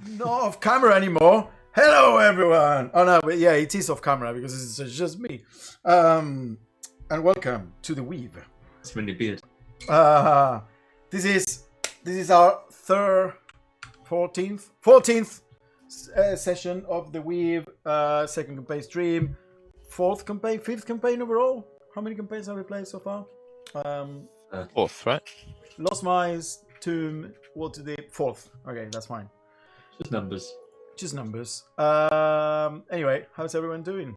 not off camera anymore. Hello, everyone. Oh no, but yeah, it is off camera because it's just me. And welcome to the Weave. It's really weird. This is our 14th session of the Weave. Second campaign stream, fifth campaign overall. How many campaigns have we played so far? Fourth, right? Lost Mines, Tomb, Waterdeep, fourth. Okay, that's fine. Just numbers. Just numbers. Anyway, how's everyone doing?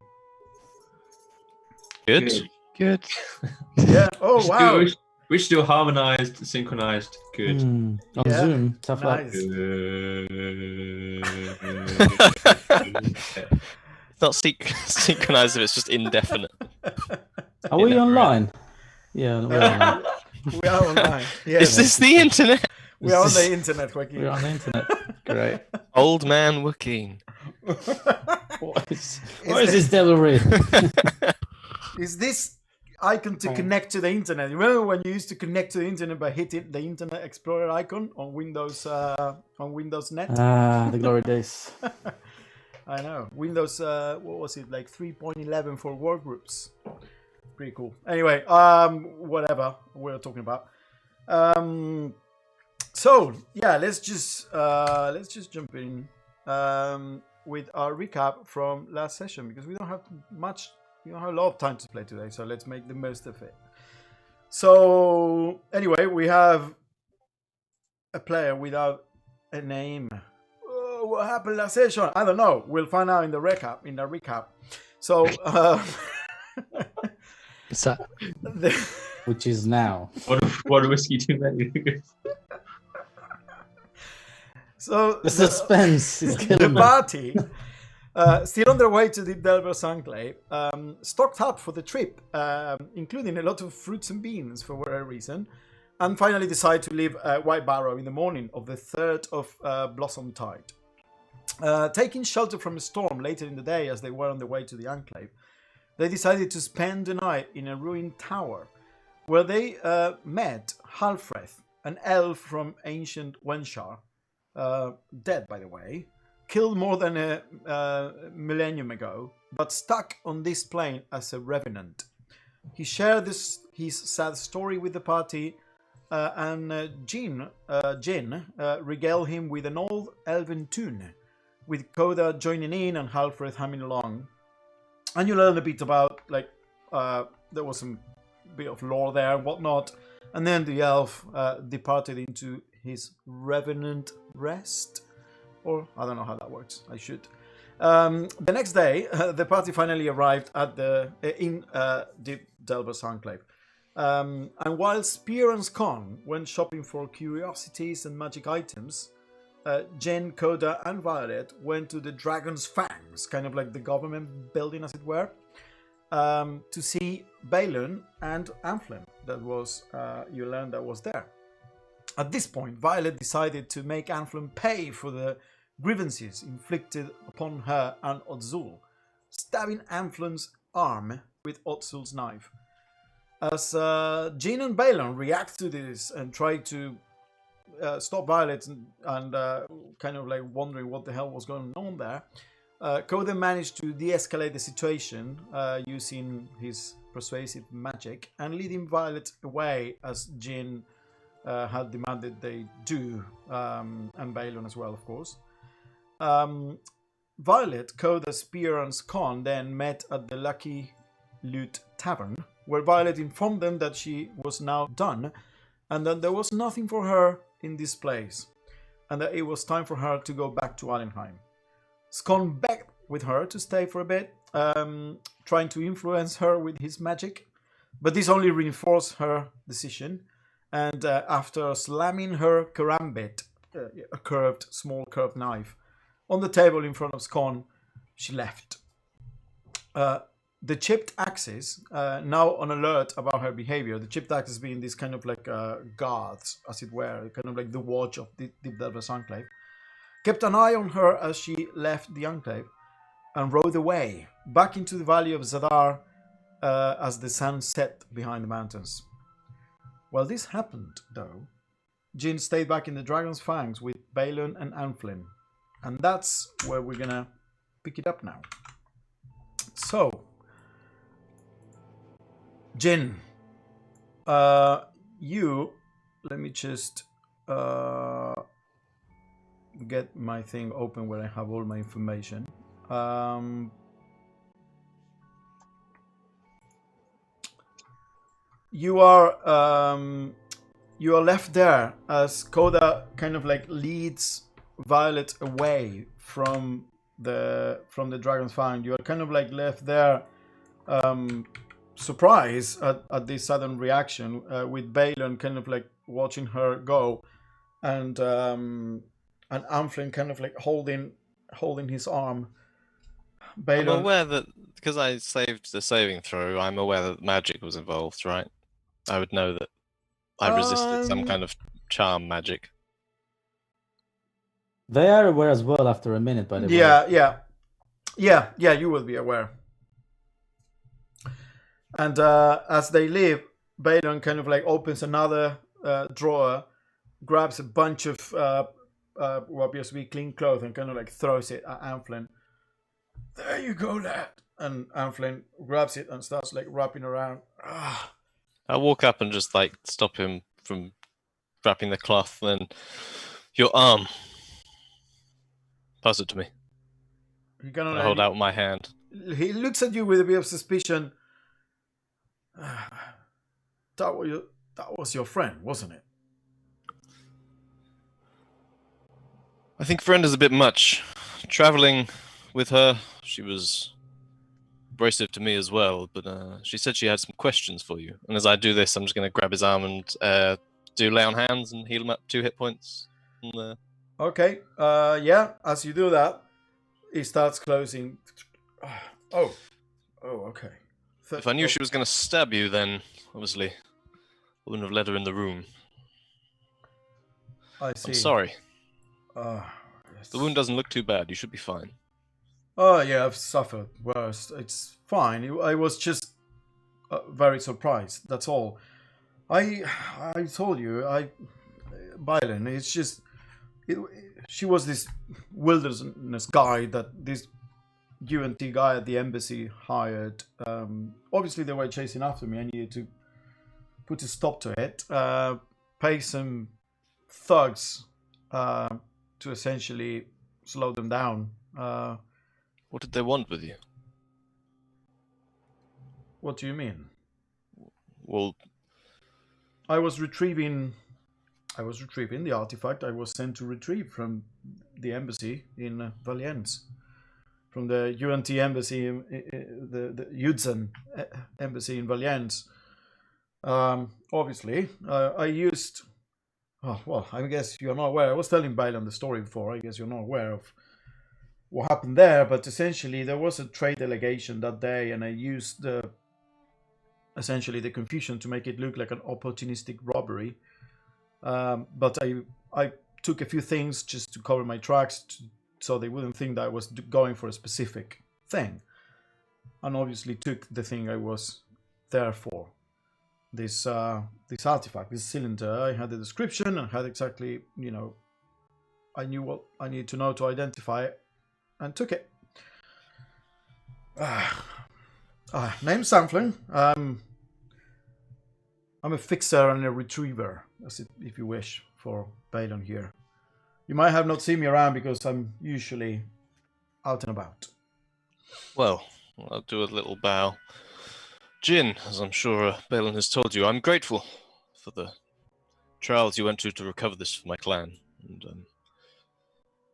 Good. Yeah. Oh wow. We should do a harmonized, synchronized. Good. On Yeah. Zoom. Tough luck. Nice. It's not synchronized if it's just indefinite. Are we online? Yeah, we're online. We are online. Yes. Is this the internet? We are on the internet, Joaquin. We're on the internet. Great. Old man Joaquin. What is this devilry? Is this icon to connect to the internet? Remember when you used to connect to the internet by hitting the Internet Explorer icon on Windows Net? The glory days. I know. Windows, what was it, like 3.11 for workgroups? Pretty cool. Anyway, whatever we're talking about. So yeah, let's just jump in with our recap from last session because we don't have much. We don't have a lot of time to play today, so let's make the most of it. So anyway, we have a player without a name. Oh, what happened last session? I don't know. We'll find out in the recap. So. Which is now. What whiskey too many? So the suspense is killing the party, still on their way to the Delver's Enclave, stocked up for the trip, including a lot of fruits and beans for whatever reason, and finally decide to leave White Barrow in the morning of the 3rd of Blossom Tide. Taking shelter from a storm later in the day as they were on their way to the Enclave, they decided to spend the night in a ruined tower, where they met Halfreth, an elf from ancient Wenshar, dead by the way, killed more than a millennium ago, but stuck on this plane as a revenant. He shared his sad story with the party, and Jin regaled him with an old elven tune, with Coda joining in and Halfreth humming along. And you learn a bit about, like, there was some bit of lore there and whatnot. And then the elf departed into his revenant rest. Or, I don't know how that works. I should. The next day, the party finally arrived at in Deep Delver's Enclave. And while Spear and Scon went shopping for curiosities and magic items, Jen, Coda, and Violet went to the Dragon's Fangs, kind of like the government building, as it were, to see Balon and Anflin. That was, you learned that was there. At this point, Violet decided to make Anflin pay for the grievances inflicted upon her and Otzul, stabbing Anflin's arm with Otzul's knife. As Jean and Balon react to this and try to stop Violet and kind of like wondering what the hell was going on there, Coda managed to de-escalate the situation using his persuasive magic and leading Violet away as Jin had demanded they do, and Balon as well, of course. Violet, Coda, Spear and Scon then met at the Lucky Loot Tavern, where Violet informed them that she was now done and that there was nothing for her in this place, and that it was time for her to go back to Allenheim. Scon begged with her to stay for a bit, trying to influence her with his magic, but this only reinforced her decision, and after slamming her karambit, a small curved knife, on the table in front of Scon, she left. The chipped axes, now on alert about her behavior, the chipped axes being this kind of like guards, as it were, kind of like the watch of the Deep Delver's Enclave, kept an eye on her as she left the Enclave and rode away back into the valley of Zadar as the sun set behind the mountains. While this happened, though, Jin stayed back in the Dragon's Fangs with Balon and Anflin, And that's where we're gonna pick it up now. So, Jin, you, let me just get my thing open where I have all my information. You are left there as Koda kind of like leads Violet away from the Dragon's Fang. You are kind of like left there, surprised at this sudden reaction, with Balon kind of like watching her go, and Amflin kind of like holding his arm. I'm Balon, aware that because I saved the saving throw, I'm aware that magic was involved, right? I would know that I resisted some kind of charm magic. They are aware as well after a minute, by the way. Yeah, you will be aware. And as they leave, Balon kind of like opens another drawer, grabs a bunch of what appears to be clean clothes, and kind of like throws it at Amflin. There you go, lad. And Amflin grabs it and starts like wrapping around. I walk up and just like stop him from wrapping the cloth. Then your arm. Pass it to me. He kind of I hold out my hand. He looks at you with a bit of suspicion. That was your friend, wasn't it? I think friend is a bit much. Traveling with her, she was abrasive to me as well, but she said she had some questions for you. And as I do this, I'm just going to grab his arm and do lay on hands and heal him up 2 hit points. Okay, yeah, as you do that, he starts closing. Oh, okay. If I knew she was going to stab you, then obviously I wouldn't have let her in the room. I see. I'm sorry. Yes. The wound doesn't look too bad. You should be fine. Oh, yeah, I've suffered worse. It's fine. I was just very surprised. That's all. I told you, Bailen, it's just... she was this wilderness guy that this UNT guy at the embassy hired. Obviously, they were chasing after me. I needed to put a stop to it. Pay some thugs to essentially slow them down. What did they want with you? What do you mean? Well, I was retrieving the artifact I was sent to retrieve from the embassy in Valience. From the UNT embassy, the Yudzen embassy in Valience. Obviously, I used... Oh, well, I guess you're not aware. I was telling Bailan the story before. I guess you're not aware of what happened there. But essentially, there was a trade delegation that day, and I used essentially the confusion to make it look like an opportunistic robbery. But I took a few things just to cover my tracks, so they wouldn't think that I was going for a specific thing. And obviously took the thing I was there for. This artifact, this cylinder. I had the description and had exactly, I knew what I needed to know to identify it, and took it. Name's Samfling. I'm a fixer and a retriever, if you wish, for Balon here. You might have not seen me around because I'm usually out and about. well, I'll do a little bow. Jin, as I'm sure Balon has told you, I'm grateful for the trials you went to recover this for my clan. And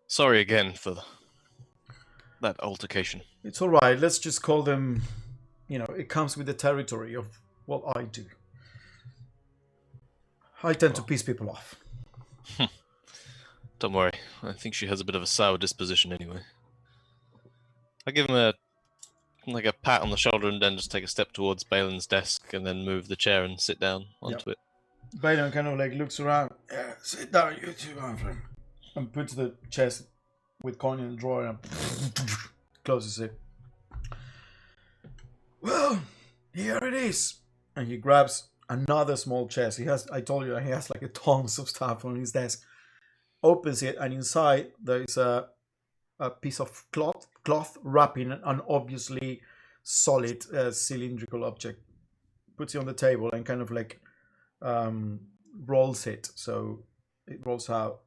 sorry again for that altercation. It's alright, let's just call them, it comes with the territory of what I do. I tend to piss people off. Don't worry, I think she has a bit of a sour disposition anyway. I give him a pat on the shoulder and then just take a step towards Balon's desk and then move the chair and sit down onto it. Balon kind of looks around. Yeah, sit down, you two, my friend. And puts the chest with coin in the drawer and closes it. Well, here it is. And he grabs another small chest. I told you, he has like a tons of stuff on his desk. Opens it, and inside there is a a piece of cloth wrapping an obviously solid cylindrical object, puts it on the table and kind of like rolls it, so it rolls out.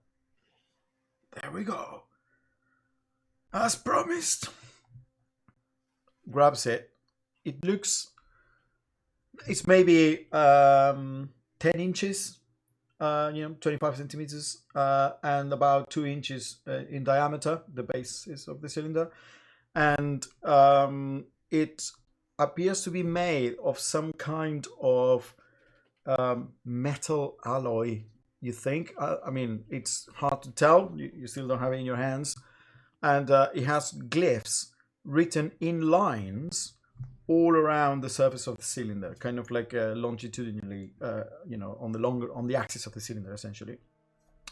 There we go. As promised. Grabs it. It looks. It's maybe 10 inches, 25 centimeters, and about 2 inches in diameter. The base is of the cylinder, and it appears to be made of some kind of metal alloy. You think? I mean, it's hard to tell. You still don't have it in your hands, and it has glyphs written in lines all around the surface of the cylinder, kind of like longitudinally, on the axis of the cylinder, essentially.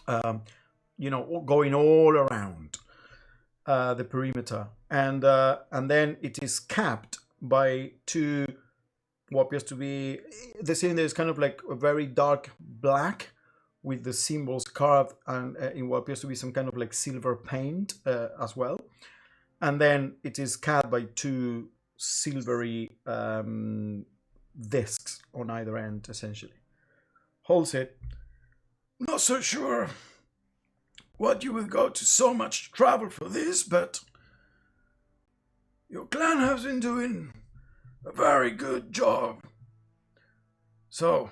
Going all around the perimeter, and then it is capped by two. What appears to be the cylinder is kind of like a very dark black, with the symbols carved and in what appears to be some kind of like silver paint as well. And then it is capped by two silvery discs on either end, essentially. Holds it. Not so sure what you would go to so much trouble for this, but your clan has been doing a very good job. So,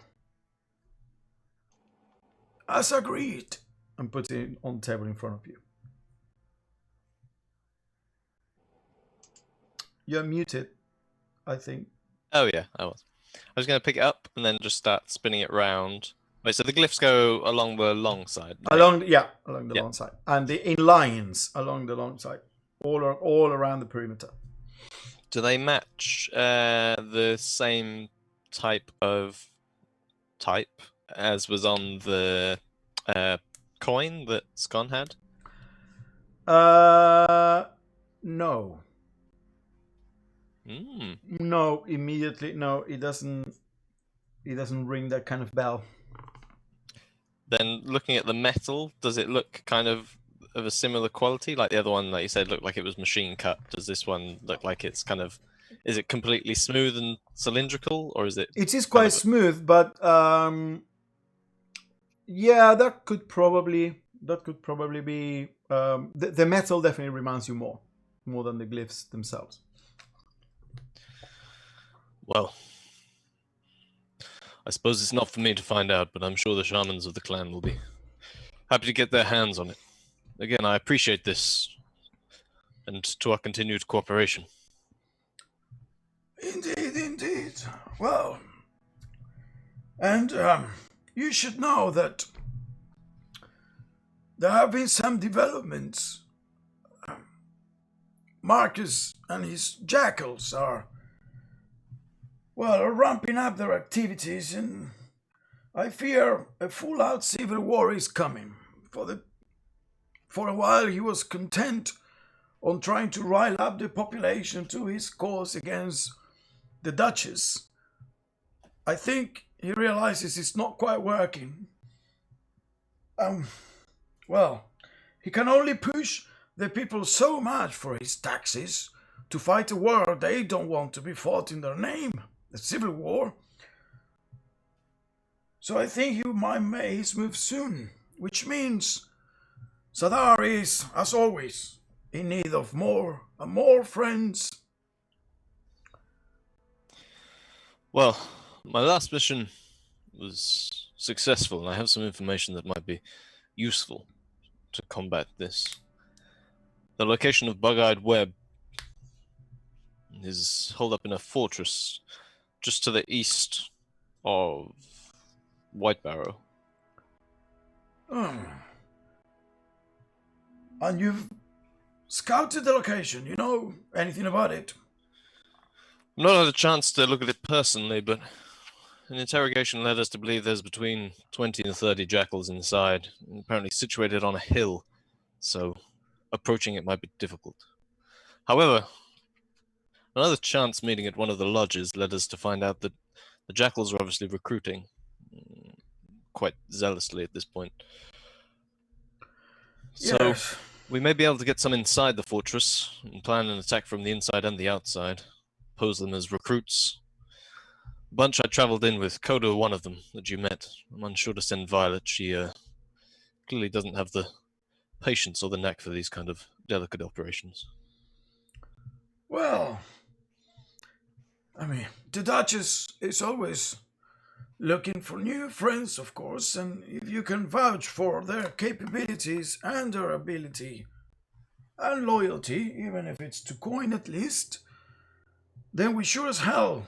as agreed, and puts it on the table in front of you. You're muted, I think. Oh yeah, I was. I was going to pick it up and then just start spinning it round. Wait, so the glyphs go along the long side? Right? Along the long side, and in lines along the long side, all around the perimeter. Do they match the same type as was on the coin that Scon had? No. Mm. No, immediately. No, it doesn't. It doesn't ring that kind of bell. Then looking at the metal, does it look kind of a similar quality? Like the other one, like you said, looked like it was machine cut. Does this one look like it's kind of? Is it completely smooth and cylindrical, or is it? It is quite smooth, but yeah, that could probably be. The metal definitely reminds you more than the glyphs themselves. Well, I suppose it's not for me to find out, but I'm sure the shamans of the clan will be happy to get their hands on it. Again, I appreciate this, and to our continued cooperation. Indeed. Well, and you should know that there have been some developments. Marcus and his jackals are ramping up their activities, and I fear a full-out civil war is coming. For a while he was content on trying to rile up the population to his cause against the Duchess. I think he realizes it's not quite working. He can only push the people so much for his taxes to fight a war they don't want to be fought in their name. The civil war. So I think he might make his move soon, which means Sadar is, as always, in need of more and more friends. Well, my last mission was successful, and I have some information that might be useful to combat this. The location of Bug-Eyed Web is holed up in a fortress just to the east of White Barrow. And you've scouted the location, you know anything about it? I've not had a chance to look at it personally, but an interrogation led us to believe there's between 20 and 30 jackals inside, apparently situated on a hill, so approaching it might be difficult. However, another chance meeting at one of the lodges led us to find out that the jackals are obviously recruiting quite zealously at this point. So, Yes. We may be able to get some inside the fortress and plan an attack from the inside and the outside. Pose them as recruits. The bunch I travelled in with, Coda, one of them that you met. I'm unsure to send Violet. She clearly doesn't have the patience or the knack for these kind of delicate operations. Well, I mean, the Duchess is always looking for new friends, of course, and if you can vouch for their capabilities and their ability and loyalty, even if it's to coin at least, then we sure as hell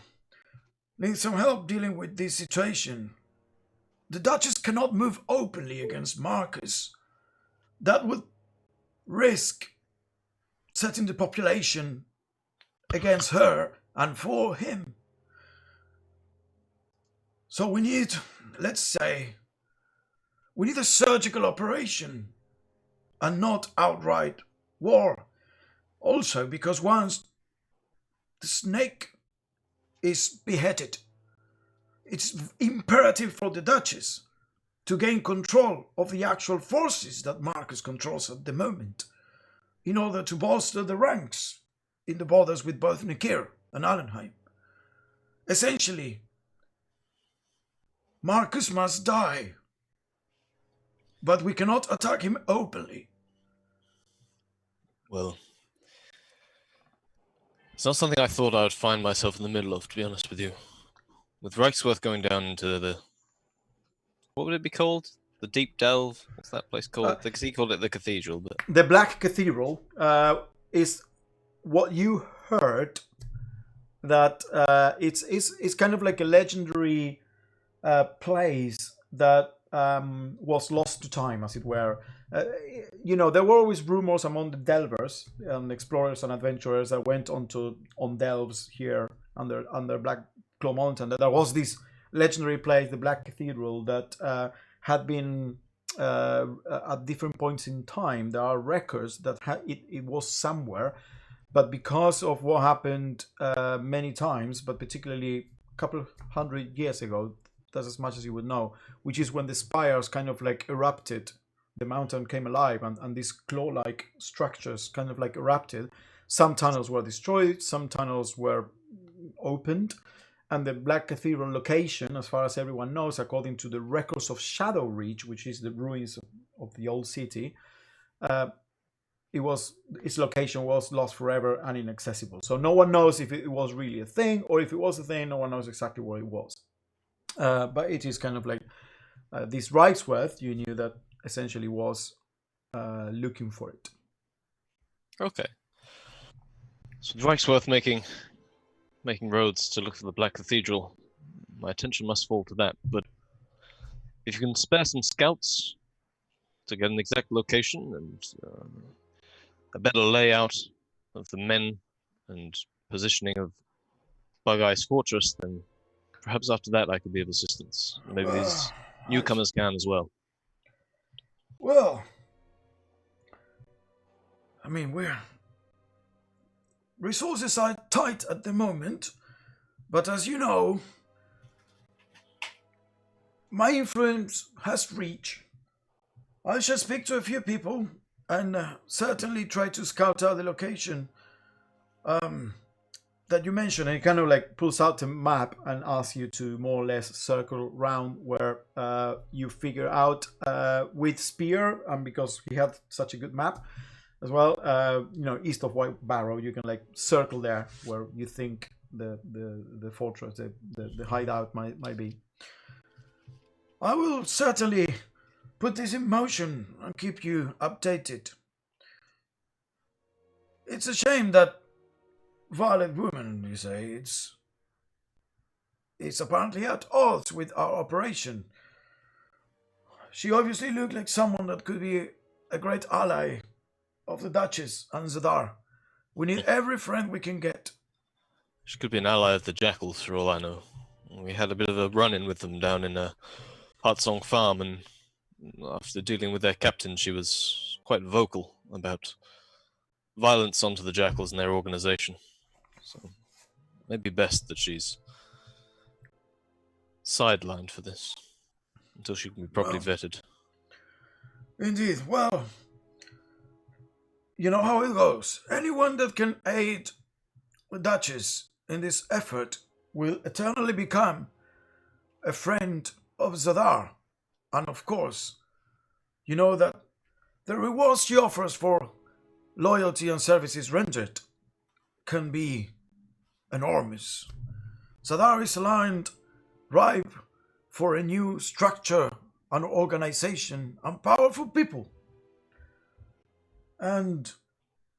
need some help dealing with this situation. The Duchess cannot move openly against Marcus. That would risk setting the population against her and for him. So we need, let's say, we need a surgical operation and not outright war. Also, because once the snake is beheaded, it's imperative for the Duchess to gain control of the actual forces that Marcus controls at the moment, in order to bolster the ranks in the borders with both Nikir and Allenheim. Essentially, Marcus must die, but we cannot attack him openly. Well, it's not something I thought I would find myself in the middle of, to be honest with you. With Reichsworth going down into the... What would it be called? The Deep Delve? What's that place called? He called it the Cathedral, but... The Black Cathedral is what you heard, that it's kind of like a legendary place that was lost to time, as it were. There were always rumors among the delvers and explorers and adventurers that went on delves here under Black Claw Mountain, that there was this legendary place, the Black Cathedral, that had been at different points in time. There are records that it was somewhere, but because of what happened many times, but particularly a couple hundred years ago, that's as much as you would know, which is when the spires kind of like erupted, the mountain came alive, and these claw-like structures kind of like erupted. Some tunnels were destroyed, some tunnels were opened, and the Black Cathedral location, as far as everyone knows, according to the records of Shadow Reach, which is the ruins of the old city, its location was lost forever and inaccessible. So no one knows if it was really a thing, or if it was a thing, no one knows exactly where it was. But it is kind of like this Reichsworth, you knew that essentially was looking for it. Okay. So Reichsworth making roads to look for the Black Cathedral. My attention must fall to that, but if you can spare some scouts to get an exact location and a better layout of the men and positioning of Bug Eye's fortress, then perhaps after that I could be of assistance. Maybe these newcomers can as well. Well, I mean, resources are tight at the moment, but as you know, my influence has reach. I shall speak to a few people and certainly try to scout out the location that you mentioned. And he kind of like pulls out the map and asks you to more or less circle around where you figure out with Spear, and because he had such a good map as well, east of White Barrow, you can like circle there where you think the fortress, the hideout might be. I will certainly put this in motion and keep you updated. It's a shame that Violet Woman, you say, it's apparently at odds with our operation. She obviously looked like someone that could be a great ally of the Duchess and Zadar. We need every friend we can get. She could be an ally of the Jackals, for all I know. We had a bit of a run-in with them down in Heartsong Farm, and after dealing with their captain, she was quite vocal about violence onto the Jackals and their organization. So, maybe best that she's sidelined for this until she can be properly vetted. Indeed. Well, you know how it goes. Anyone that can aid the Duchess in this effort will eternally become a friend of Zadar. And of course, you know that the rewards she offers for loyalty and services rendered can be enormous. Zadar is aligned, ripe for a new structure, an organization, and powerful people. And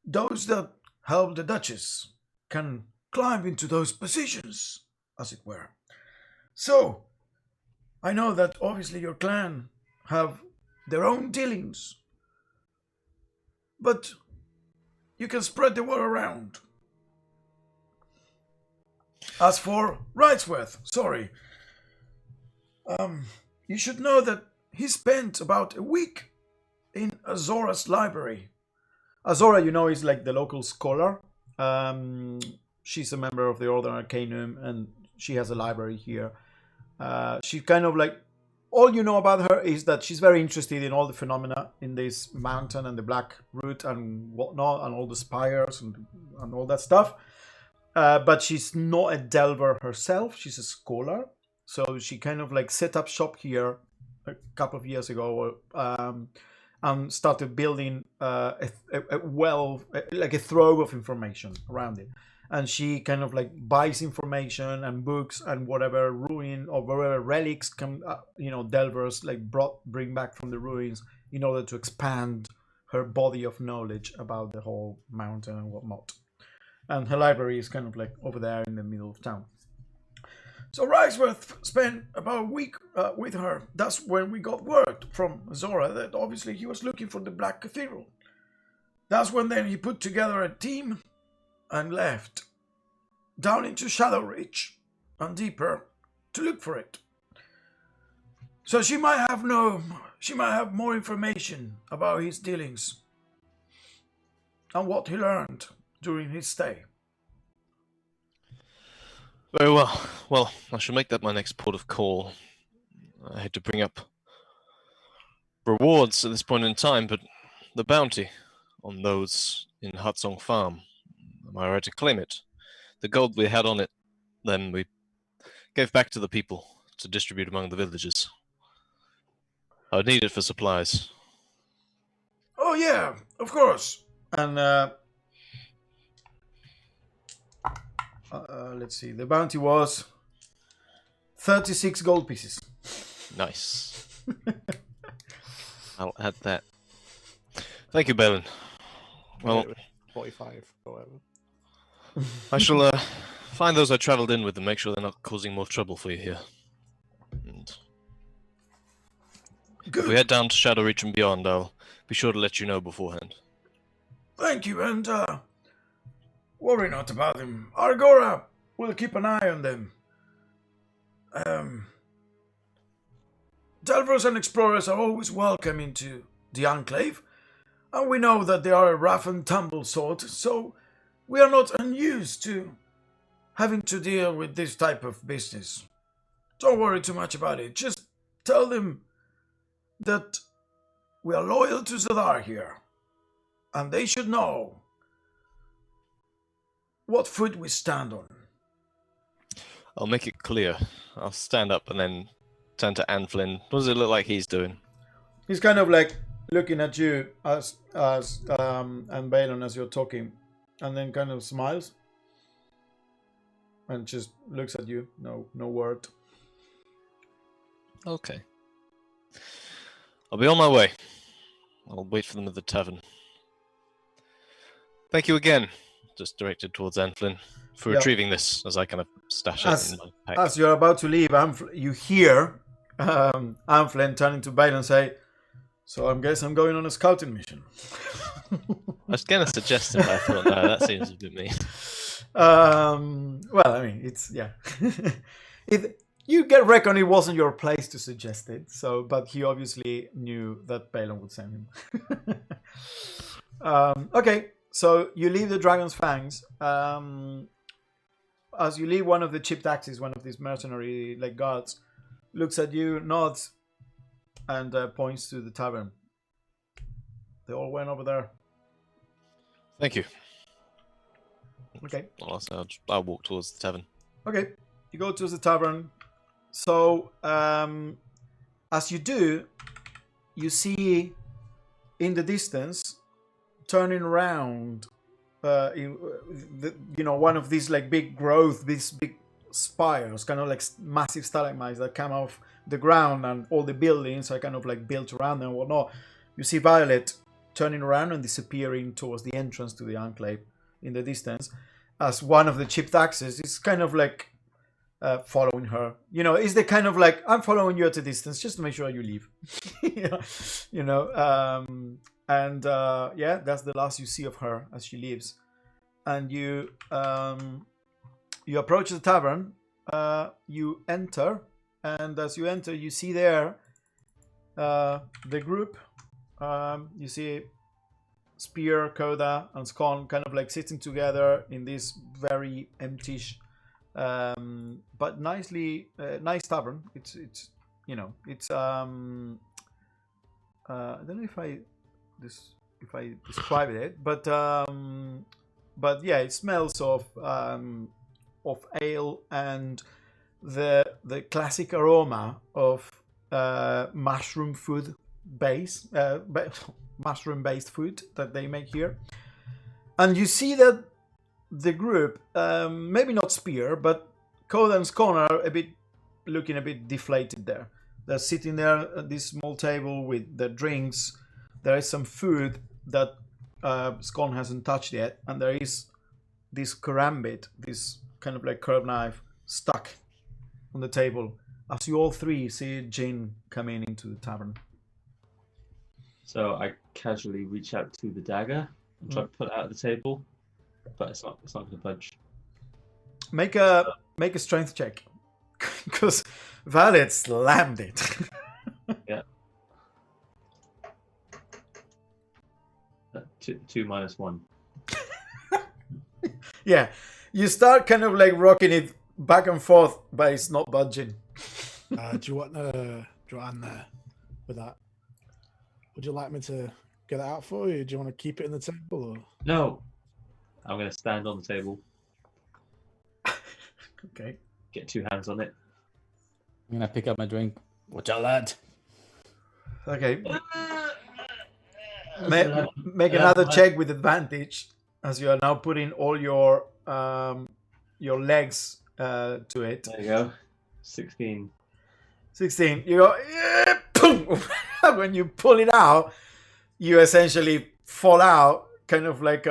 those that help the Duchess can climb into those positions, as it were. So, I know that obviously your clan have their own dealings, but you can spread the word around. As for Wrightsworth, you should know that he spent about a week in Azora's library. Azora, you know, is like the local scholar. She's a member of the Order Arcanum, and she has a library here. She kind of like, all you know about her is that she's very interested in all the phenomena in this mountain and the Black Root and whatnot, and all the spires and all that stuff. But she's not a delver herself. She's a scholar. So she kind of like set up shop here a couple of years ago, and started building a trove of information around it. And she kind of like buys information and books and whatever ruin or whatever relics can, delvers like bring back from the ruins in order to expand her body of knowledge about the whole mountain and whatnot. And her library is kind of like over there in the middle of town. So Riceworth spent about a week with her. That's when we got word from Zora that obviously he was looking for the Black Cathedral. That's when then he put together a team and left down into Shadow Ridge and deeper to look for it. So she might have more information about his dealings and what he learned during his stay. Very well. Well, I shall make that my next port of call. I hate to bring up rewards at this point in time, but the bounty on those in Hatsong Farm, am I right to claim it? The gold we had on it, then we gave back to the people to distribute among the villages. I would need it for supplies. Oh yeah, of course. And let's see, the bounty was 36 gold pieces. Nice. I'll add that. Thank you, Balin. Well, 45 or whatever. I shall find those I travelled in with and make sure they're not causing more trouble for you here. And if we head down to Shadow Reach and beyond, I'll be sure to let you know beforehand. Thank you, and worry not about them. Argora will keep an eye on them. Delvers and explorers are always welcome into the Enclave, and we know that they are a rough and tumble sort, so we are not unused to having to deal with this type of business. Don't worry too much about it. Just tell them that we are loyal to Zadar here, and they should know what foot we stand on. I'll make it clear. I'll stand up and then turn to Anflin. What does it look like he's doing? He's kind of like looking at you and Balon as you're talking, and then kind of smiles and just looks at you. No word. Okay. I'll be on my way. I'll wait for them at the tavern. Thank you again, just directed towards Anflin, for retrieving this, as I kind of stash it in my pack. As you're about to leave, you hear Anflin turning to Balon and say, "So I guess I'm going on a scouting mission." I was going to suggest it, but I thought, no, that seems a bit mean. Well, I mean, it's, yeah. You get reckon it wasn't your place to suggest it, but he obviously knew that Balon would send him. Okay, so you leave the Dragon's Fangs. As you leave, one of the chipped axes, one of these mercenary like guards, looks at you, nods, and points to the tavern. They all went over there. Thank you. Okay. I'll walk towards the tavern. Okay. You go to the tavern. So, as you do, you see in the distance, turning around, one of these like big growth, these big spires, kind of like massive stalagmites that come off the ground, and all the buildings are kind of like built around them and whatnot. You see Violet turning around and disappearing towards the entrance to the enclave in the distance, as one of the chipped axes is kind of like following her. Is the kind of like, I'm following you at a distance just to make sure you leave. That's the last you see of her as she leaves. And you approach the tavern, you enter, and as you enter, you see there the group. You see Spear, Koda, and Scone kind of like sitting together in this very empty-ish, but nice tavern. It's I don't know if I describe it, but yeah, it smells of ale and the classic aroma of mushroom based food that they make here. And you see that the group, maybe not Spear, but Coda and Scone are looking a bit deflated there. They're sitting there at this small table with their drinks. There is some food that Scone hasn't touched yet, and there is this karambit, this kind of like curved knife, stuck on the table. As you all three see Jin coming into the tavern. So I casually reach out to the dagger and try to pull it out of the table, but it's not going to budge. Make a strength check, because Violet slammed it. Yeah. 2 minus 1. Yeah, you start kind of like rocking it back and forth, but it's not budging. Do you want Anna with that? Would you like me to get it out for you? Do you want to keep it in the table? Or? No. I'm going to stand on the table. Okay. Get 2 hands on it. I'm gonna pick up my drink. Watch out, lad. Okay. Make another check with advantage, as you are now putting all your legs to it. There you go. 16. 16. You go, yeah, boom! When you pull it out, you essentially fall out, kind of like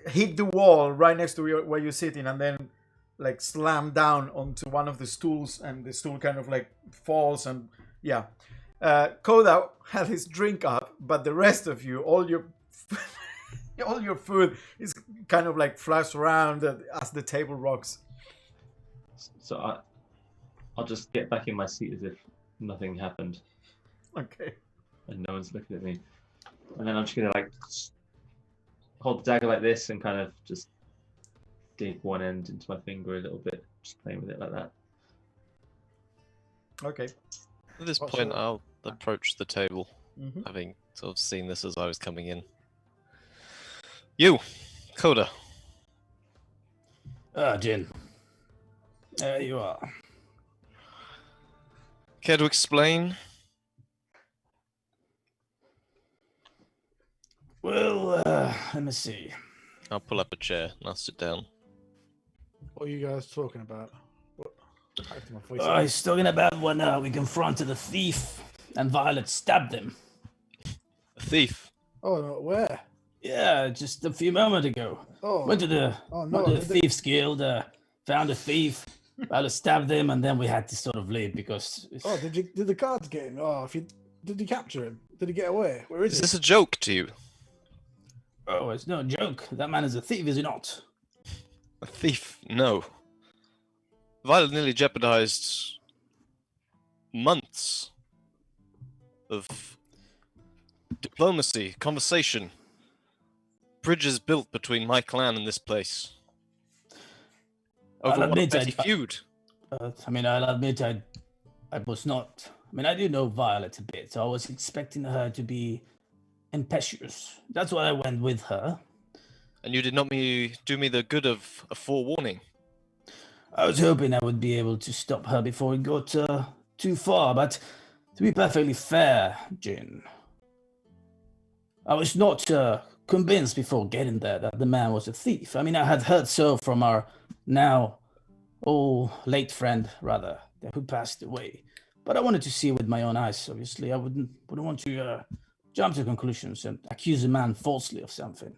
hit the wall right next to where you're sitting, and then like slam down onto one of the stools, and the stool kind of like falls, and yeah. Koda had his drink up, but the rest of you, all your food is kind of like flashed around as the table rocks. So I'll just get back in my seat as if nothing happened. Okay. And no one's looking at me. And then I'm just gonna like hold the dagger like this and kind of just dig one end into my finger a little bit, just playing with it like that. Okay. At this point, I'll approach the table, Mm-hmm. having sort of seen this as I was coming in. You, Coda. Jin. There you are. Care to explain? Well, let me see. I'll pull up a chair and I'll sit down. What are you guys talking about? My voice He's talking about when we confronted a thief and Violet stabbed him. A thief. Oh, no, where? Yeah, just a few moments ago. Oh, Went to the Thieves Guild, found a thief. Violet stabbed him, and then we had to sort of leave because. Oh, did the cards get him? Oh, did you capture him? Did he get away? Where is Is he? this a joke to you? Oh, it's no joke. That man is a thief, is he not? A thief? No. Violet nearly jeopardized months of diplomacy, conversation, bridges built between my clan and this place. Over I'll what a admit petty feud. I'll admit I was not. I do know Violet a bit, so I was expecting her to be impetuous. That's why I went with her. And you did not do me the good of a forewarning. I was hoping I would be able to stop her before it got too far, but to be perfectly fair, Jin, I was not convinced before getting there that the man was a thief. I mean, I had heard so from our now late friend, rather, who passed away. But I wanted to see it with my own eyes, obviously. I wouldn't want to jump to conclusions and accuse a man falsely of something.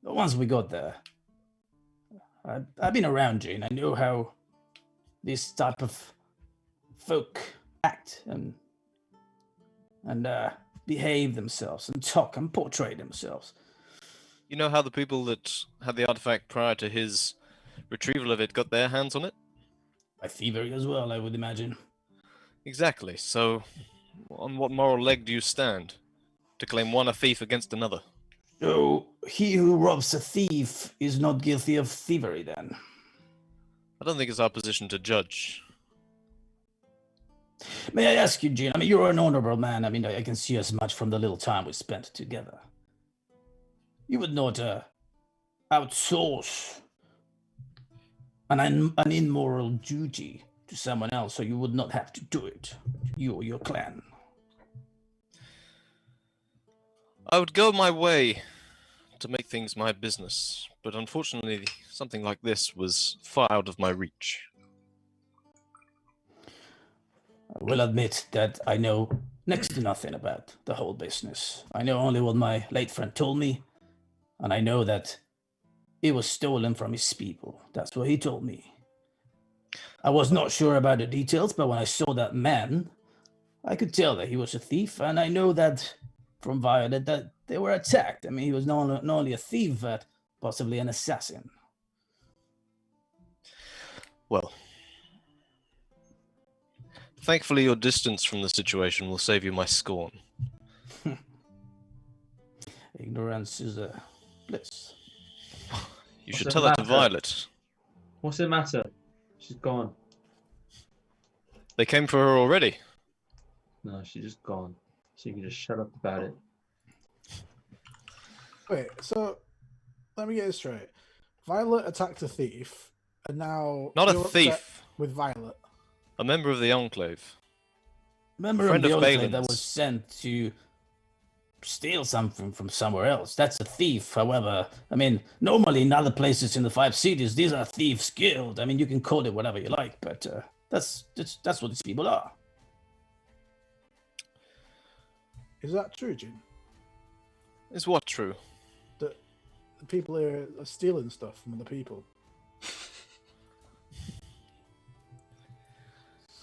But once we got there, I've been around, Jane. I know how this type of folk act and behave themselves and talk and portray themselves. You know how the people that had the artifact prior to his retrieval of it got their hands on it? By thievery as well, I would imagine. Exactly. So, on what moral leg do you stand to claim one a thief against another? So, he who robs a thief is not guilty of thievery, then? I don't think it's our position to judge. May I ask you, Gene? I mean, you're an honorable man. I mean, I can see as much from the little time we spent together. You would not outsource an immoral duty to someone else, so you would not have to do it, you or your clan. I would go my way to make things my business, but unfortunately, something like this was far out of my reach. I will admit that I know next to nothing about the whole business. I know only what my late friend told me, and I know that it was stolen from his people. That's what he told me. I was not sure about the details, but when I saw that man, I could tell that he was a thief, and I know that from Violet that they were attacked. I mean, he was not only a thief, but possibly an assassin. Well, thankfully your distance from the situation will save you my scorn. Ignorance is a bliss. You What's should the tell that to matter? Violet. What's the matter? She's gone. They came for her already. No, she's just gone. So you can just shut up about it. Wait, so let me get this straight. Violet attacked a thief, and now Not a you're upset thief. with Violet. A member of the Enclave. Member of Friend the of Enclave that Balin's. was sent to steal something from somewhere else. That's a thief. However, I mean, normally in other places in the 5 cities, these are thieves' guild. I mean, you can call it whatever you like, but that's what these people are. Is that true, Jin? Is what true? That the people are stealing stuff from other people?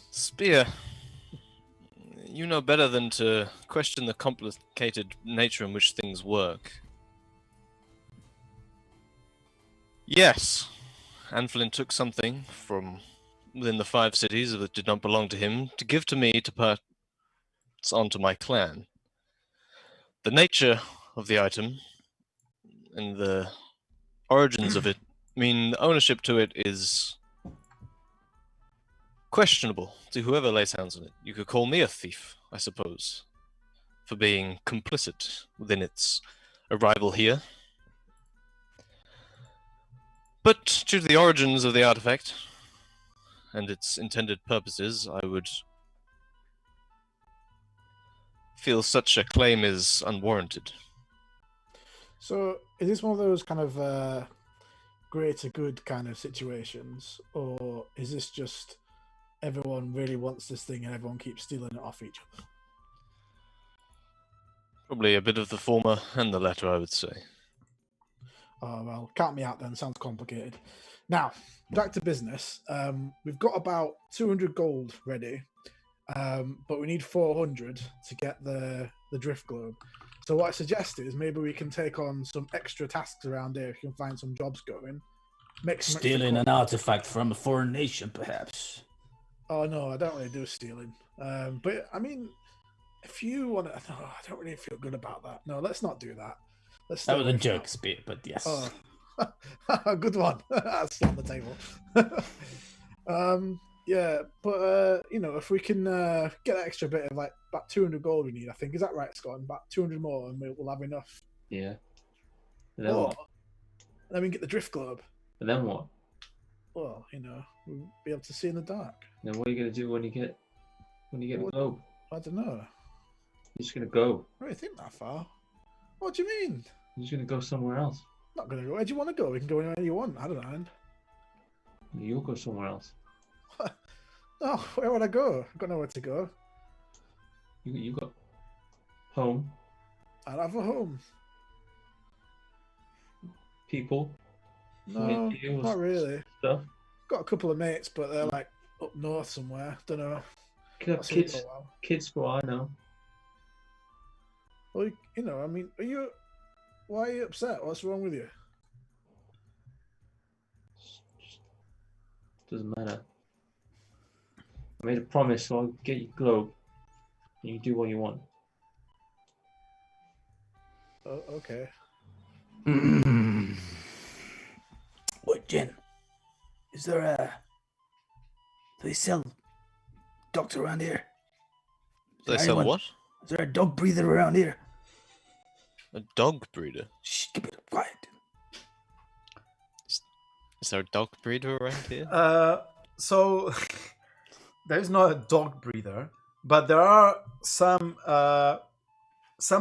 Spear, you know better than to question the complicated nature in which things work. Yes, Anflin took something from within the 5 cities that did not belong to him to give to me to pass on to my clan. The nature of the item and the origins of it mean ownership to it is questionable to whoever lays hands on it. You could call me a thief, I suppose, for being complicit within its arrival here. But due to the origins of the artifact and its intended purposes, I would feel such a claim is unwarranted. So is this one of those kind of greater good kind of situations, or is this just everyone really wants this thing and everyone keeps stealing it off each other? Probably a bit of the former and the latter, I would say. Oh, well, count me out then. Sounds complicated. Now, back to business. We've got about 200 gold ready, but we need 400 to get the drift globe. So what I suggest is maybe we can take on some extra tasks around here if you can find some jobs going. Make some extra Stealing an coin. artifact from a foreign nation, perhaps. Oh, no, I don't really do stealing. But, I mean, if you want to... No, I don't really feel good about that. No, let's not do that. Let's stay That was a away from joke, that. Spear, but yes. Oh, good one. That's on the table. Yeah, but if we can get that extra bit of like about 200 gold we need, I think. Is that right, Scott? And about 200 more, and we'll have enough. Yeah. And then Or what? then we can get the drift globe. And then what? Well, we'll be able to see in the dark. Then what are you gonna do when you get the What? globe? I don't know. You're just gonna go. I don't really think that far. What do you mean? You're just gonna go somewhere else. Not gonna go. Where do you want to go? We can go anywhere you want. I don't mind. You'll go somewhere else. No, where would I go? I've got nowhere to go. You got home, I'll have a home. people, No, deals, not really. stuff. Got a couple of mates, but they're like up north somewhere. Don't know. You could have Not seen them kids. for a while. Kids for all I know. Well, I mean, why are you upset? What's wrong with you? Doesn't matter. I made a promise, so I'll get you globe. And you do what you want. Oh, okay. Wait, Jen. Is there a... Do they sell dogs around here? They sell anyone- what? Is there a dog breeder around here? A dog breeder? Shh, keep it quiet. Is there a dog breeder around here? So there's not a dog breeder, but there are some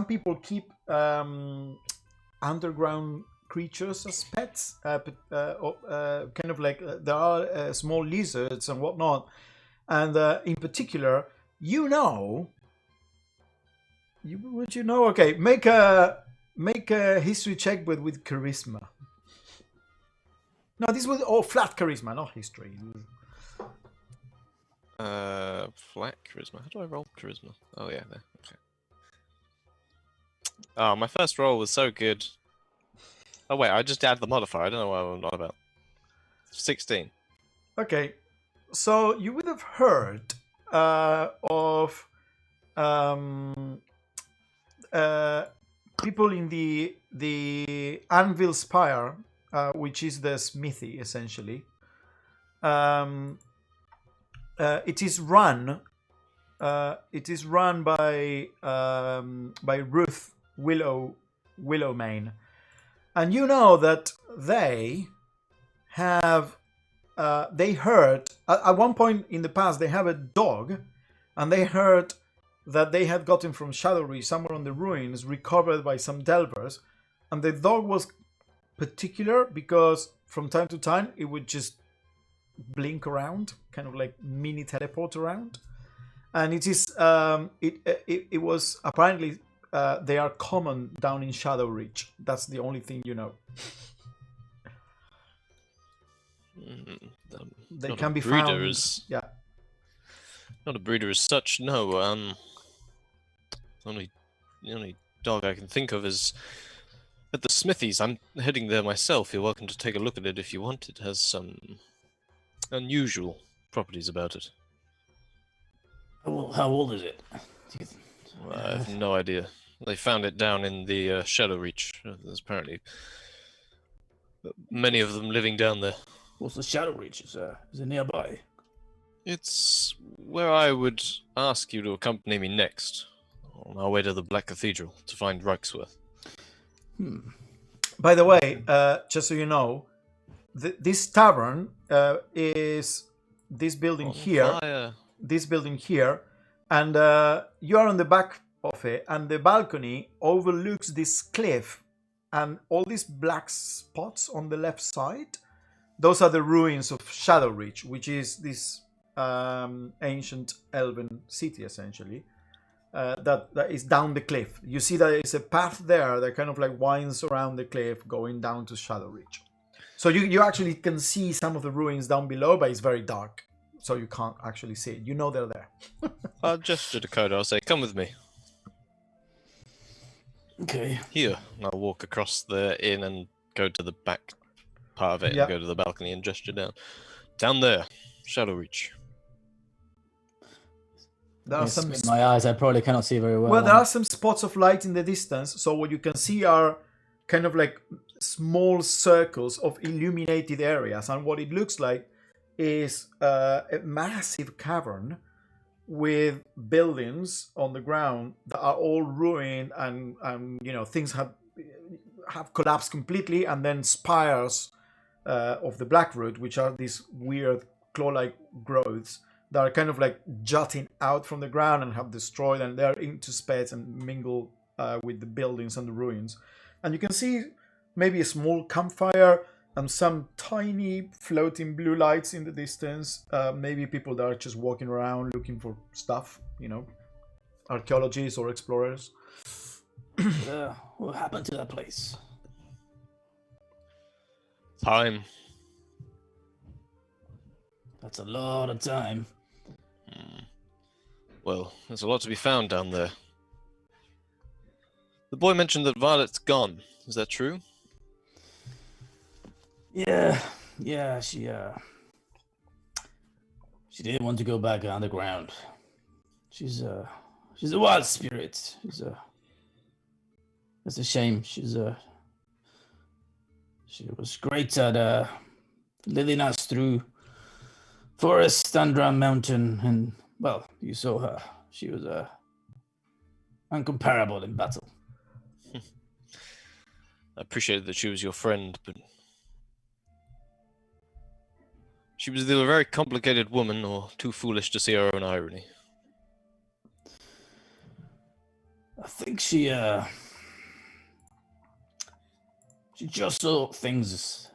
people keep underground creatures as pets, kind of like there are small lizards and whatnot, and in particular, would you know? Okay, make a history check, but with charisma. No, this was flat charisma, not history. Flat charisma. How do I roll charisma? Oh yeah, there. Okay. Oh, my first roll was so good. Oh wait, I just added the modifier. I don't know what I'm on about. 16. Okay, so you would have heard of people in the Anvil Spire, which is the smithy essentially. It is run by Ruth Willowmane, and you know that they have they heard at one point in the past they have a dog, and they heard that they had gotten from Shadowreach somewhere on the ruins, recovered by some delvers, and the dog was particular because from time to time it would just blink around, kind of like mini teleport around, and it is it was apparently they are common down in Shadowreach. That's the only thing you know. They can be found. Yeah. Not a breeder as such. No. The only dog I can think of is at the smithies. I'm heading there myself. You're welcome to take a look at it if you want. It has some unusual properties about it. How old is it? I have no idea. They found it down in the Shadowreach. There's apparently many of them living down there. What's the Shadowreach? Is it nearby? It's where I would ask you to accompany me next, on our way to the Black Cathedral to find Reichsworth. By the way, just so you know, this tavern is this building here. Fire. This building here, and you are on the back of it, and the balcony overlooks this cliff, and all these black spots on the left side, those are the ruins of Shadowreach, which is this ancient elven city essentially that is down the cliff. You see that there's a path there that kind of like winds around the cliff going down to Shadowreach. So you actually can see some of the ruins down below, but it's very dark, so you can't actually see it. You know they're there. I'll gesture to Coda. I'll say, "Come with me." Okay. Here. And I'll walk across the inn and go to the back part of it and go to the balcony and gesture down. Down there, Shadowreach. There are some in my eyes, I probably cannot see very well. Well, there are some spots of light in the distance, so what you can see are kind of like small circles of illuminated areas, and what it looks like is a massive cavern with buildings on the ground that are all ruined, and things have collapsed completely, and then spires of the blackroot, which are these weird claw-like growths that are kind of like jutting out from the ground and have destroyed, and they're into space and mingle with the buildings and the ruins. And you can see maybe a small campfire and some tiny floating blue lights in the distance. Maybe people that are just walking around looking for stuff, archaeologists or explorers. What happened to that place? Time. That's a lot of time. Well, there's a lot to be found down there. The boy mentioned that Violet's gone. Is that true? Yeah, she didn't want to go back underground. She's a wild spirit. It's a shame. She was great at leading us through forest under mountain, and well, you saw her. She was incomparable in battle. I appreciated that she was your friend, but she was either a very complicated woman or too foolish to see her own irony. I think she just saw things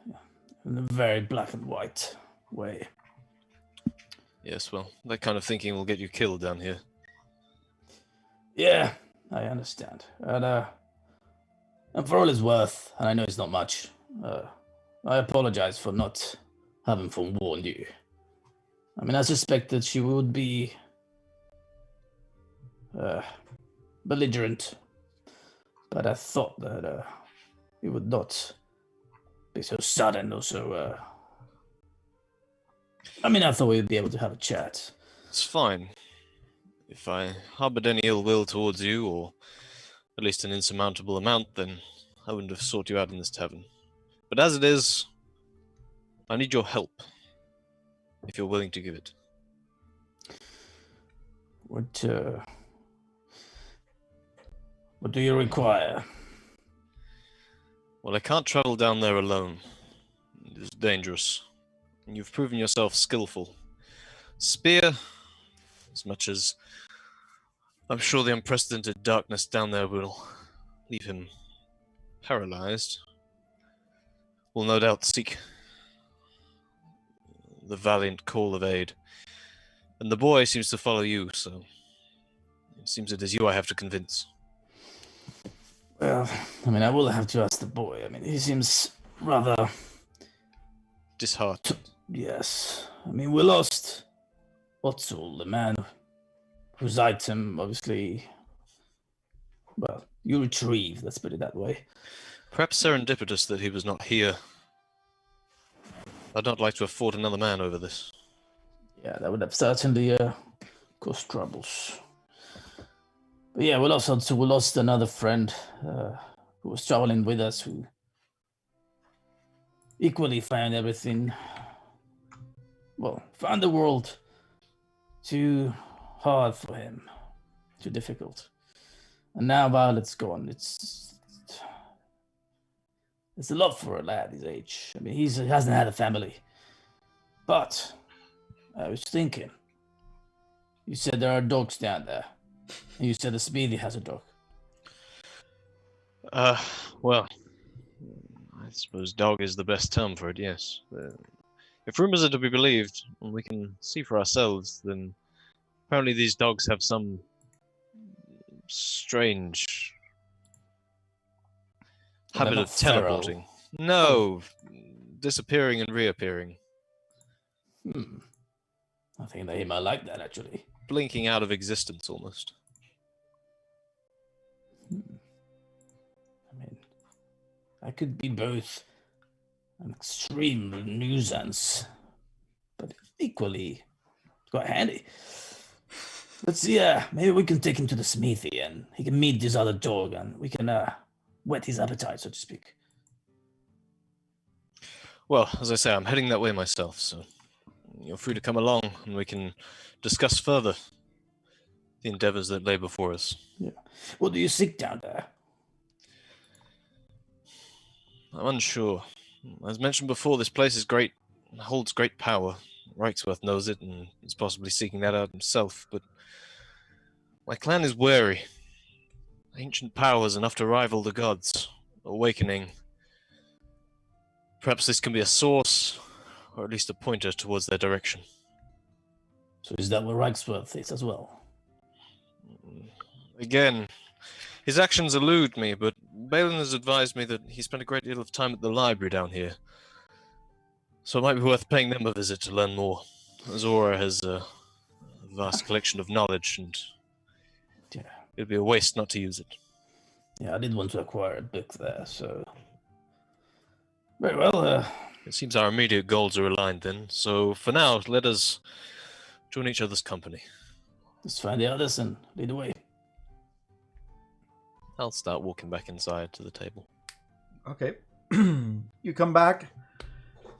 in a very black and white way. Yes, well, that kind of thinking will get you killed down here. Yeah, I understand. And for all it's worth, and I know it's not much, I apologize for not having forewarned you. I mean, I suspected she would be belligerent, but I thought that it would not be so sudden or so. I mean, I thought we'd be able to have a chat. It's fine. If I harbored any ill will towards you, or at least an insurmountable amount, then I wouldn't have sought you out in this tavern. But as it is, I need your help, if you're willing to give it. What do you require? Well, I can't travel down there alone. It is dangerous. And you've proven yourself skillful. Spear, as much as I'm sure the unprecedented darkness down there will leave him paralyzed, will no doubt seek the valiant call of aid. And the boy seems to follow you, so it seems it is you I have to convince. Well, I mean, I will have to ask the boy. I mean, he seems rather... Disheartened. Yes. I mean, we lost Otsul, the man whose item, obviously... Well, you retrieved, let's put it that way. Perhaps serendipitous that he was not here. I'd not like to have fought another man over this. Yeah, that would have certainly caused troubles. But yeah, we lost Otsul. We lost another friend who was traveling with us, who equally found everything... Well, found the world too hard for him, too difficult. And now Violet's gone. It's a lot for a lad his age. I mean, he hasn't had a family. But I was thinking, you said there are dogs down there. And you said the Speedy has a dog. Well, I suppose dog is the best term for it, yes. If rumors are to be believed, and we can see for ourselves, then apparently these dogs have some strange habit of teleporting. No, disappearing and reappearing. I think that he might like that, actually. Blinking out of existence, almost. I mean, I could be both an extreme nuisance, but equally quite handy. Let's see, maybe we can take him to the smithy and he can meet this other dog and we can whet his appetite, so to speak. Well, as I say, I'm heading that way myself, so you're free to come along, and we can discuss further the endeavors that lay before us. Yeah. What do you seek down there? I'm unsure. As mentioned before, this place is great, holds great power. Reichsworth knows it, and is possibly seeking that out himself, but my clan is wary. Ancient powers enough to rival the gods, awakening. Perhaps this can be a source, or at least a pointer towards their direction. So is that where Reichsworth is as well? Again, his actions elude me, but Balin has advised me that he spent a great deal of time at the library down here. So it might be worth paying them a visit to learn more. Zora has a vast collection of knowledge, and it'd be a waste not to use it. Yeah, I did want to acquire a book there, so... Very well, It seems our immediate goals are aligned then, so for now, let us join each other's company. let's find the others and lead the way. I'll start walking back inside to the table. Okay. You come back.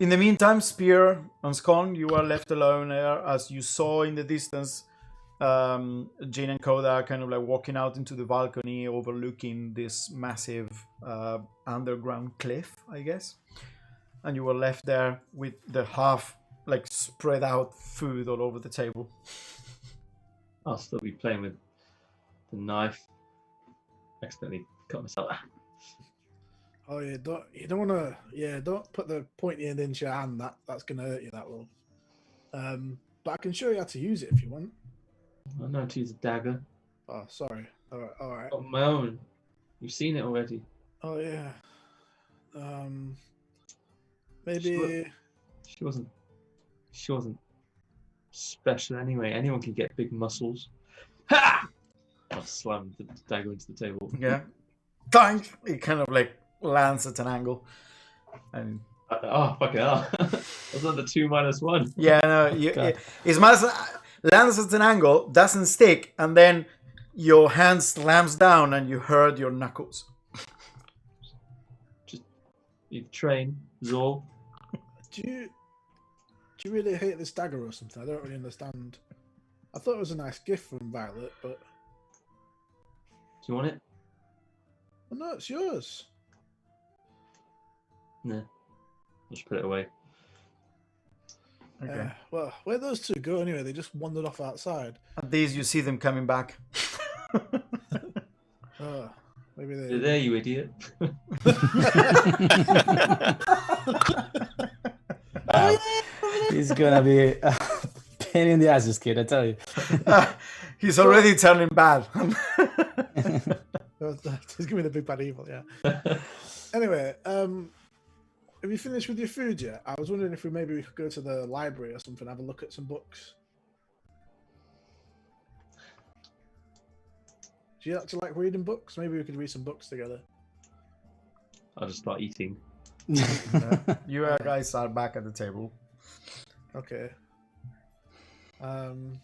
In the meantime, Spear and Scon, you are left alone there. As you saw in the distance, Jane and Koda are kind of like walking out into the balcony overlooking this massive underground cliff, I guess. And you were left there with the half like spread out food all over the table. I'll still be playing with the knife. Accidentally cut myself. Oh yeah, don't put the pointy end into your hand. That's gonna hurt you. That will. But I can show you how to use it if you want. I know how to use a dagger. Oh, sorry. All right. On my own. You've seen it already. Oh yeah. Maybe. She wasn't special anyway. Anyone can get big muscles. Ha! I slammed the dagger into the table. Yeah. Dang! It kind of like lands at an angle. And Oh, fucking hell. I was on the 2-1. yeah, no, it lands at an angle, doesn't stick, and then your hand slams down and you hurt your knuckles. Just you train, Zor. Do you really hate this dagger or something? I don't really understand. I thought it was a nice gift from Violet, but Do you want it? well, no, it's yours. No. I'll just put it away. Okay. Well, where'd those two go anyway? They just wandered off outside. At these, you see them coming back. Oh, maybe they. You're there, you idiot. He's gonna be a pain in the ass, this kid, I tell you. He's already turning bad. He's giving me the big bad evil, yeah. Anyway, have you finished with your food yet? I was wondering if we could go to the library or something, have a look at some books. Do you actually like reading books? Maybe we could read some books together. I'll just start eating. You guys are back at the table. Okay. I'm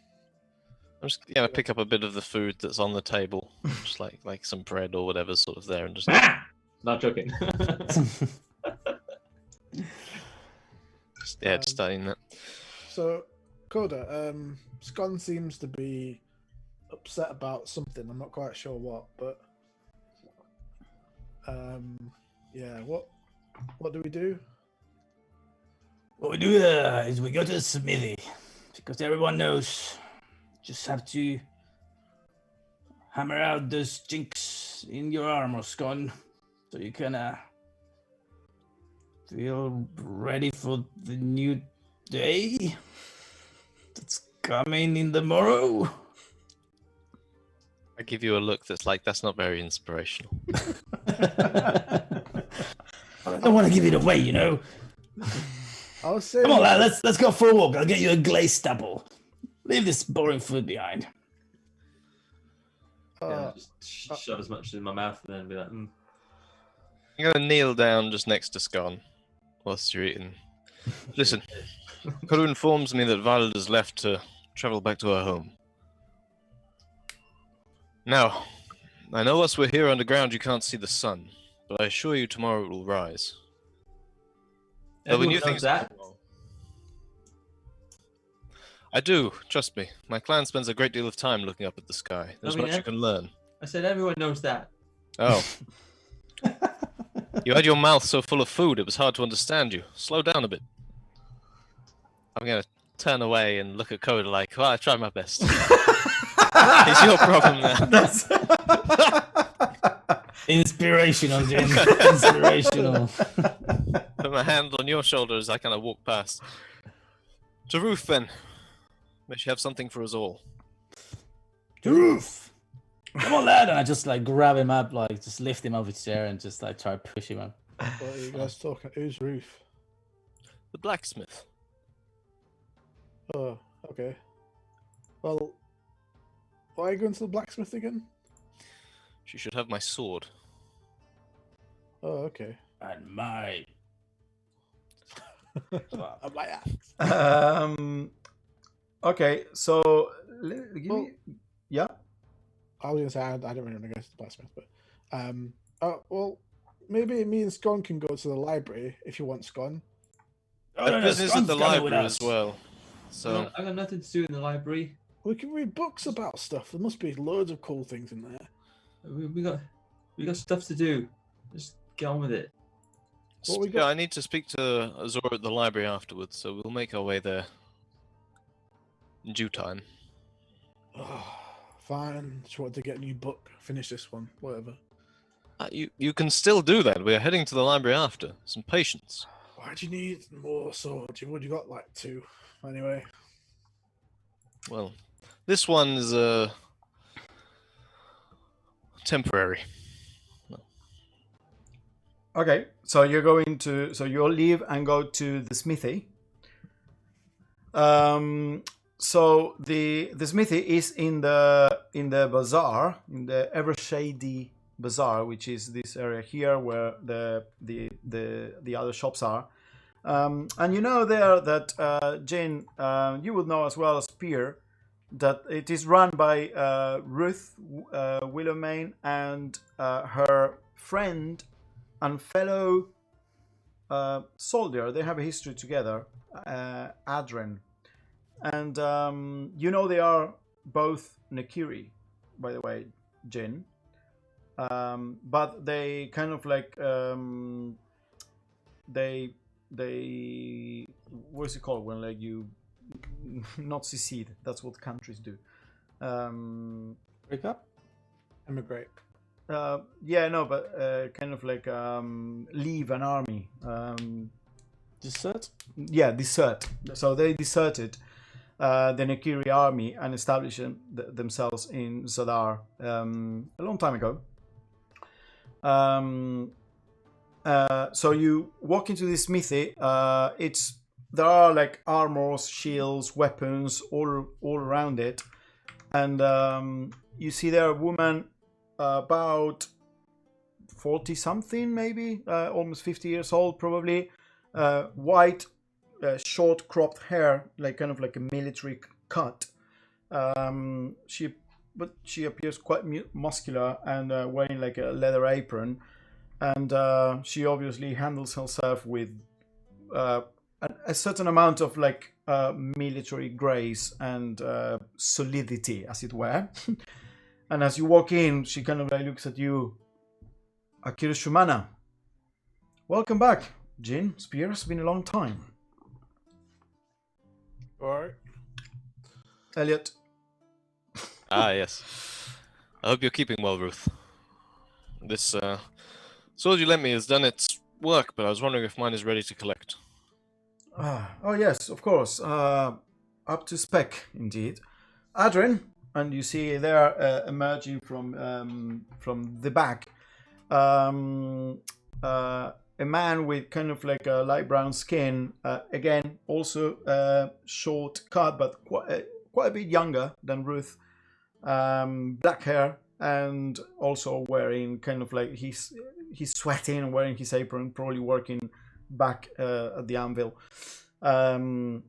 just gonna pick up a bit of the food that's on the table, just like some bread or whatever's sort of there, and just Not joking. just starting that. So, Coda, Scon seems to be upset about something. I'm not quite sure what, but yeah. What do we do? What we do is we go to the smithy, because everyone knows just have to hammer out those chinks in your armor, Scon, so you can feel ready for the new day that's coming in the morrow. I give you a look that's like, that's not very inspirational. I don't want to give it away, you know. I was saying. Come on, lad, let's go for a walk. I'll get you a glazed apple. Leave this boring food behind. Yeah, just shove as much in my mouth and then be like, I'm gonna kneel down just next to Scon whilst you're eating. Listen, Kuru informs me that Violet has left to travel back to her home. Now, I know whilst we're here underground you can't see the sun, but I assure you tomorrow it will rise. Though we everyone knew knows things that. I do, trust me. My clan spends a great deal of time looking up at the sky. There's mean, much you can learn. I said everyone knows that. Oh. You had your mouth so full of food it was hard to understand you. Slow down a bit. I'm gonna turn away and look at Coda like, well, I tried my best. It's your problem now. That's Inspirational, Jin. Inspirational. Put my hand on your shoulder as I kind of walk past. To Ruth, then. May she have something for us all. The roof. Come on, lad. And I just like grab him up, like just lift him off his chair and just like try to push him up. What are you guys talking? Who's Ruth? The blacksmith. Oh, okay. Well, why are you going to the blacksmith again? She should have my sword. Oh, okay. And my. I'm like, ah. Okay, so give Well- me, yeah. I was gonna say I don't really want to go to the blacksmith, but well, maybe me and Scone can go to the library if you want, Scone. Oh, I no, have no, business at Scon's the coming with library us. as well. So, I got nothing to do in the library. We can read books about stuff. There must be loads of cool things in there. We got stuff to do. Just get on with it. What we yeah, got? I need to speak to Azor at the library afterwards, so we'll make our way there in due time. Fine. Just wanted to get a new book. Finish this one. Whatever. You can still do that. We are heading to the library after. Some patience. Why do you need more swords? You've already got like 2. Anyway. Well, this one is temporary. Okay, so you'll leave and go to the smithy. So the smithy is in the bazaar, in the Evershady Bazaar, which is this area here where the other shops are. And you know there that Jane, you would know as well as Peer, that it is run by Ruth Willowmane and her friend and fellow soldier. They have a history together, Adren. And you know they are both Nakiri, by the way, Jin. But they kind of like they what's it called when like you not secede? That's what countries do. Break up? Emigrate. Yeah, no, but kind of like leave an army. Desert? Yeah, desert. So they deserted the Nakiri army and established themselves in Zadar a long time ago. So you walk into this smithy. There are like armors, shields, weapons all around it, and you see there a woman about 40 something, maybe almost 50 years old, probably. White, short cropped hair, like kind of like a military cut. She appears quite muscular and wearing like a leather apron, and she obviously handles herself with a certain amount of like military grace and solidity, as it were. And as you walk in, she kind of like looks at you. Akira Shumana, welcome back, Jin. Spear, it's been a long time. Alright. Elliot. Ah, yes. I hope you're keeping well, Ruth. This sword you lent me has done its work, but I was wondering if mine is ready to collect. Oh yes, of course. Up to spec, indeed. Adrian, and you see there emerging from the back, a man with kind of like a light brown skin. Again, also short cut, but quite a bit younger than Ruth. Black hair, and also wearing kind of like he's sweating and wearing his apron, probably working back at the anvil. Kind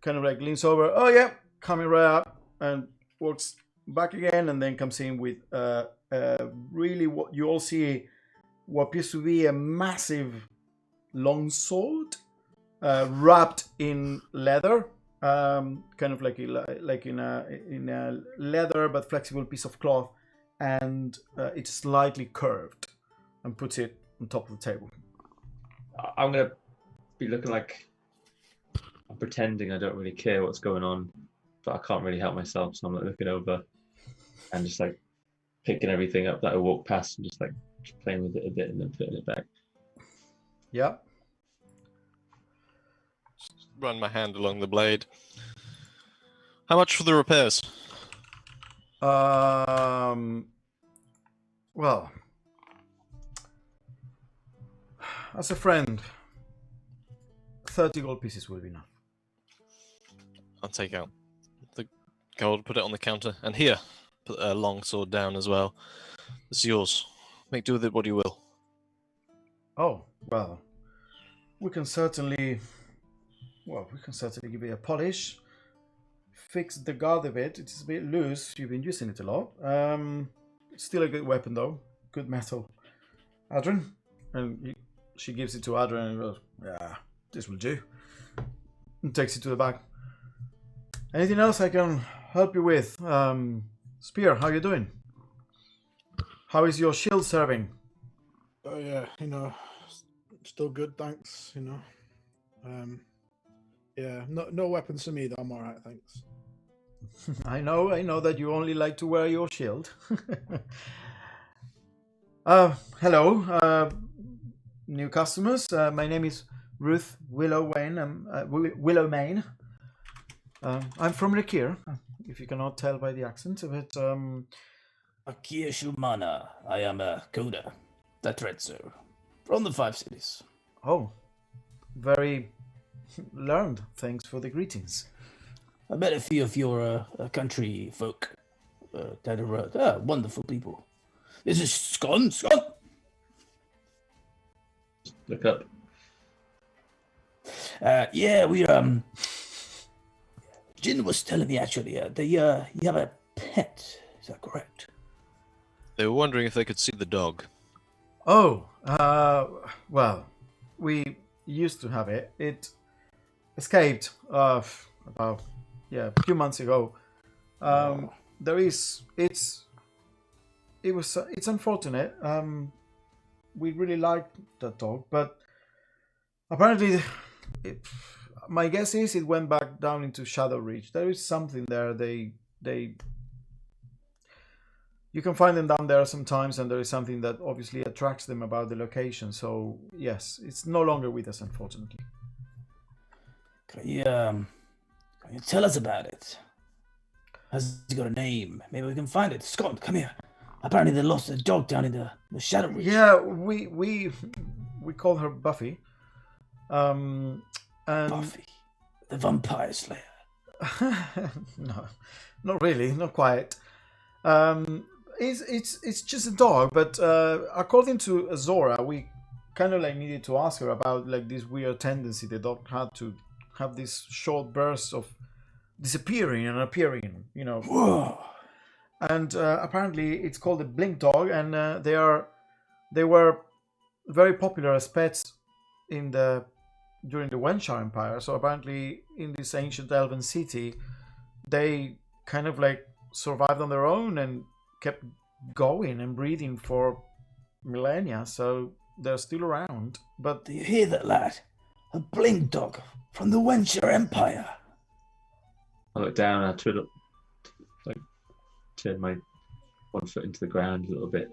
of like leans over. Oh yeah, coming right up, and walks back again, and then comes in with really what you all see, what appears to be a massive long sword wrapped in leather, kind of like in a leather but flexible piece of cloth, and it's slightly curved, and puts it on top of the table. I'm gonna be looking like I'm pretending I don't really care what's going on, but I can't really help myself, so I'm like looking over and just like picking everything up that I walk past and just like playing with it a bit and then putting it back. Yeah. Run my hand along the blade. How much for the repairs? Well, as a friend, 30 gold pieces will be enough. I'll take out the gold, put it on the counter, and here, put a long sword down as well. It's yours. Make do with it what you will. Oh, well, we can certainly give it a polish, fix the guard a bit. It's a bit loose. You've been using it a lot. It's still a good weapon though. Good metal. Adrian? And she gives it to Adrian and goes, yeah, this will do. And takes it to the back. Anything else I can help you with? Spear, how you doing? How is your shield serving? Oh yeah, still good, thanks. Yeah, no weapons for me, though. I'm all right, thanks. I know that you only like to wear your shield. Hello, new customers. My name is Ruth Willowmane. I'm from Rakir, if you cannot tell by the accent of it. Akia Shumana, I am a coder, that Retsu, from the 5 cities. Oh, very learned. Thanks for the greetings. I met a few of your country folk that are wonderful people. This is Scon. Look up. Yeah, we Jin was telling me actually, you have a pet. Is that correct? They were wondering if they could see the dog. Oh, well, we used to have it. It escaped about a few months ago. It's unfortunate. We really liked that dog, but apparently, my guess is it went back down into Shadow Reach. There is something there. You can find them down there sometimes, and there is something that obviously attracts them about the location. So yes, it's no longer with us, unfortunately. Can you tell us about it? Has it got a name? Maybe we can find it. Scott, come here. Apparently they lost a dog down in the Shadow Reach. Yeah, we call her Buffy. And Buffy, the vampire slayer. No, not really, not quite. It's just a dog, but according to Azora, we kind of like needed to ask her about like this weird tendency the dog had to have these short bursts of disappearing and appearing, Whoa. And apparently it's called a blink dog, and they were very popular as pets during the Wenchar Empire. So apparently in this ancient elven city, they kind of like survived on their own and kept going and breeding for millennia. So they're still around. But Do you hear that, lad? A blink dog from the Wenchar Empire. I look down and I turn my one foot into the ground a little bit.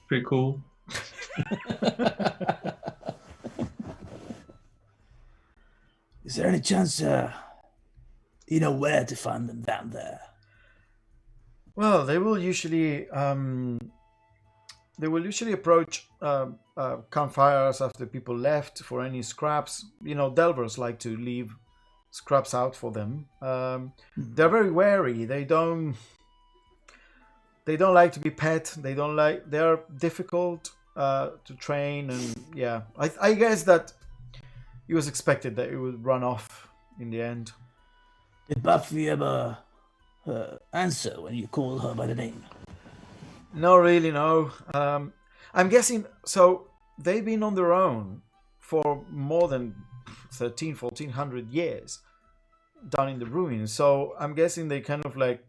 Pretty cool. Is there any chance you know where to find them down there? well, they will usually approach campfires after people left for any scraps. Delvers like to leave scraps out for them. They're very wary. They don't like to be pet. They're difficult to train, and yeah, I guess that it was expected that it would run off in the end. Did Buffy ever answer when you called her by the name? No, really, no. I'm guessing, so they've been on their own for more than 1400 years. down in the ruins. So I'm guessing they kind of like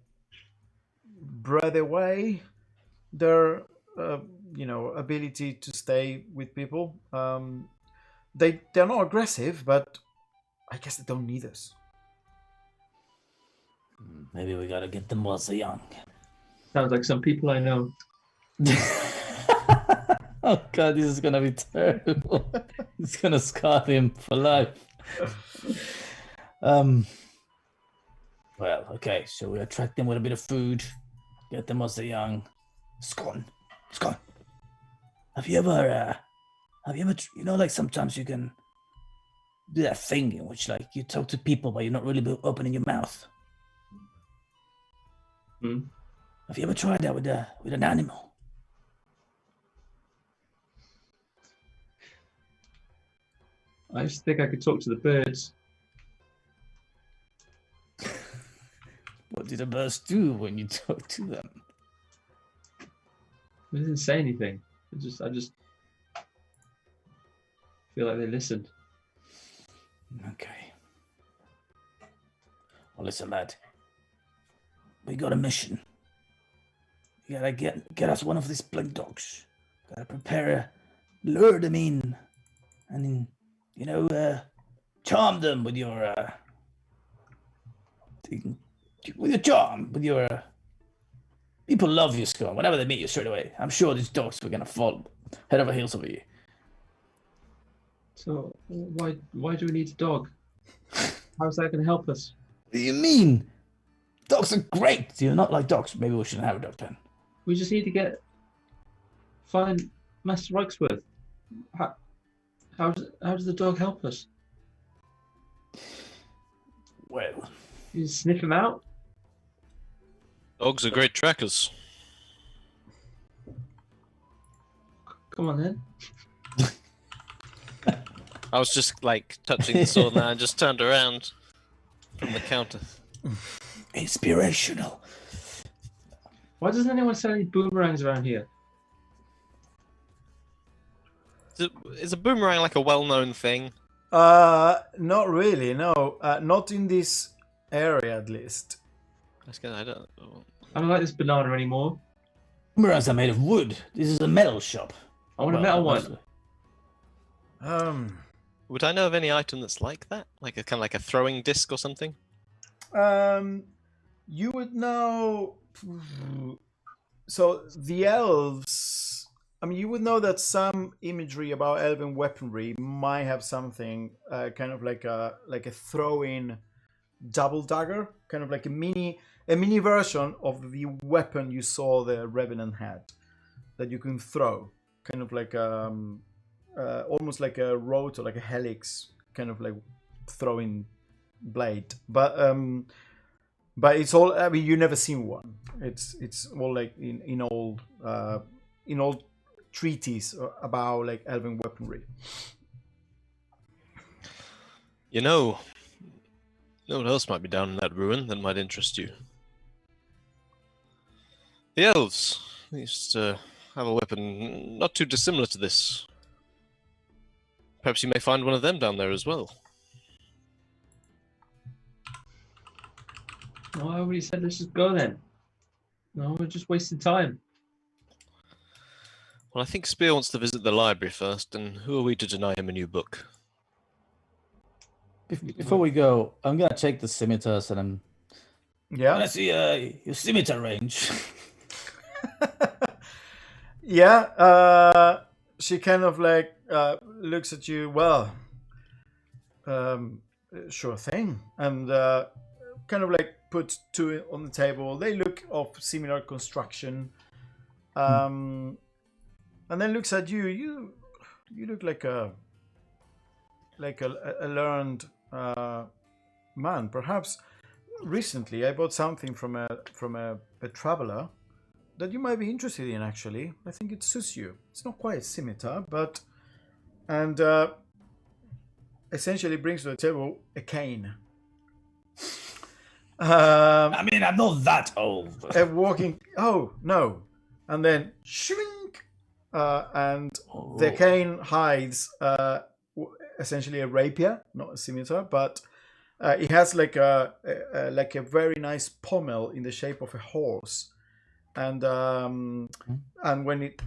bred away their ability to stay with people. They're not aggressive, but I guess they don't need us. Maybe we gotta get them while they're young. Sounds like some people I know. Oh god, this is gonna be terrible. It's gonna scar him for life. Well, okay, so we attract them with a bit of food, get them while they're young. Scone. Have you ever, like sometimes you can do that thing in which like you talk to people but you're not really opening your mouth. Have you ever tried that with an animal? I just think I could talk to the birds. What do the birds do when you talk to them? They didn't say anything. I just feel like they listened. Okay. Well, listen, lad. We got a mission. You gotta get us one of these blink dogs. Gotta lure them in, and then, charm them with your charm, with your. People love you, Scott. Whenever they meet you straight away, I'm sure these dogs are gonna fall head over heels over you. So why do we need a dog? How's that going to help us? What do you mean? Dogs are great. Do you not like dogs? Maybe we shouldn't have a dog then. We just need to find Master Reichsworth. How does the dog help us? Well, You just sniff him out? Dogs are great trackers. Come on then. I was just like touching the sword now and just turned around from the counter. inspirational. Why doesn't anyone sell any boomerangs around here? Is a boomerang like a well-known thing? Not really. No, not in this area at least. I don't like this banana anymore. Boomerangs are made of wood. This is a metal shop. I want a metal one. Would I know of any item that's like that? Like a kind of like a throwing disc or something? You would know. So the elves. I mean, you would know that some imagery about elven weaponry might have something kind of like a throw-in double dagger, kind of like a mini version of the weapon you saw the Revenant had that you can throw, kind of like almost like a rote or like a helix, kind of like throwing blade. But it's all. I mean, you never seen one. It's all like in old treaties about like elven weaponry. You know what else might be down in that ruin that might interest you? The elves. They used to have a weapon not too dissimilar to this. Perhaps you may find one of them down there as well. No, I already said let's just go then. No, we're just wasting time. Well, I think Spear wants to visit the library first, and who are we to deny him a new book? Before we go, I'm gonna take the scimitars and I'm gonna see your scimitar range. Yeah, she kind of like looks at you. Well, sure thing, and kind of like puts two on the table. They look of similar construction, and then looks at you. You look like a learned man. Perhaps recently I bought something from a traveler that you might be interested in. Actually, I think it suits you. It's not quite a scimitar, but essentially brings to the table a cane. I mean, I'm not that old. A walking. Oh no! And then shrink, and the cane hides essentially a rapier, not a scimitar, but It has like a very nice pommel in the shape of a horse, and when it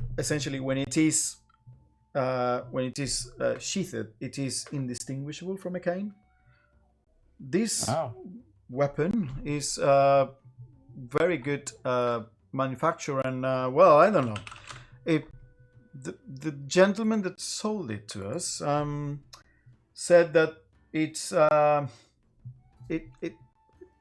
is sheathed, it is indistinguishable from a cane. This Oh. weapon is very good manufacture, and well, I don't know. The gentleman that sold it to us said that it's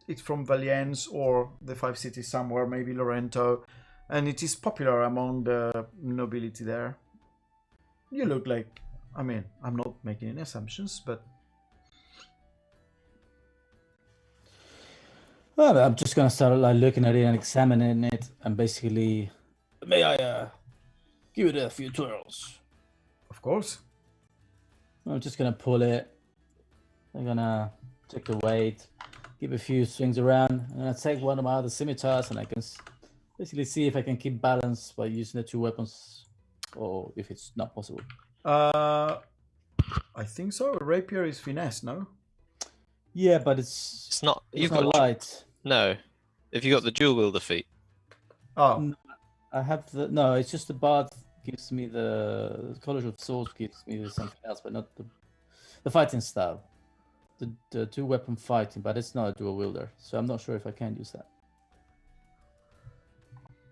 it's from Valience or the Five Cities somewhere, maybe Lorento, and it is popular among the nobility there. You look like, I mean, I'm not making any assumptions, but Well, I'm just gonna start like looking at it and examining it, and basically, may I give it a few twirls? of course. I'm just gonna pull it. I'm gonna take the weight, give a few swings around, and I take one of my other scimitars, and I can basically see if I can keep balance by using the two weapons, or if it's not possible. I think so. A rapier is finesse, no? Yeah, but it's It's not. it's You've not got light. no. If you got the dual wielder feat, Oh, I have the no. It's just the bard gives me the College of Swords gives me something else, but not the fighting style. The two weapon fighting, but it's not a dual wielder, so I'm not sure if I can use that.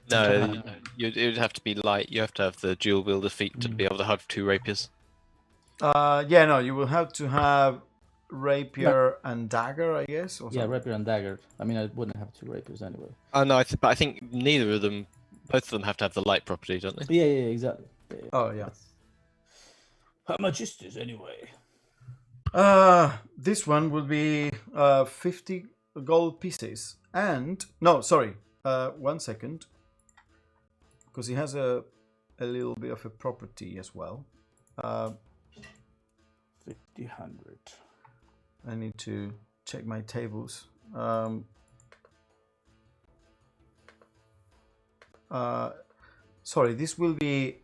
no, it would have to be light. You have to have the dual wielder feat to be able to have two rapiers. yeah, no. You will have to have rapier and dagger, I guess. Or Yeah, something. rapier and dagger. I mean, I wouldn't have two rapiers anyway. Oh no, but I think neither of them, both of them have to have the light property, don't they? Yeah, exactly. Yeah. Oh, yeah. That's- How much is this anyway? This one will be 50 gold pieces, and no, sorry. 1 second, because he has a little bit of a property as well. 100. I need to check my tables. Sorry, this will be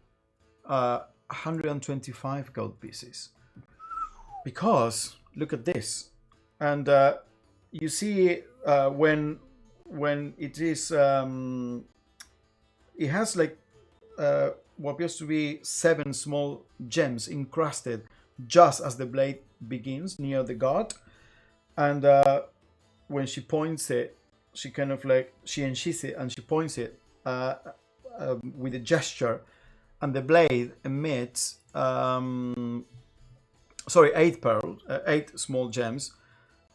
125 gold pieces. Because look at this, and you see when it is it has like what appears to be 7 small gems encrusted just as the blade begins near the guard, and when she points it, she kind of like she unsheathes it and she points it with a gesture, and the blade emits 8 small gems,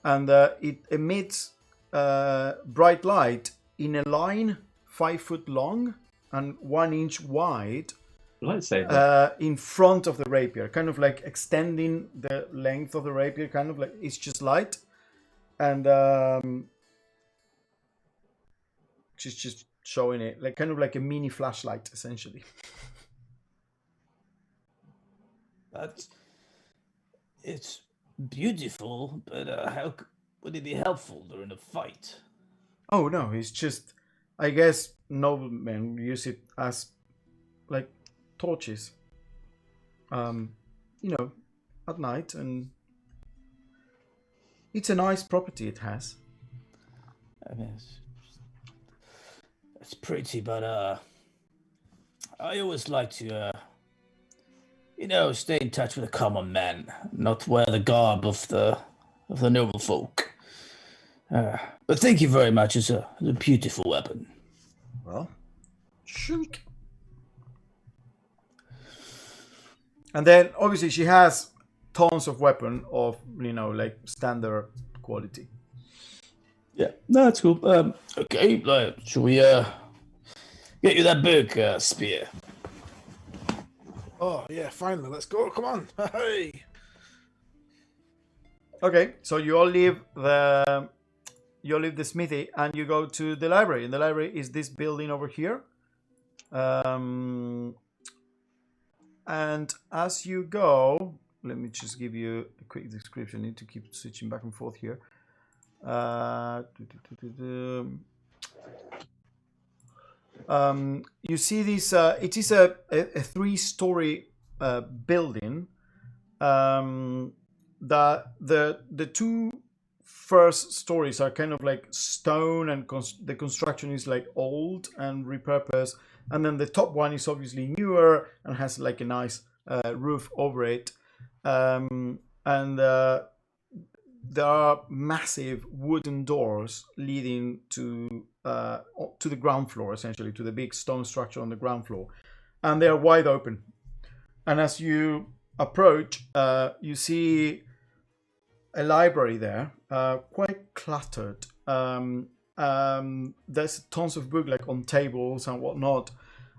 and it emits bright light in a line 5 foot long and 1 inch wide Lightsaber. in front of the rapier, kind of like extending the length of the rapier, kind of like it's just light, and she's just showing it like kind of like a mini flashlight essentially. It's beautiful, but how would it be helpful during a fight? Oh no, it's just, I guess noblemen use it as like torches, at night, and it's a nice property it has. I mean, it's pretty, but I always like to, stay in touch with the common man, not wear the garb of the noble folk. But thank you very much. It's a beautiful weapon. Well, shunk. And then obviously she has tons of weapon of like standard quality. Yeah, no, that's cool. Okay, should we get you that book, Spear? Oh yeah, finally, let's go. Come on, hey. Okay, so you all leave the smithy and you go to the library. And the library is this building over here. And as you go, let me just give you a quick description. I need to keep switching back and forth here. You see this. It is a 3-story building. The 2 first stories are kind of like stone, and the construction is like old and repurposed. And then the top one is obviously newer and has like a nice roof over it. And there are massive wooden doors leading to the ground floor, essentially, to the big stone structure on the ground floor. And they are wide open. And as you approach, you see a library there, quite cluttered. There's tons of books like on tables and whatnot.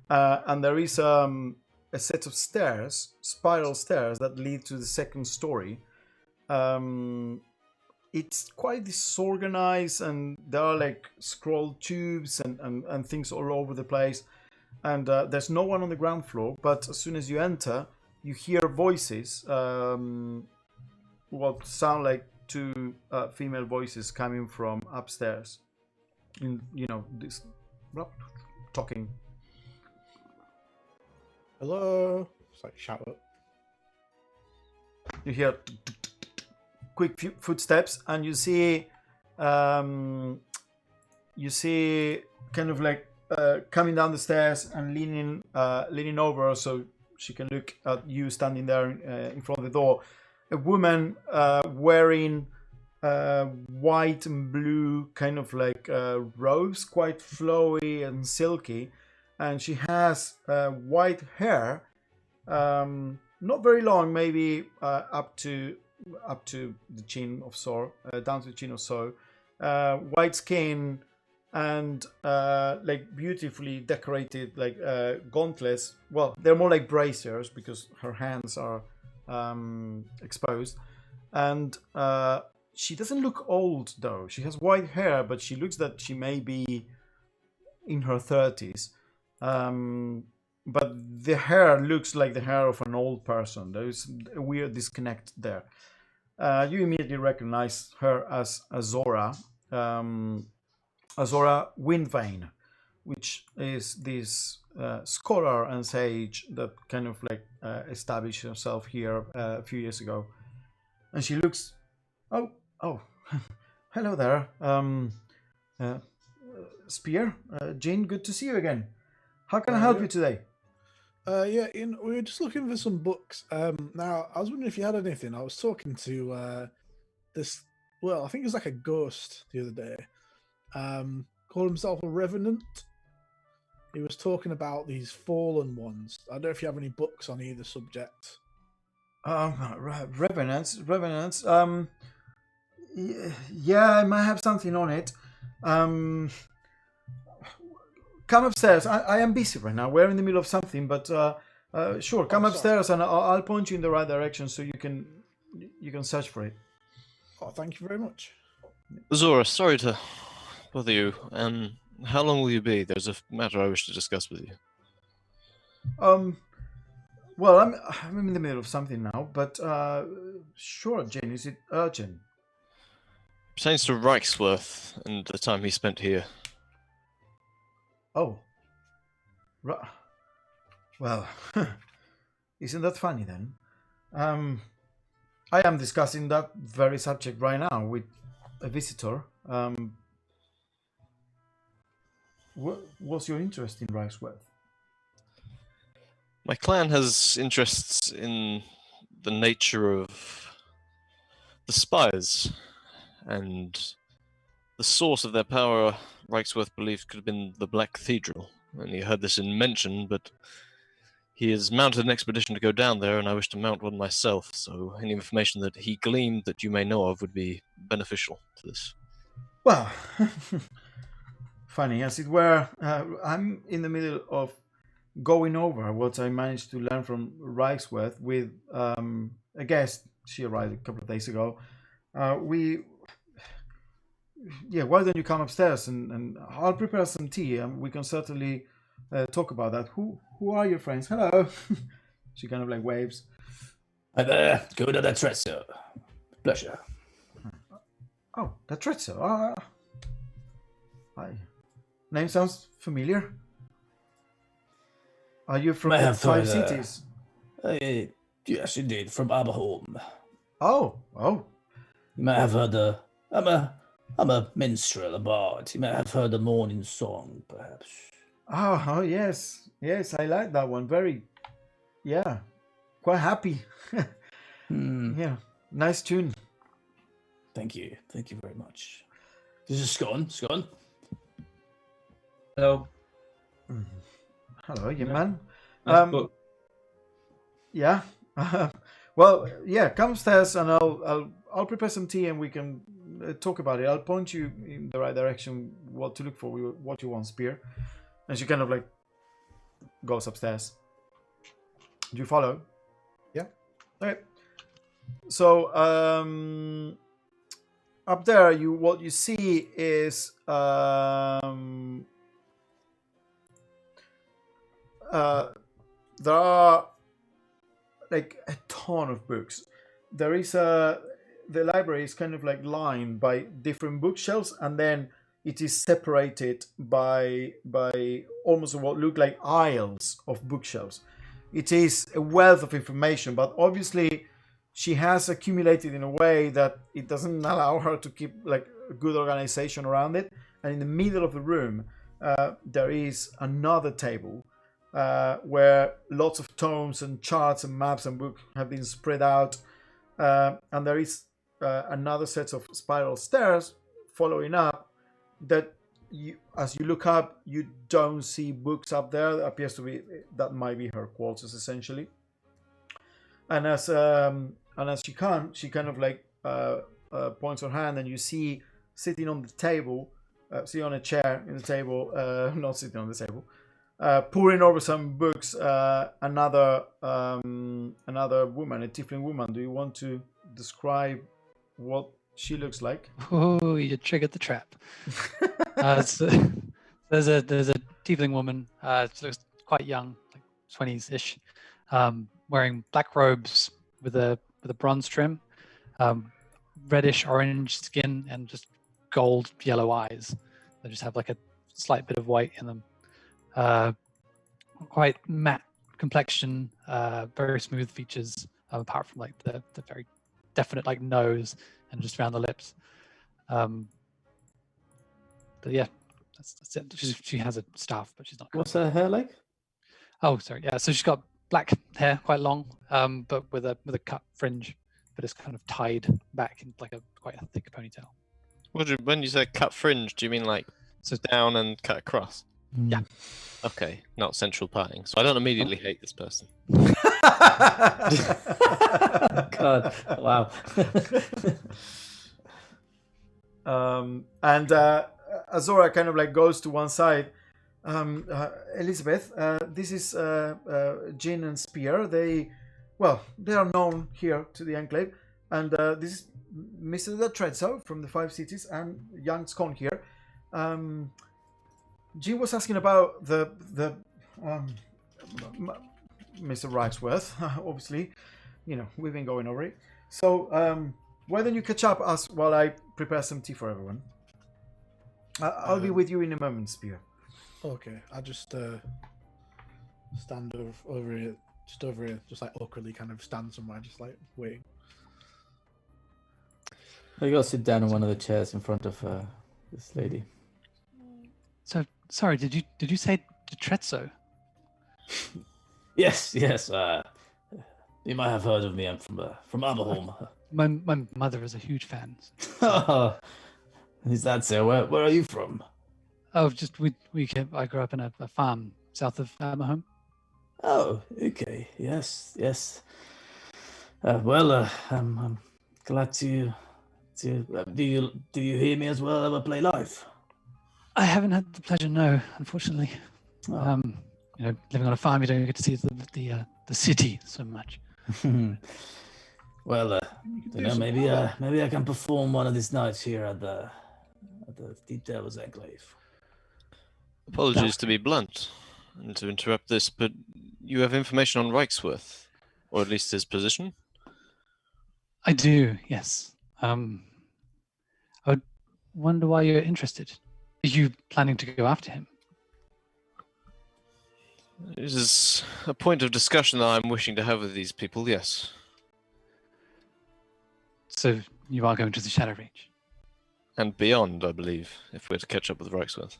And there is a set of stairs, spiral stairs, that lead to the second story. It's quite disorganized, and there are like scroll tubes and things all over the place. And there's no one on the ground floor, but as soon as you enter, you hear voices, what sound like two female voices coming from upstairs. This talking. Hello. It's like shout up. You hear quick footsteps, and you see kind of like coming down the stairs and leaning over so she can look at you standing there in front of the door. A woman wearing white and blue kind of like robes, quite flowy and silky, and she has white hair, not very long, maybe up to the chin of so, down to the chin or so, white skin, and like beautifully decorated like gauntlets. Well, they're more like bracers because her hands are exposed, and she doesn't look old though. She has white hair, but she looks that she may be in her 30s. But the hair looks like the hair of an old person. There is a weird disconnect there. You immediately recognize her as Azora, Azora Windvane, which is this scholar and sage that kind of like established herself here a few years ago. And she looks, oh, hello there, Spear, Jean, good to see you again. How can I help you today? Yeah, we were just looking for some books. Now, I was wondering if you had anything. I was talking to this, well, I think it was like a ghost the other day. Called himself a Revenant. He was talking about these fallen ones. I don't know if you have any books on either subject. Revenants. Yeah, I might have something on it. Come upstairs. I am busy right now. We're in the middle of something, but sure, come upstairs and I'll point you in the right direction so you can search for it. Oh, thank you very much. Zora, sorry to bother you. How long will you be? There's a matter I wish to discuss with you. Well, I'm in the middle of something now, but sure, Jane. Is it urgent? Pertains to Reichsworth and the time he spent here. Oh. Well, isn't that funny then? I am discussing that very subject right now with a visitor. What's your interest in Reichsworth? My clan has interests in the nature of the spies, and the source of their power, Reichsworth believed, could have been the Black Cathedral. And he heard this in mention, but he has mounted an expedition to go down there, and I wish to mount one myself, so any information that he gleaned that you may know of would be beneficial to this. Well, funny, as it were, I'm in the middle of going over what I managed to learn from Reichsworth with a guest. She arrived a couple of days ago. Why don't you come upstairs and I'll prepare some tea and we can certainly talk about that. Who are your friends? Hello. She kind of like waves. Hi there, good at Trezzo. Pleasure. Oh, that's Trezzo. Hi. Name sounds familiar. Are you from the Five Cities? Yes, indeed, from Aberholm. Oh. You might have heard I'm a minstrel, a bard. You may have heard the morning song, perhaps. Oh, yes. Yes, I like that one. Very, yeah, quite happy. Yeah, nice tune. Thank you. Thank you very much. This is Scone. Scone. Hello. Hello, you Yeah. man. Nice book. Yeah. Well, yeah. Come upstairs, and I'll prepare some tea, and we can talk about it. I'll point you in the right direction, what to look for, what you want, Spear. And she kind of like goes upstairs. Do you follow? Yeah. Okay. So up there, what you see is there are like a ton of books. There is the library is kind of like lined by different bookshelves, and then it is separated by almost what look like aisles of bookshelves. It is a wealth of information, but obviously she has accumulated in a way that it doesn't allow her to keep like a good organization around it. And in the middle of the room, there is another table where lots of tomes and charts and maps and books have been spread out, and there is another set of spiral stairs following up that as you look up, you don't see books up there. That appears to be, that might be her quarters essentially. And as she kind of like points her hand, and you see sitting on the table, sitting on a chair in the table, not sitting on the table, pouring over some books, another woman, a tiefling woman. Do you want to describe what she looks like? Oh, you triggered the trap. There's a tiefling woman. She looks quite young, like 20s-ish, wearing black robes with a bronze trim, reddish orange skin, and just gold yellow eyes. They just have like a slight bit of white in them. Quite matte complexion, very smooth features, apart from like the very definite like nose and just around the lips. But yeah, that's it. She has a staff, but she's not. What's her hair like? Oh, sorry. Yeah, so she's got black hair, quite long, but with a cut fringe, but it's kind of tied back in like quite a thick ponytail. When you say cut fringe, do you mean like So down and cut across? Yeah. Okay, not central parting. So I don't immediately hate this person. God, wow. And Azora kind of like goes to one side. Elizabeth, this is Jin and Spear. They are known here to the Enclave, and this is Mr. Tredso from the Five Cities and young Scone here. Jin was asking about the Mr. Wrightsworth. Obviously, we've been going over it. So why don't you catch up us while I prepare some tea for everyone? I'll be with you in a moment, Spear. Okay, I just stand over here, just like awkwardly kind of stand somewhere, just like waiting. I go sit down on one of the chairs in front of this lady. So sorry, did you say Detrezzo? Yes. You might have heard of me. I'm from Aberholm. My mother is a huge fan. Is that so? Where are you from? Oh, just I grew up in a farm south of Aberholm. Oh, okay. Yes. I'm glad to. Do you hear me as well? Ever play live? I haven't had the pleasure, no, unfortunately. Oh. Living on a farm, you don't get to see the city so much. Well, maybe I can perform one of these nights here at the Deep Devil's Enclave. Apologies to be blunt and to interrupt this, but you have information on Reichsworth, or at least his position? I do, yes. I would wonder why you're interested. Are you planning to go after him? This is a point of discussion that I'm wishing to have with these people, yes. So you are going to the Shadow Reach? and beyond, I believe, if we're to catch up with Reichsworth.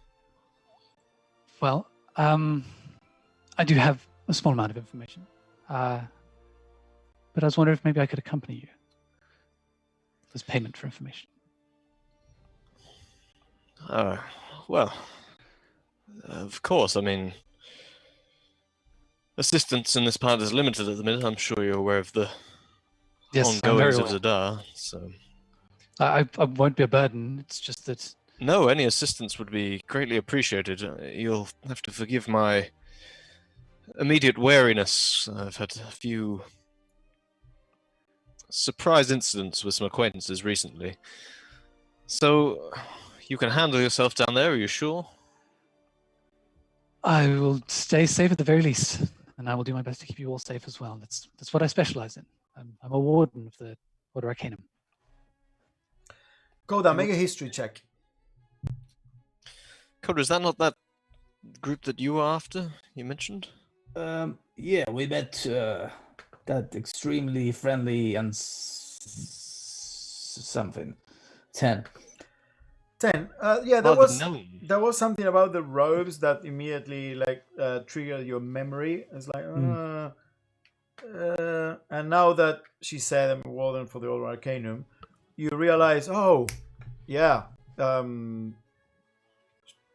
Well, I do have a small amount of information, but I was wondering if maybe I could accompany you as payment for information. Well, of course. I mean, assistance in this part is limited at the minute. I'm sure you're aware of the Yes, I'm very ongoings of aware. Zadar. So, I won't be a burden. It's just that no, any assistance would be greatly appreciated. You'll have to forgive my immediate wariness. I've had a few surprise incidents with some acquaintances recently. So, you can handle yourself down there, are you sure? I will stay safe at the very least, and I will do my best to keep you all safe as well. That's what I specialize in. I'm a warden of the Order Arcanum. Koda, make a history check. Coda, is that not that group that you were after, you mentioned? Yeah, we met that extremely friendly and something. 10. 10. Yeah, Oh, the gnome. there was something about the robes that immediately triggered your memory. It's like, and now that she said I'm a warden for the Order Arcanum, you realize, oh, yeah,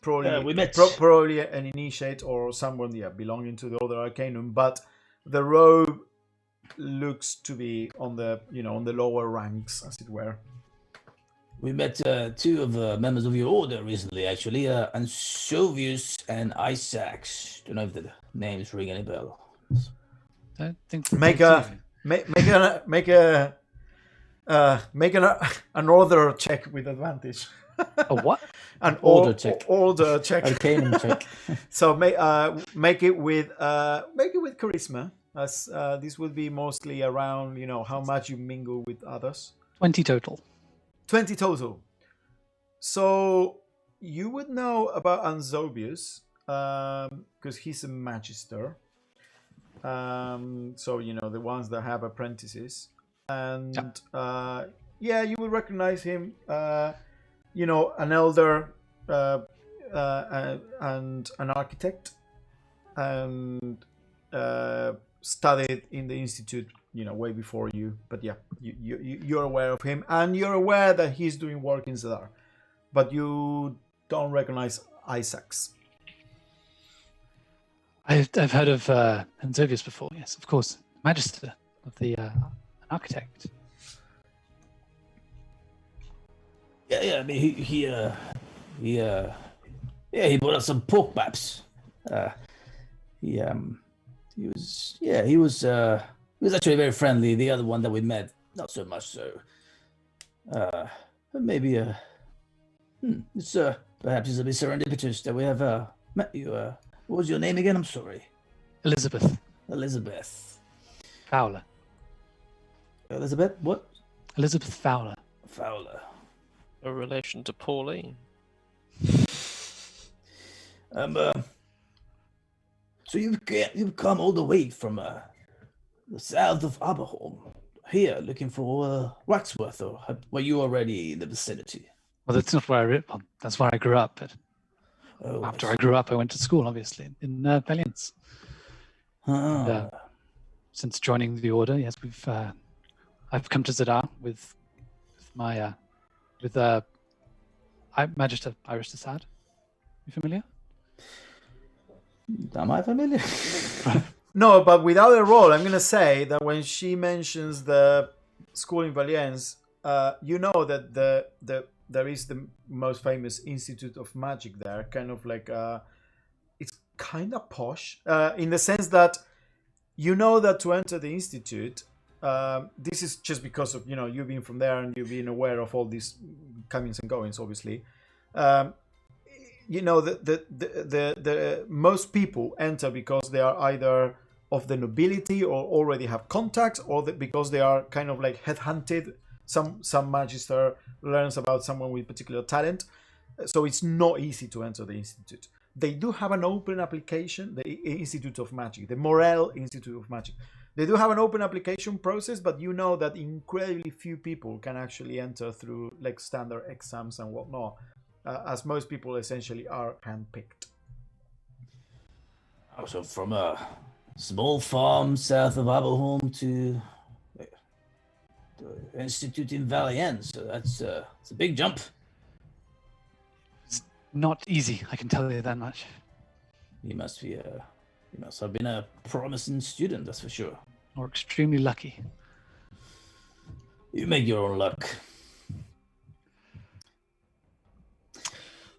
probably we met. Probably an initiate or someone, belonging to the Order Arcanum, but the robe looks to be on the on the lower ranks, as it were. We met two of the members of your order recently, actually, Ansovius and Isaacs. Don't know if the names ring any bell. I think Make an order check with advantage. a what? An Order check. Order check. Arcanum check. So make it with charisma, as this would be mostly around how much you mingle with others. 20 total. 20 total. So you would know about Anzobius because he's a magister. So the ones that have apprentices, and you will recognize him. An elder and an architect, and studied in the institute way before you, but you're aware of him, and you're aware that he's doing work in Zadar, but you don't recognize Isaacs. I've heard of Anzovius before. Yes, of course, Magister of the an architect. Yeah. I mean, he brought us some pork maps. He was actually very friendly. The other one that we met, not so much so. Maybe it's perhaps it's a bit serendipitous that we have met you. What was your name again? I'm sorry. Elizabeth Fowler. Elizabeth what? Elizabeth Fowler. Fowler. A relation to Pauline. So you've come all the way from the south of Aberholm here looking for Waxworth, or were you already in the vicinity? Well, that's not where that's where I grew up. But after I grew up, I went to school, obviously, in Valiance. Since joining the order, yes, I've come to Zadar with my Magister Iris Desad. You familiar? Am I familiar? No, but without a role, I'm gonna say that when she mentions the school in Valiance, that there is the most famous Institute of Magic there, kind of like it's kind of posh in the sense that that to enter the institute, this is just because of you being from there and you being aware of all these comings and goings, obviously. The most people enter because they are either of the nobility or already have contacts, or because they are kind of like headhunted. Some magister learns about someone with particular talent, so it's not easy to enter the institute. They do have an open application, the Institute of Magic, the Morel Institute of Magic. They do have an open application process, but you know that incredibly few people can actually enter through like standard exams and whatnot, as most people essentially are handpicked. Also, from a small farm south of Aberholm to the institute in Valiant, so it's a big jump. It's not easy, I can tell you that much. You must have been a promising student, that's for sure. Or extremely lucky. You make your own luck.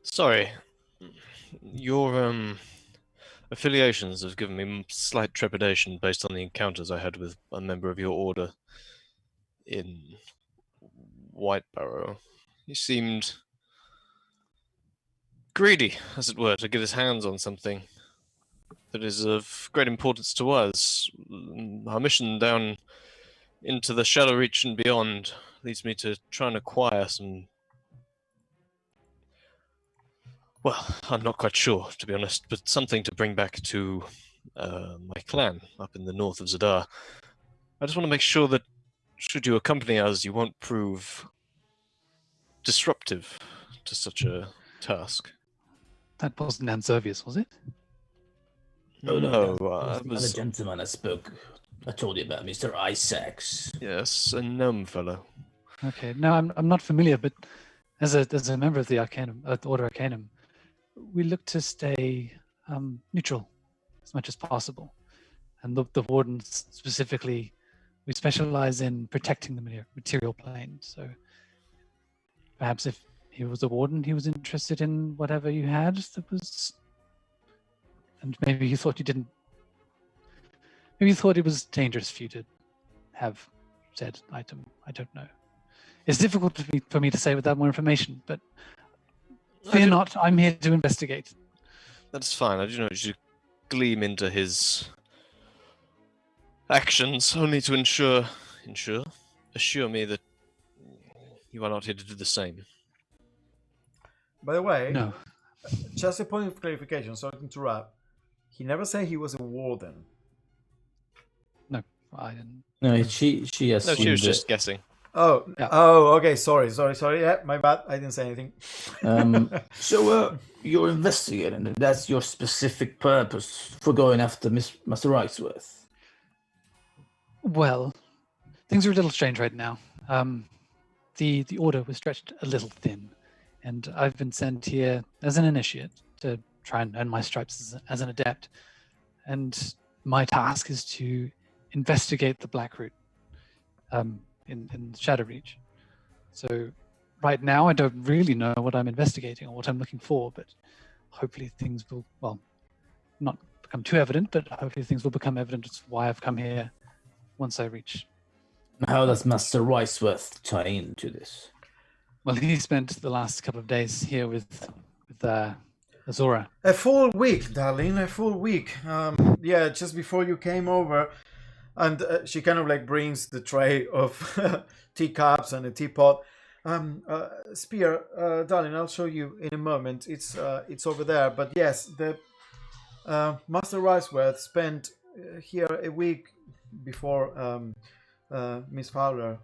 Sorry, your affiliations have given me slight trepidation based on the encounters I had with a member of your order in Whitebarrow. He seemed greedy, as it were, to get his hands on something that is of great importance to us. Our mission down into the Shadow Reach and beyond leads me to try and acquire some... Well, I'm not quite sure, to be honest, but something to bring back to my clan up in the north of Zadar. I just want to make sure that, should you accompany us, you won't prove disruptive to such a task. That wasn't Anservius, was it? Oh no, that was it the was... other gentleman I told you about, Mr. Isaacs. Yes, a gnome fellow. Okay, no, I'm not familiar, but as a member of the Arcanum, the Order Arcanum, we look to stay neutral as much as possible. And the wardens specifically, we specialize in protecting the material plane. So perhaps if he was a warden, he was interested in whatever you had that was... And maybe he thought you didn't... Maybe you thought it was dangerous for you to have said item. I don't know. It's difficult for me to say without more information, but fear not, I'm here to investigate. That's fine. I do know you should gleam into his actions only to assure me that you are not here to do the same. By the way, No. just a point of clarification, sorry to interrupt. He never said he was a warden. No, I didn't. No, she assumed No, she was that- just guessing. Oh, Yeah. oh, okay. Sorry. Yeah, my bad. I didn't say anything. So you're investigating, and that's your specific purpose for going after Master Wrightsworth. Well, things are a little strange right now. The order was stretched a little thin, and I've been sent here as an initiate to try and earn my stripes as an adept. And my task is to investigate the Black Root in Shadow Reach. So right now I don't really know what I'm investigating or what I'm looking for, but hopefully things will, well, not become too evident, but hopefully things will become evident as to why I've come here once I reach. How does Master Wrightsworth tie into this? Well, he spent the last couple of days here with Azora. A full week, darling. A full week. Yeah, just before you came over, and she kind of like brings the tray of teacups and a teapot. Spear, darling, I'll show you in a moment. It's over there. But yes, the Master Wrightsworth spent here a week before Miss Fowler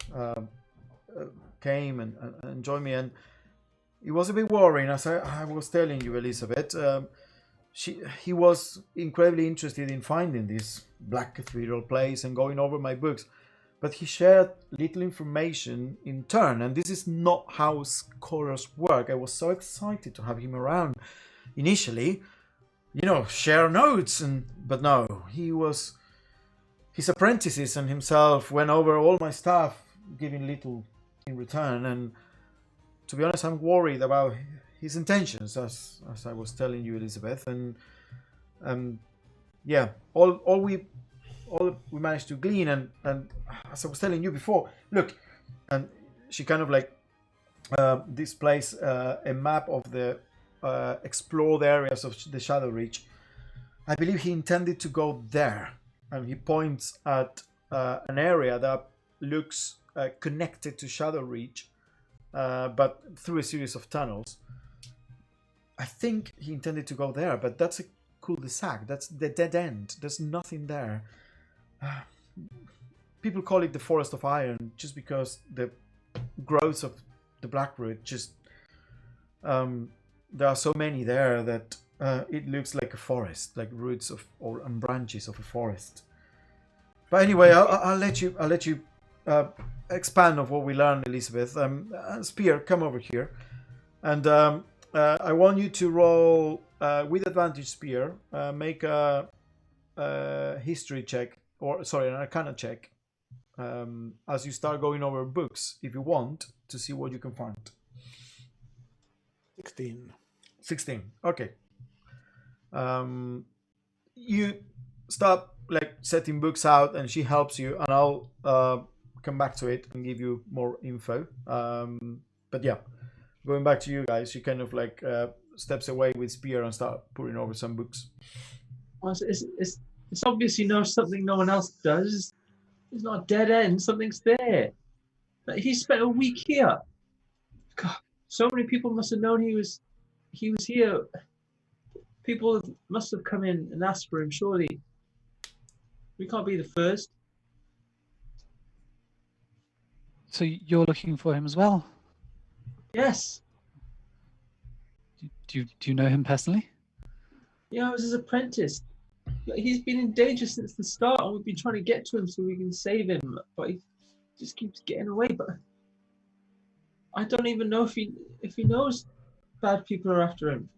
came and joined me, and it was a bit worrying, as I was telling you, Elizabeth. He was incredibly interested in finding this Black Cathedral place and going over my books, but he shared little information in turn, and this is not how scholars work. I was so excited to have him around initially, share notes, but no, his apprentices and himself went over all my stuff, giving little in return, and to be honest, I'm worried about his intentions, as I was telling you, Elizabeth, and yeah, all we managed to glean, and as I was telling you before, look, and she kind of like displays a map of the explored areas of the Shadow Reach. I believe he intended to go there, and he points at an area that looks connected to Shadow Reach, but through a series of tunnels. I think he intended to go there, but that's a cul-de-sac. That's the dead end. There's nothing there. people call it the Forest of Iron just because the growth of the blackroot just there are so many there that it looks like a forest, like roots of and branches of a forest. But anyway, I'll let you expand on what we learned, Elizabeth. Spear, come over here, and I want you to roll with advantage. Spear, make a history check, or sorry, an Arcana check, as you start going over books, if you want to see what you can find. 16. 16. Okay. You start like setting books out, and she helps you, and I'll come back to it and give you more info. But yeah, going back to you guys, she kind of like steps away with Spear and start putting over some books. Well, it's obviously something no one else does. It's not a dead end. Something's there. Like, he spent a week here. God, so many people must have known he was here. People must have come in and asked for him. Surely, we can't be the first. So you're looking for him as well? Yes. Do you know him personally? Yeah, I was his apprentice. He's been in danger since the start, and we've been trying to get to him so we can save him, but he just keeps getting away. But I don't even know if he knows bad people are after him.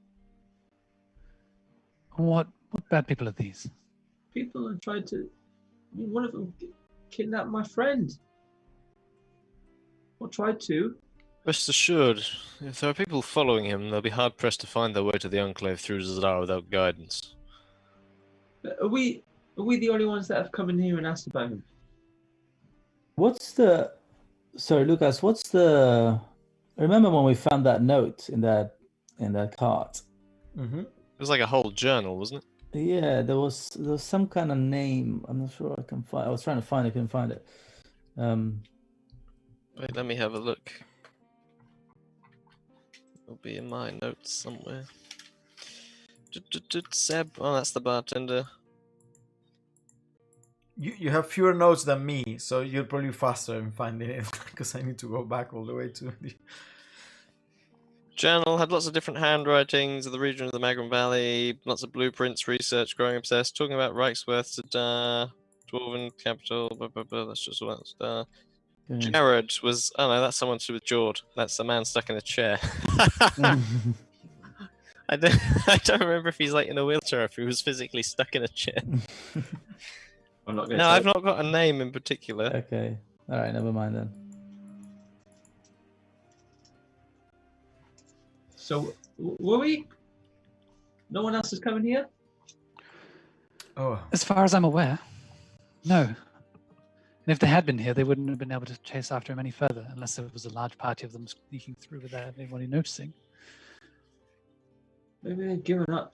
What bad people are these? People have tried to. I mean, one of them kidnapped my friend. Or tried to. Rest assured, if there are people following him, they'll be hard-pressed to find their way to the Enclave through Zadar without guidance. Are we the only ones that have come in here and asked about him? Sorry, Lucas, remember when we found that note in that cart? Mm-hmm. It was like a whole journal, wasn't it? Yeah, there was some kind of name. I'm not sure I can find. I was trying to find it, couldn't find it. Wait, let me have a look. It'll be in my notes somewhere. Seb, oh, that's the bartender. You have fewer notes than me, so you're probably faster in finding it because I need to go back all the way to the Journal had lots of different handwritings of the region of the Magrum Valley, lots of blueprints, research, growing obsessed, talking about Reichsworth, Zadar, Dwarven capital, blah, blah, blah, that's just all that stuff. Jared was, oh no, that's someone to do with Jord. That's the man stuck in a chair. I don't remember if he's like in a wheelchair or if he was physically stuck in a chair. I'm not going to No, I've not got a name in particular. Okay. All right, never mind then. So, were we? No one else is coming here? Oh. As far as I'm aware, no. And if they had been here, they wouldn't have been able to chase after him any further, unless there was a large party of them sneaking through without anybody noticing. Maybe they've given up.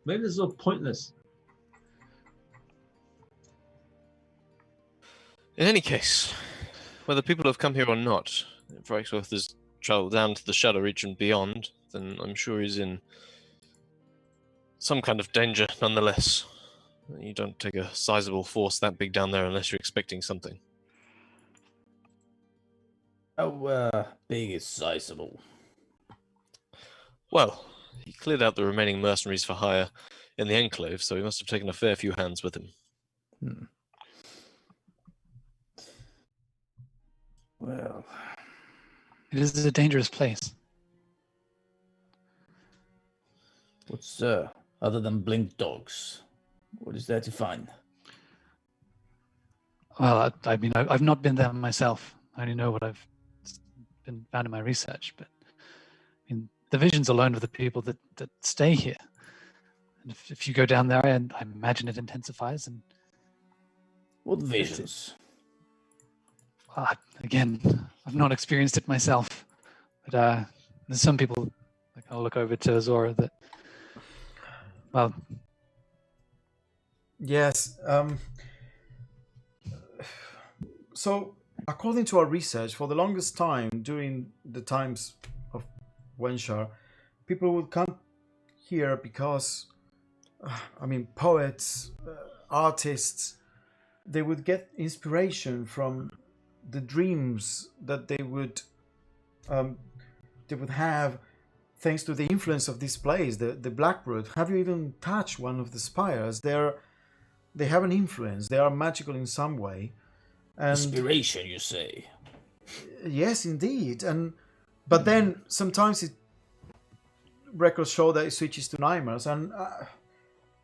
Maybe this is all pointless. In any case, whether people have come here or not, if Reichsworth has travelled down to the Shadow Reach and beyond, then I'm sure he's in some kind of danger nonetheless. You don't take a sizable force that big down there unless you're expecting something. How big is sizable? Well, he cleared out the remaining mercenaries for hire in the Enclave, so he must have taken a fair few hands with him. Well, it is a dangerous place. What's other than blink dogs? What is there to find? Well, I mean, I've not been there myself. I only know what I've been found in my research. But I mean, the visions alone of the people that stay here. And if you go down there, I imagine it intensifies. And what visions? Again, I've not experienced it myself. But there's some people, like I'll look over to Zora, that, well... Yes. So, according to our research, for the longest time, during the times of Wenshar, people would come here because, poets, artists, they would get inspiration from the dreams that they would have thanks to the influence of this place, the Blackroot. Have you even touched one of the spires? They have an influence. They are magical in some way. And Inspiration, you say? yes, indeed. But then sometimes records show that it switches to nightmares. And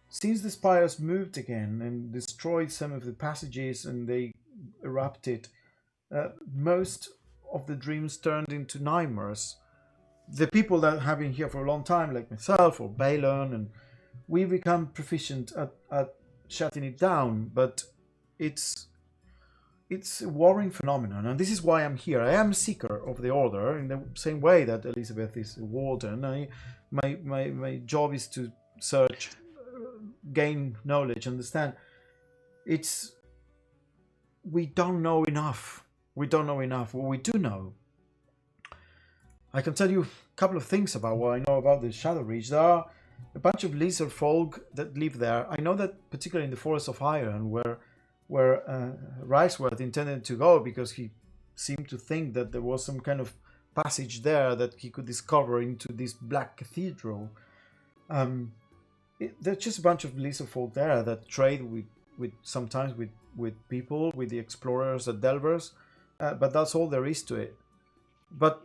since the spires moved again and destroyed some of the passages and they erupted, most of the dreams turned into nightmares. The people that have been here for a long time, like myself or Balon, and we become proficient at shutting it down, but it's a worrying phenomenon, and this is why I'm here. I am a seeker of the order in the same way that Elizabeth is a warden. My job is to search, gain knowledge, understand. We don't know enough. What we do know, I can tell you a couple of things about what I know about the Shadow Reach. There are a bunch of lizard folk that live there. I know that particularly in the Forest of Iron, where Riceworth intended to go, because he seemed to think that there was some kind of passage there that he could discover into this black cathedral. There's just a bunch of lizard folk there that trade sometimes with people, with the explorers, the delvers, but that's all there is to it. But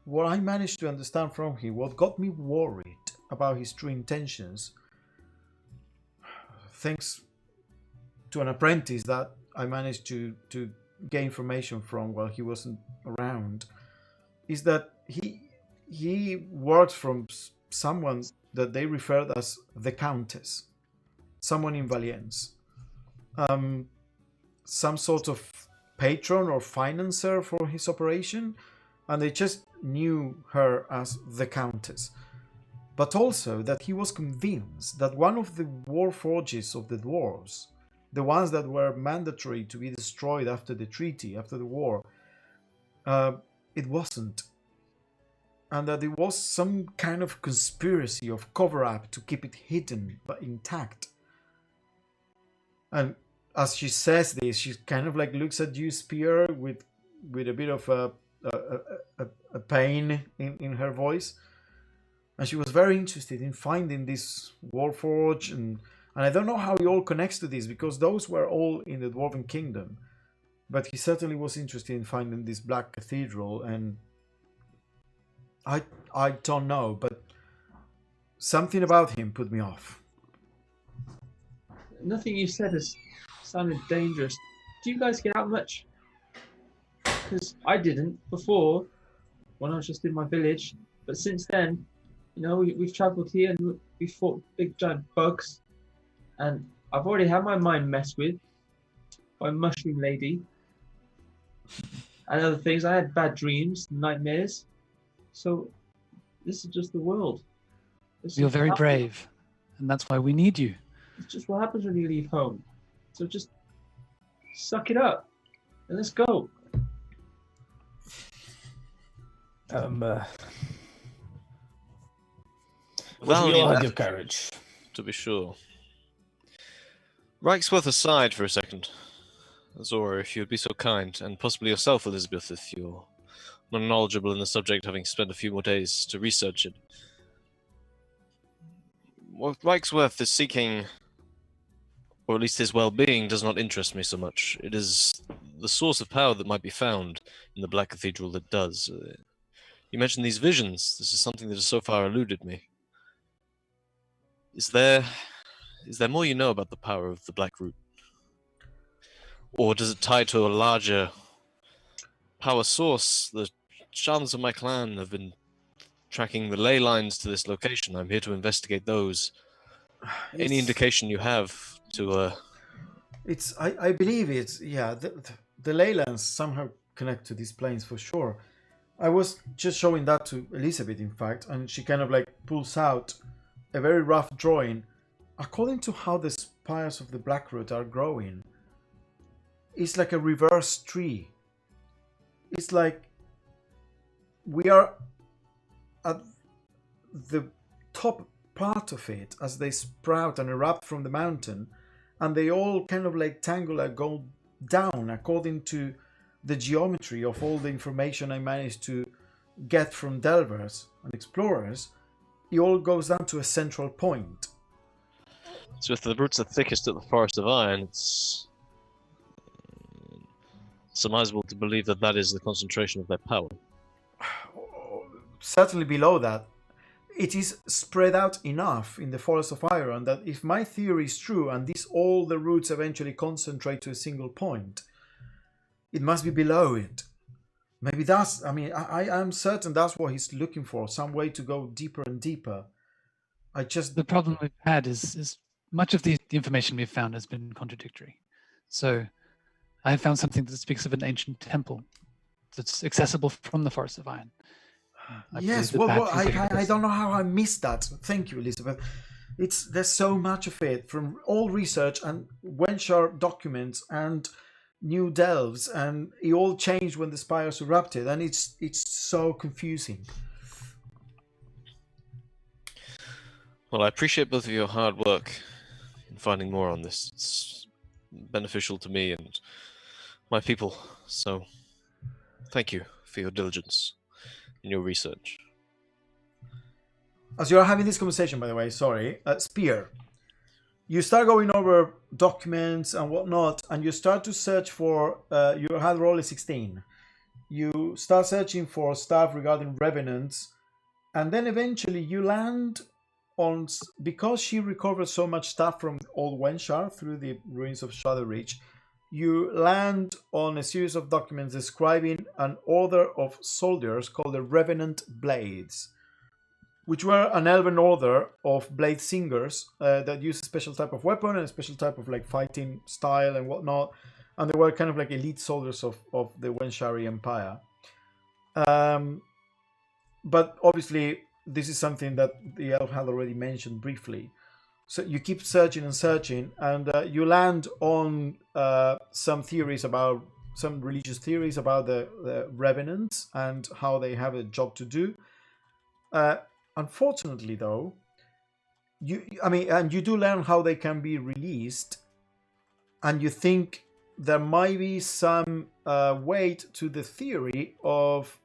what I managed to understand from him, what got me worried about his true intentions, thanks to an apprentice that I managed to gain information from while he wasn't around, is that he worked from someone that they referred as the Countess, someone in Valience, some sort of patron or financer for his operation, and they just knew her as the Countess. But also that he was convinced that one of the war forges of the dwarves, the ones that were mandatory to be destroyed after the treaty, after the war, it wasn't. And that it was some kind of conspiracy of cover-up to keep it hidden but intact. And as she says this, she kind of like looks at you, Spear, with a bit of a pain in her voice. And she was very interested in finding this Warforge, and I don't know how it all connects to this, because those were all in the Dwarven Kingdom. But he certainly was interested in finding this Black Cathedral, and I don't know, but something about him put me off. Nothing you said has sounded dangerous. Do you guys get out much? Because I didn't before, when I was just in my village. But since then, you know, we've travelled here and we fought big giant bugs. And I've already had my mind messed with by Mushroom Lady and other things. I had bad dreams, nightmares. So this is just the world. You're very brave, and that's why we need you. It's just what happens when you leave home. So just suck it up and let's go. Well, you all had your courage. To be sure. Reichsworth aside for a second. Zora, if you'd be so kind, and possibly yourself, Elizabeth, if you're not knowledgeable in the subject, having spent a few more days to research it. What Reichsworth is seeking, or at least his well-being, does not interest me so much. It is the source of power that might be found in the Black Cathedral that does. You mentioned these visions. This is something that has so far eluded me. Is there more you know about the power of the Black Root? Or does it tie to a larger power source? The shamans of my clan have been tracking the ley lines to this location. I'm here to investigate those. Any indication you have to... I believe it's... Yeah, the ley lines somehow connect to these planes for sure. I was just showing that to Elizabeth, in fact, and she kind of like pulls out a very rough drawing. According to how the spires of the Blackroot are growing, it's like a reverse tree. It's like we are at the top part of it as they sprout and erupt from the mountain, and they all kind of like tangle and go down according to the geometry of all the information I managed to get from delvers and explorers. It all goes down to a central point. So if the roots are thickest at the Forest of Iron, it's surmisable to believe that that is the concentration of their power. Certainly below that. It is spread out enough in the Forest of Iron that if my theory is true and all the roots eventually concentrate to a single point, it must be below it. Maybe that's, I am certain that's what he's looking for, some way to go deeper and deeper. The problem we've had is much of the information we've found has been contradictory. So I have found something that speaks of an ancient temple that's accessible from the Forest of Iron. Yes, I don't know how I missed that. Thank you, Elizabeth. There's so much of it from all research and Wenchar documents and new delves, and it all changed when the spires erupted, and it's so confusing. Well, I appreciate both of your hard work in finding more on this. It's beneficial to me and my people, so thank you for your diligence in your research. As you are having this conversation, by the way, Spear, you start going over documents and whatnot, and you start to search for, you had roll a 16. You start searching for stuff regarding revenants, and then eventually you land on, because she recovered so much stuff from old Wenchar through the ruins of Shadow Reach, you land on a series of documents describing an order of soldiers called the Revenant Blades, which were an elven order of blade singers that used a special type of weapon and a special type of like fighting style and whatnot, and they were kind of like elite soldiers of the Wenchari Empire. But obviously, this is something that the elf had already mentioned briefly. So you keep searching and searching, and you land on some religious theories about the revenants and how they have a job to do. Unfortunately, though, you do learn how they can be released, and you think there might be some weight to the theory of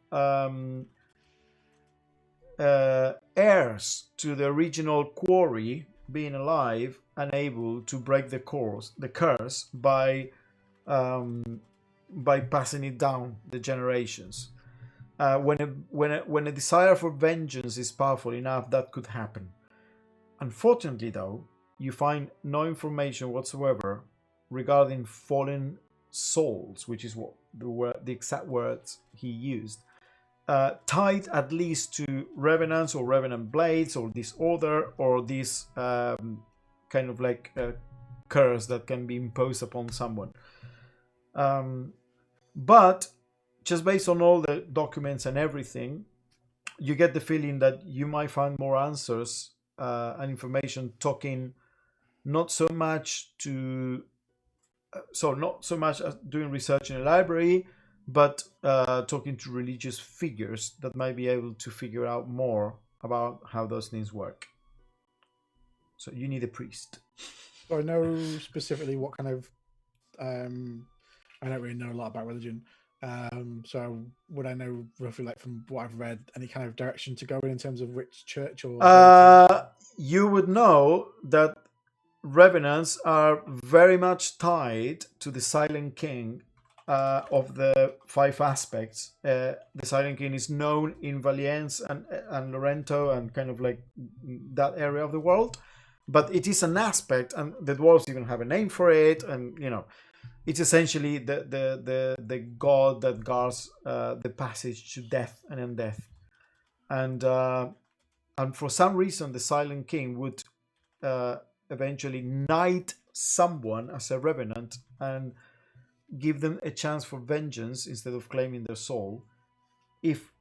heirs to the original quarry being alive and able to break the curse by passing it down the generations. When a desire for vengeance is powerful enough, that could happen. Unfortunately, though, you find no information whatsoever regarding fallen souls, which is what the exact words he used, tied at least to revenants or revenant blades or this order or this kind of like curse that can be imposed upon someone. But just based on all the documents and everything, you get the feeling that you might find more answers and information talking not so much as doing research in a library, but talking to religious figures that might be able to figure out more about how those things work. So you need a priest. So I know specifically what kind of I don't really know a lot about religion. So would I know roughly, like from what I've read, any kind of direction to go in terms of which church or? You would know that revenants are very much tied to the Silent King of the 5 aspects. The Silent King is known in Valience and Lorento and kind of like that area of the world, but it is an aspect, and the dwarves even have a name for it, and it's essentially the god that guards the passage to death and undeath. And for some reason, the Silent King would eventually knight someone as a revenant and give them a chance for vengeance instead of claiming their soul, if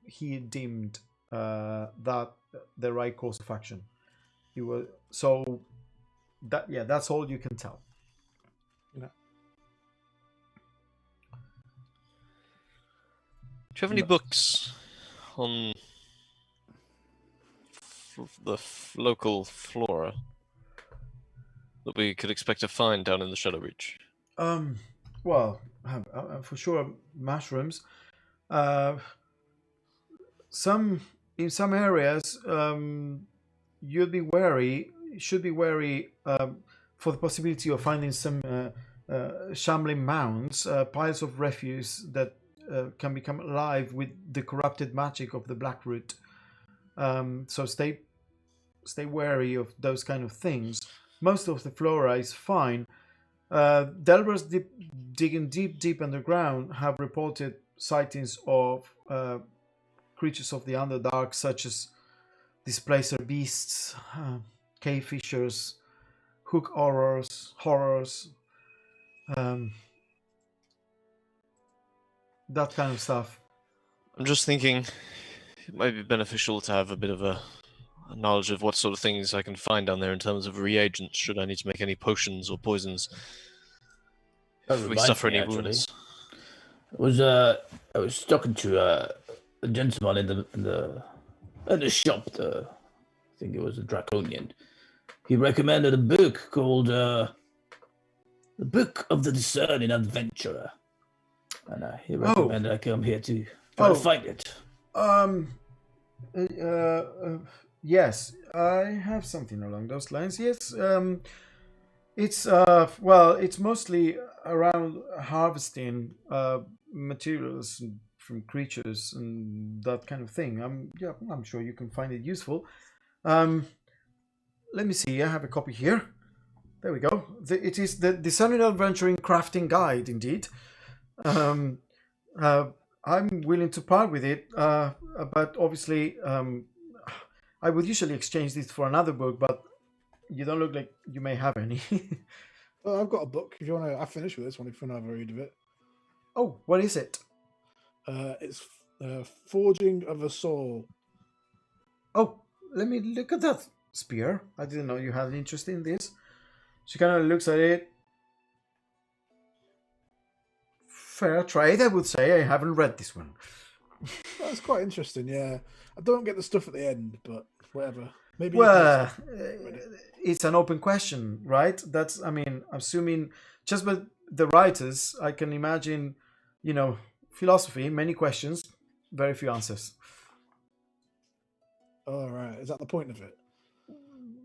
he deemed that the right course of action. That's all you can tell. Do you have any books on the local flora? that we could expect to find down in the Shadow Reach? Well, for sure, mushrooms. Uh, some in some areas, you'll be wary. Should be wary for the possibility of finding some shambling mounds, piles of refuse that can become alive with the corrupted magic of the Blackroot. So stay wary of those kind of things. Most of the flora is fine. Delvers digging deep underground have reported sightings of creatures of the Underdark, such as displacer beasts, cave fishers, hook horrors, um, that kind of stuff. I'm just thinking it might be beneficial to have a bit of a knowledge of what sort of things I can find down there in terms of reagents, should I need to make any potions or poisons. That If we reminds suffer me, any actually. wounds. I was talking to a gentleman in the shop. I think it was a Draconian. He recommended a book called The Book of the Discerning Adventurer, and he recommended I come here to try to find it. Yes, I have something along those lines. Yes, it's mostly around harvesting materials from creatures and that kind of thing. I'm sure you can find it useful. Let me see. I have a copy here. There we go. It is the Discerning Adventuring Crafting Guide, indeed. I'm willing to part with it, but obviously, I would usually exchange this for another book, but you don't look like you may have any. Well, I've got a book. If you want to, I finished with this one. If you want to have a read of it, Oh, what is it? it's Forging of a Soul. Oh, let me look at that spear. I didn't know you had an interest in this. She kind of looks at it. Fair trade, I would say. I haven't read this one. That's quite interesting. Yeah, I don't get the stuff at the end, but whatever. Maybe. Well, it's an open question, right? Assuming just by the writers, I can imagine, philosophy, many questions, very few answers. All right, is that the point of it?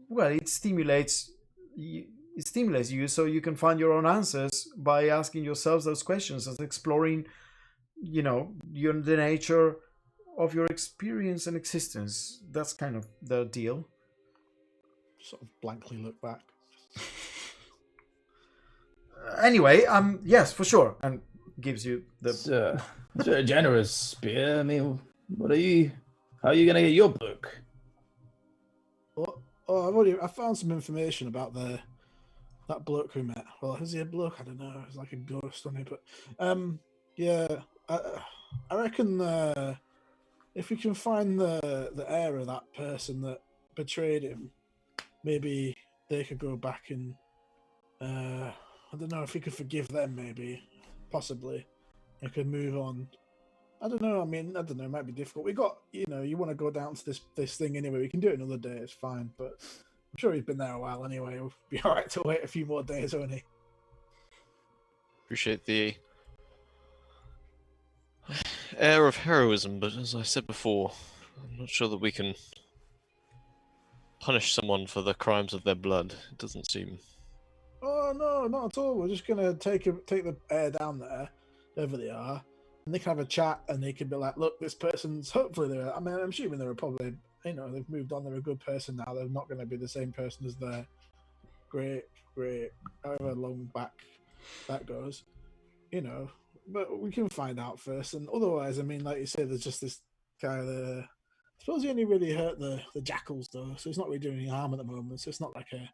Well, it stimulates you so you can find your own answers by asking yourselves those questions and exploring, the nature of your experience and existence. That's kind of the deal. Sort of blankly look back. Anyway, yes, for sure, and gives you the. It's a generous spear. I mean, how are you gonna get your book? I found some information about that bloke we met. Well, is he a bloke? I don't know. It's like a ghost on it, but yeah, I reckon if we can find the heir of that person that betrayed him, maybe they could go back and I don't know if we could forgive them. Maybe, possibly, they could move on. I don't know. I mean, I don't know. It might be difficult. We got, you want to go down to this thing anyway. We can do it another day. It's fine. But I'm sure he's been there a while anyway. It'll be all right to wait a few more days, won't he? Appreciate the air of heroism, but as I said before, I'm not sure that we can punish someone for the crimes of their blood. It doesn't seem. Oh no, not at all. We're just gonna take the air down there, wherever they are, and they can have a chat, and they can be like, "Look, this person's hopefully they're. I mean, I'm assuming they're probably, they've moved on. They're a good person now. They're not going to be the same person as their great, however long back that goes, But we can find out first, and otherwise, I mean, like you say, there's just this guy there. I suppose he only really hurt the jackals though, so he's not really doing any harm at the moment. So it's not like a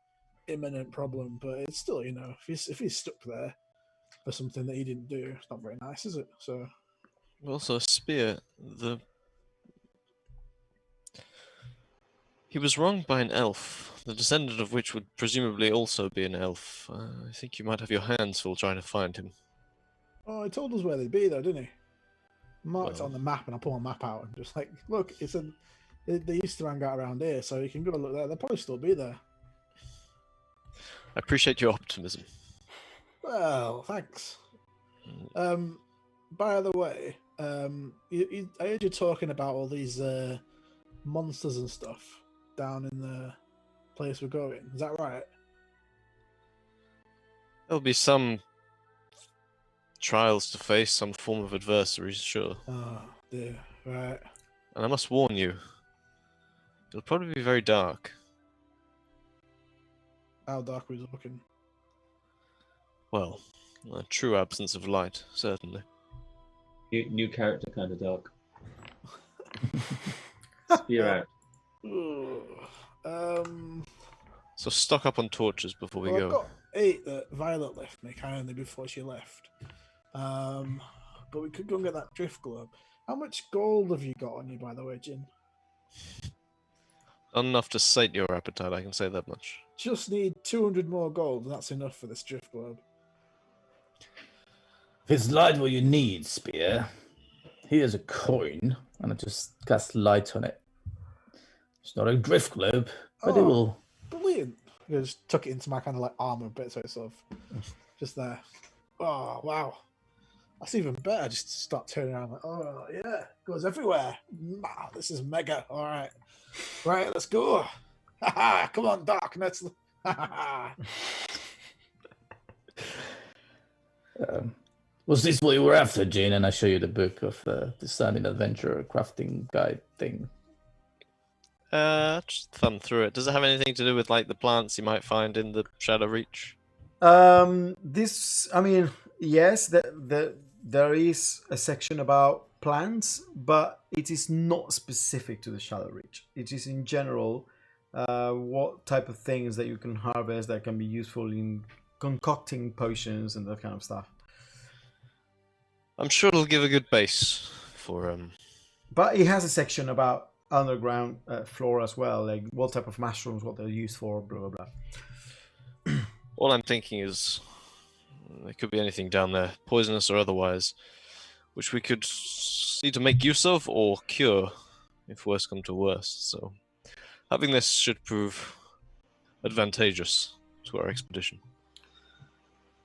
imminent problem, but it's still, if he's stuck there for something that he didn't do, it's not very nice, is it? So Also, a spear. He was wronged by an elf, the descendant of which would presumably also be an elf. I think you might have your hands full trying to find him. he told us where they'd be though, didn't he? Marked Well. on the map, and I pull my map out and just like, look, he said they used to hang out around here, so you can go and look there. They'll probably still be there. I appreciate your optimism. Well, thanks. By the way, I heard you talking about all these monsters and stuff down in the place we're going. Is that right? There'll be some trials to face, some form of adversaries, sure. Oh, dear. Right. And I must warn you, it'll probably be very dark. How dark are we looking? Well, a true absence of light, certainly. New character, kind of dark. Spear out. So stock up on torches before we Well, go. I've got 8 that Violet left me kindly before she left. But we could go and get that drift globe. How much gold have you got on you, by the way, Jin? Not enough to sate your appetite, I can say that much. Just need 200 more gold, and that's enough for this drift globe. If it's light what you need, Spear, here's a coin, and I just cast light on it. It's not a drift globe, but it Oh. will. Brilliant. I just tuck it into my kind of like armor bit, so it's sort of just there. Oh, wow. That's even better. Just start turning around like, oh, yeah, goes everywhere. Wow, this is mega. All right. Right, let's go. Come on, darkness. Was this what you were after, Jane? And I show you the book of the Standing Adventurer crafting guide thing. Just thumb through it. Does it have anything to do with like the plants you might find in the Shadow Reach? Yes, there is a section about plants, but it is not specific to the Shadow Reach. It is in general what type of things that you can harvest that can be useful in concocting potions and that kind of stuff. I'm sure it'll give a good base for But it has a section about underground flora as well, like what type of mushrooms, what they're used for, blah blah blah. All I'm thinking is there could be anything down there, poisonous or otherwise, which we could either make use of or cure, if worse come to worst. So having this should prove advantageous to our expedition.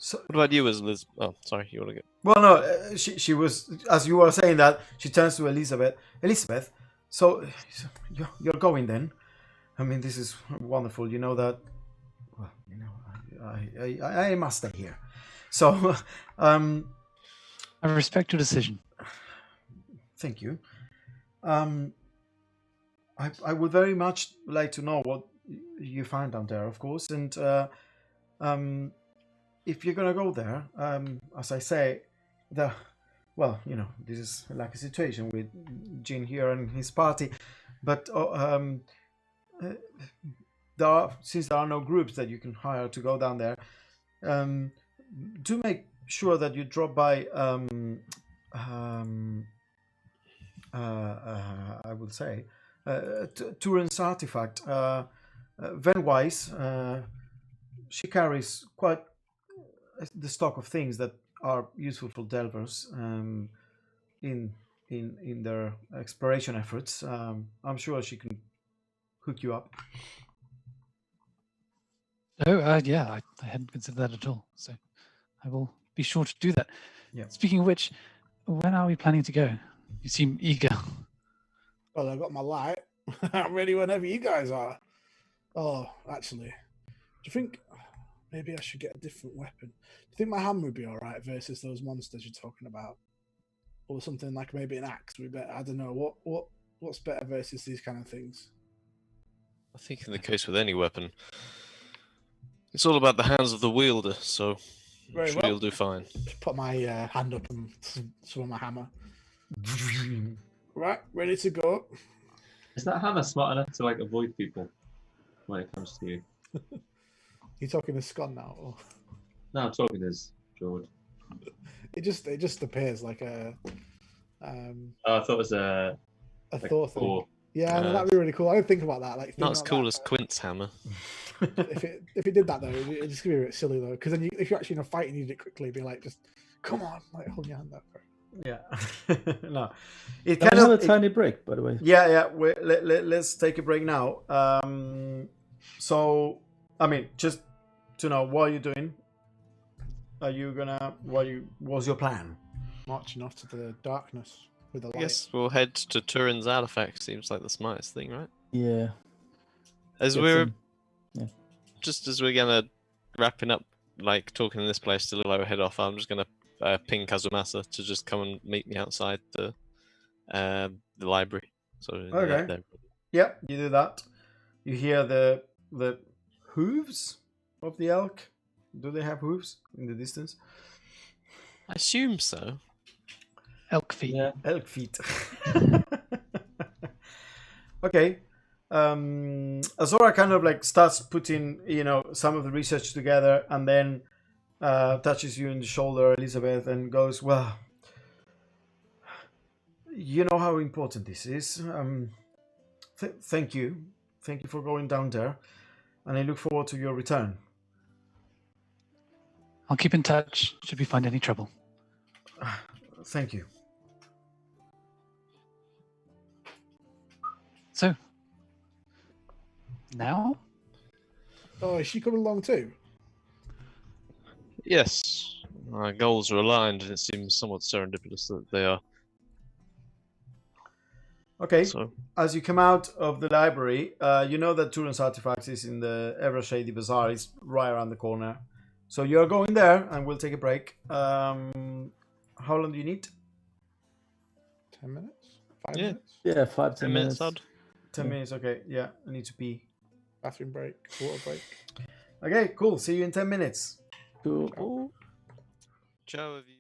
So, What about you, Liz? Oh, sorry, you want to get... well, no, she was, as you were saying that, she turns to Elizabeth. Elizabeth, so you're going then? I mean, this is wonderful. You know that. Well, you know, I must stay here. So, I respect your decision. thank you. I would very much like to know what you found down there, of course, and if you're gonna go there, as I say, well, you know, this is like a situation with Jin here and his party, but since there are no groups that you can hire to go down there, do make sure that you drop by. I would say Turin's artifact. Van Weiss, she carries quite the stock of things that are useful for delvers in their exploration efforts. I'm sure she can hook you up. Oh, yeah, I hadn't considered that at all. So I will be sure to do that. Yeah. Speaking of which, when are we planning to go? You seem eager. Well, I've got my light. I'm ready whenever you guys are. Oh, actually, do you think maybe I should get a different weapon? Do you think my hammer would be all right versus those monsters you're talking about, or something like maybe an axe? We better. I don't know what's better versus these kind of things. I think in the case with any weapon, it's all about the hands of the wielder, so Very sure well. you'll do fine. Just put my hand up and swing my hammer. Right, ready to go. Is that hammer smart enough to like avoid people when it comes to you? You talking to Scott now? Or... No, I'm talking as George. It just appears like a Oh, I thought it was a like Thor thing. Thor. Yeah, no, that'd be really cool. I didn't think about that. Like, Not as cool that, as Quint's hammer. if it did that though, it'd just be a bit silly though. Because then if you're actually in a fight and you need it quickly, be like, just come on, like hold your hand up. Yeah. No. It Can kind I of have a tiny break, by the way? Yeah. Let's take a break now. So, I mean, just to know what you're doing. Are you gonna? What's your plan? Marching off to the darkness with the light. I guess we'll head to Turin's artifact. Seems like the smartest thing, right? Yeah. As Get we're some- just as we're gonna wrapping up, like talking in this place to head off. I'm just gonna ping Kazumasa to just come and meet me outside the library. So Okay. Yeah, you do that. You hear the hooves of the elk. Do they have hooves in the distance? I assume so. Elk feet. Yeah. Elk feet. Okay. Azora kind of like starts putting, some of the research together, and then touches you in the shoulder, Elizabeth, and goes, "Well, you know how important this is. Thank you for going down there, and I look forward to your return." I'll keep in touch should we find any trouble. Thank you. So, now? Oh, is she coming along too? Yes, our goals are aligned, and it seems somewhat serendipitous that they are. Okay. So, As you come out of the library, you know that Turin's artifacts is in the Ever Shady Bazaar. It's right around the corner. So you're going there, and we'll take a break. How long do you need? 10 minutes? 5 Yeah. minutes? Yeah, 5 to 10 minutes odd. 10 Yeah. minutes, okay. Yeah, I need to pee. Bathroom break, water break. Okay, cool. See you in 10 minutes. Cool. Ciao, have you?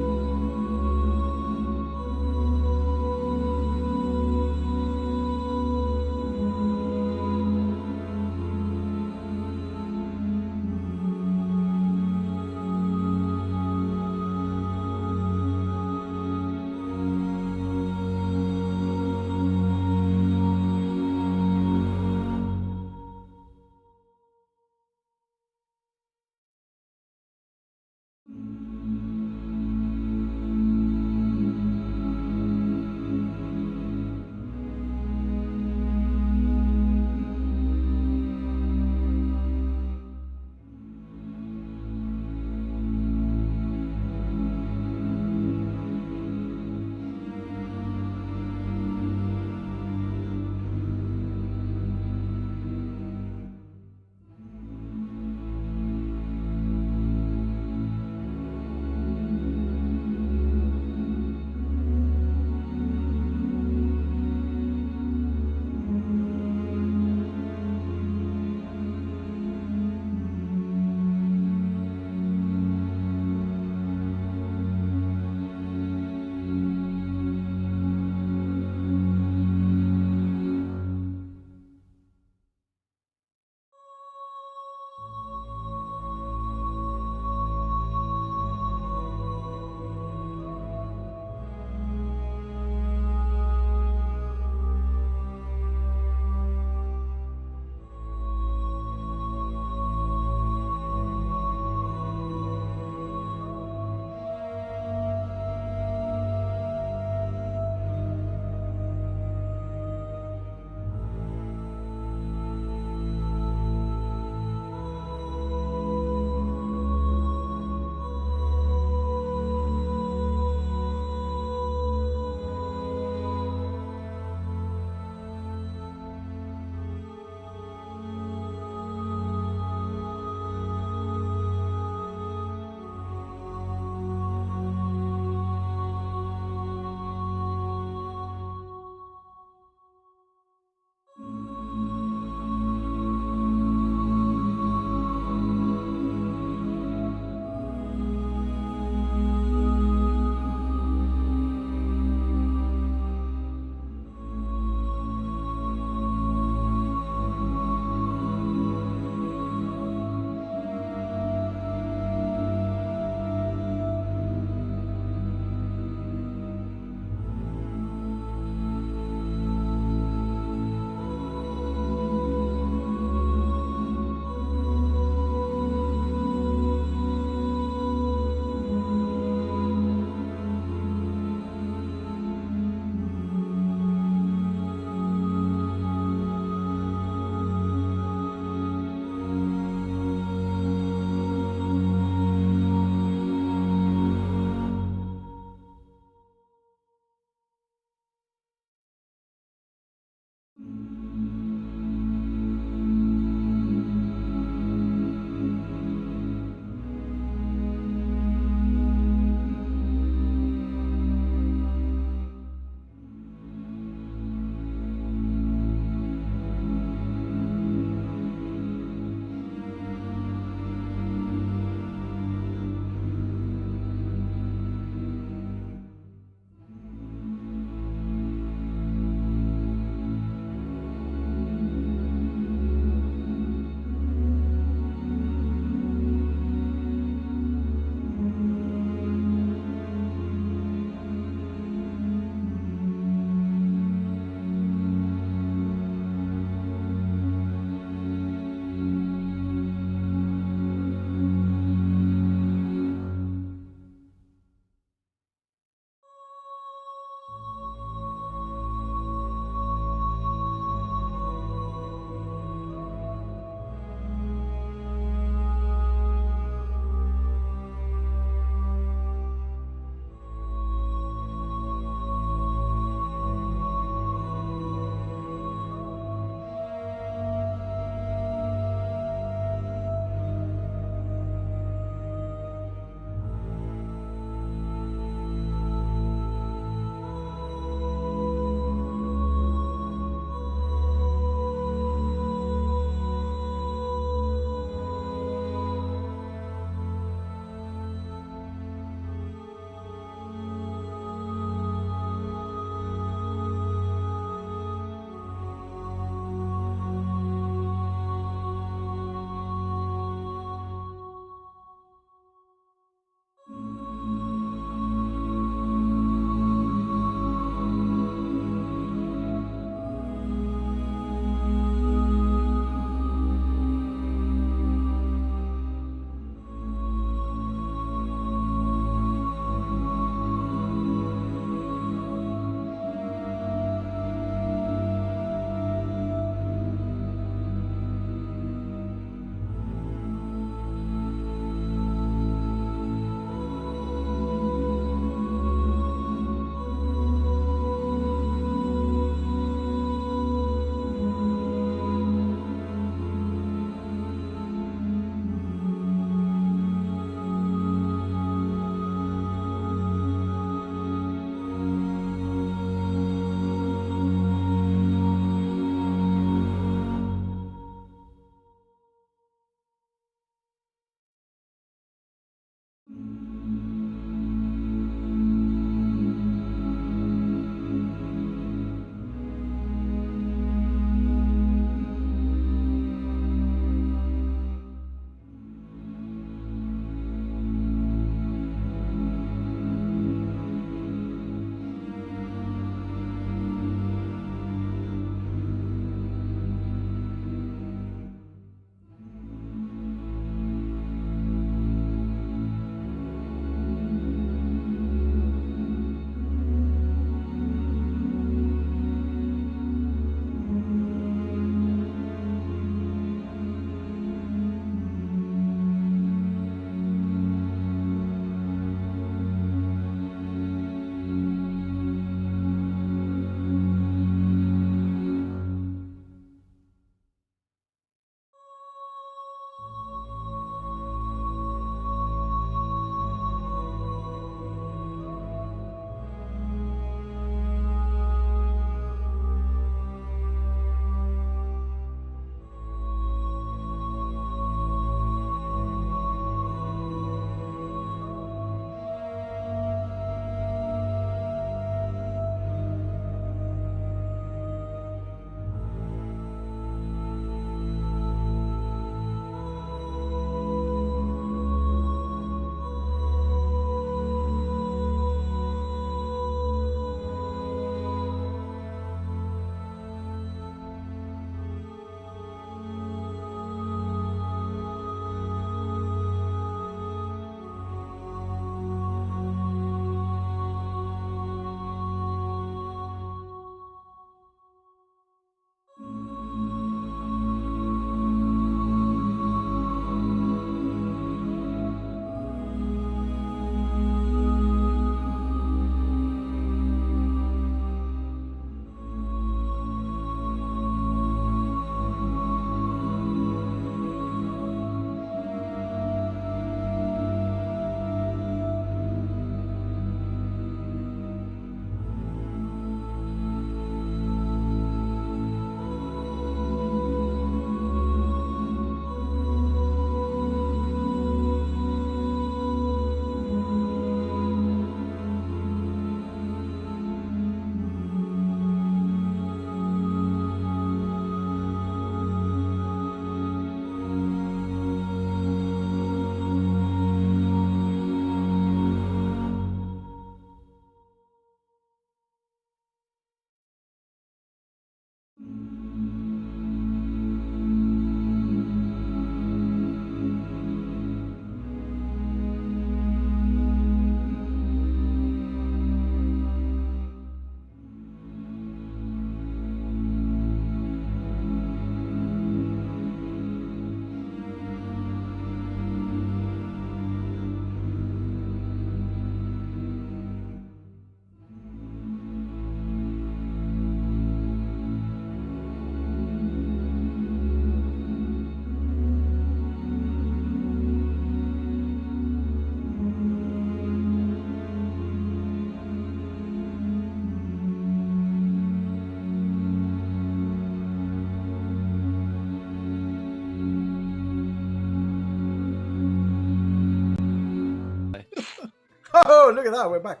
Oh, look at that, we're back.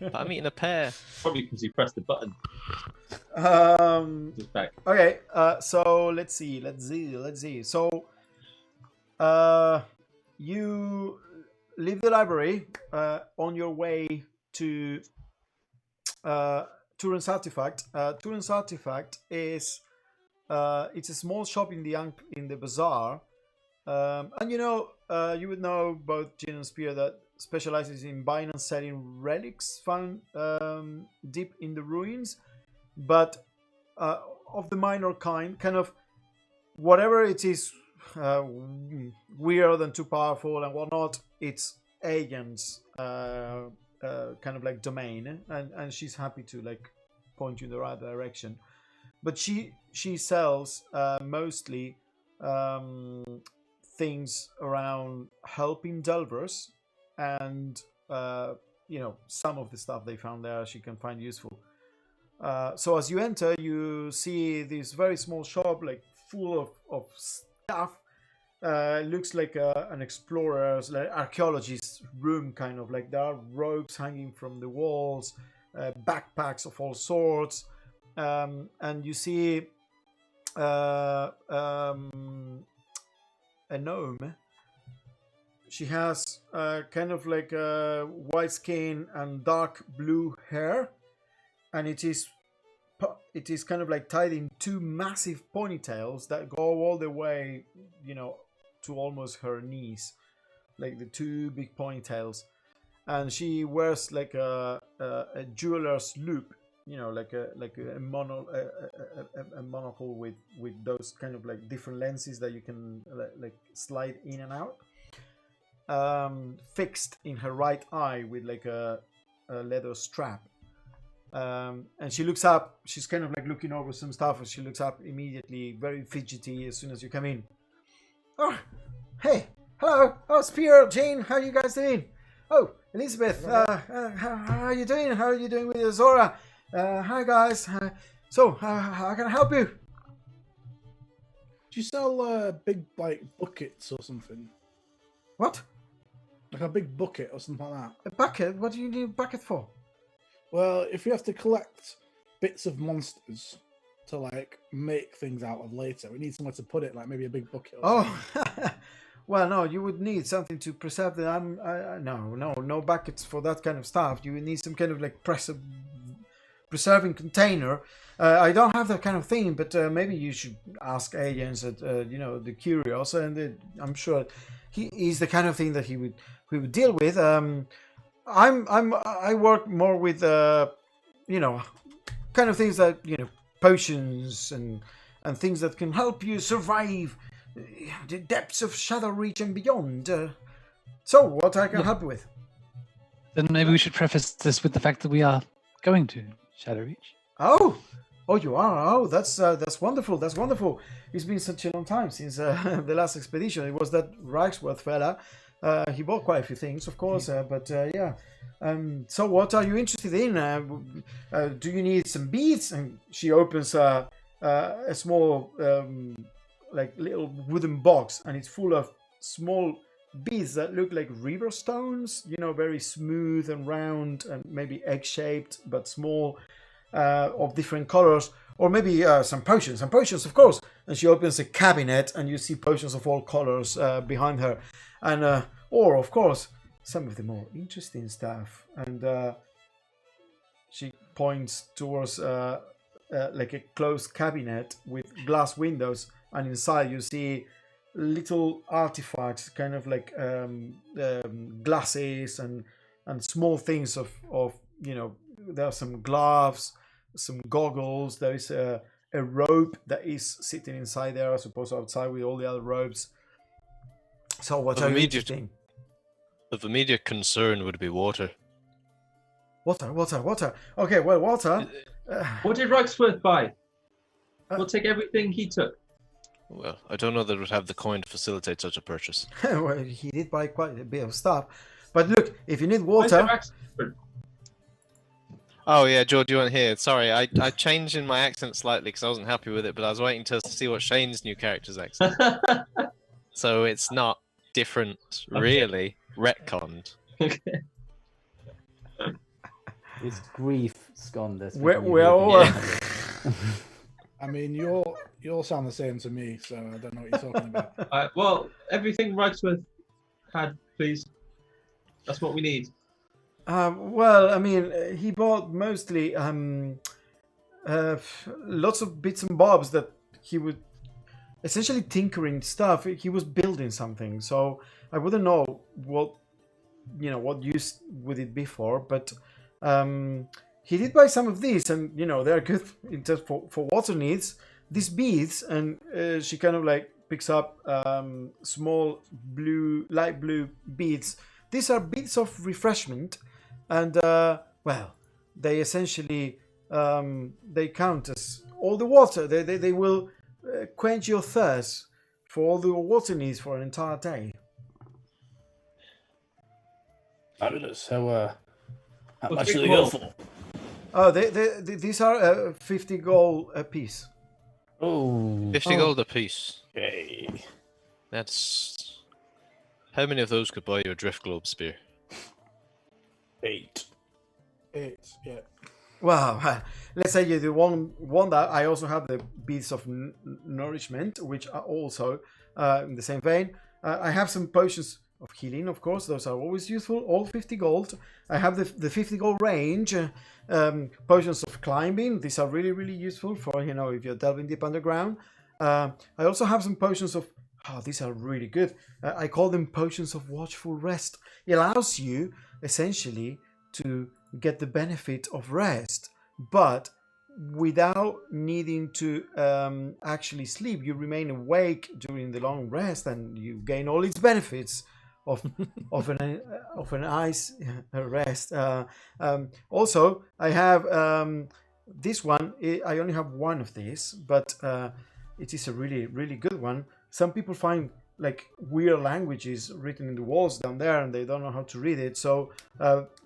But I'm eating a pear. Probably because you pressed the button. Just back. Okay, so let's see. So, you leave the library on your way to Turin's Artifact. Turin's Artifact is it's a small shop in the bazaar, and you would know both Jin and Spear that specializes in buying and selling relics found deep in the ruins, but of the minor kind, kind of whatever it is weird and too powerful and whatnot, it's Aegon's kind of like domain, and she's happy to like point you in the right direction. But she sells mostly things around helping delvers, and some of the stuff they found there she can find useful. So as you enter, you see this very small shop, like full of stuff. Looks like an explorer's, like archaeologist's room, kind of like there are ropes hanging from the walls, backpacks of all sorts, and you see a gnome. She has kind of like white skin and dark blue hair, and it is kind of like tied in two massive ponytails that go all the way, to almost her knees, like the two big ponytails. And she wears like a jeweler's loop, like a monocle with those kind of like different lenses that you can like slide in and out, fixed in her right eye with like a leather strap. And she looks up. She's kind of like looking over some stuff, and she looks up immediately, very fidgety as soon as you come in. Oh, hey, hello. Oh, Spear, Jane, how are you guys doing? Oh, Elizabeth, how are you doing? How are you doing with Zora? Hi, guys. So, how can I help you? Do you sell big like buckets or something? What? Like a big bucket or something like that? A bucket? What do you need a bucket for? Well, if you have to collect bits of monsters to like make things out of later, we need somewhere to put it, like maybe a big bucket. Or something. Well, no, you would need something to preserve them. No buckets for that kind of stuff. You would need some kind of like preserving container. I don't have that kind of thing, but maybe you should ask agents at the Curious, and I'm sure he's the kind of thing that he would deal with. I work more with kind of things that potions and things that can help you survive the depths of Shadowreach and beyond. So what I can help you with? Then maybe we should preface this with the fact that we are going to Shadowreach. Oh, you are. Oh, that's wonderful. That's wonderful. It's been such a long time since the last expedition. It was that Reichsworth fella. He bought quite a few things, of course, but yeah. So what are you interested in? Do you need some beads? And she opens a small, like little wooden box, and it's full of small beads that look like river stones. Very smooth and round, and maybe egg-shaped, but small, of different colors. Or maybe some potions, of course. And she opens a cabinet, and you see potions of all colors behind her. And or of course some of the more interesting stuff. And she points towards like a closed cabinet with glass windows, and inside you see little artifacts, kind of like glasses and small things of there are some gloves, some goggles. There is a rope that is sitting inside there, I suppose, outside with all the other ropes. So what are you eating? Of immediate concern would be water. Water. Okay, well, water. What did Reichsworth buy? We'll take everything he took. Well, I don't know that it would have the coin to facilitate such a purchase. Well, he did buy quite a bit of stuff. But look, if you need Why is there water... Reichsworth? Oh yeah, George, you weren't here. Sorry, I changed in my accent slightly because I wasn't happy with it, but I was waiting to see what Shane's new character's accent. So it's not different, really. Retconned. Okay. It's grief, Skonda. I mean, you all sound the same to me, so I don't know what you're talking about. Well, everything Reichsworth had, please. That's what we need. Well, I mean, he bought mostly lots of bits and bobs that he would essentially tinkering stuff. He was building something, so I wouldn't know what use would it be for, but he did buy some of these, and they're good in terms for water needs. These beads, and she kind of like picks up small light blue beads. These are beads of refreshment, and well, they essentially they count as all the water. They will quench your thirst for all the water needs for an entire day. Fabulous. So, how Well, much three do they go gold. for? Oh, these are 50 gold a piece. Oh, 50 gold apiece. okay. That's... How many of those could buy you a drift globe spear? 8. 8, yeah. Well, let's say you do one that. I also have the beads of nourishment, which are also in the same vein. I have some potions of healing, of course. Those are always useful. All 50 gold. I have the 50 gold range. Potions of climbing. These are really, really useful for, if you're delving deep underground. I also have some potions of... Oh, these are really good. I call them potions of watchful rest. It allows you, essentially, to get the benefit of rest, but without needing to actually sleep. You remain awake during the long rest, and you gain all its benefits of a nice rest. Also, I have this one. I only have one of these, but it is a really, really good one. Some people find like weird languages written in the walls down there, and they don't know how to read it. So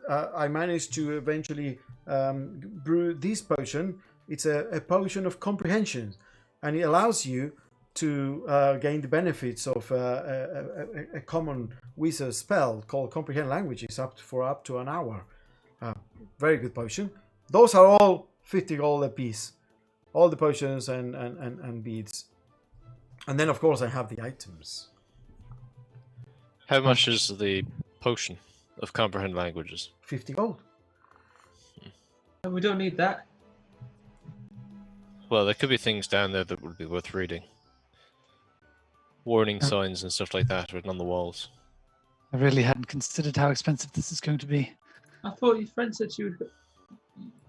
I managed to eventually brew this potion. It's a potion of comprehension, and it allows you to gain the benefits of a common wizard spell called Comprehend Languages up to an hour. Very good potion. Those are all 50 gold a piece. All the potions and beads. And then, of course, I have the items. How much is the potion of comprehend languages? 50 gold. We don't need that. Well, there could be things down there that would be worth reading. Warning signs and stuff like that written on the walls. I really hadn't considered how expensive this is going to be. I thought your friend said she would,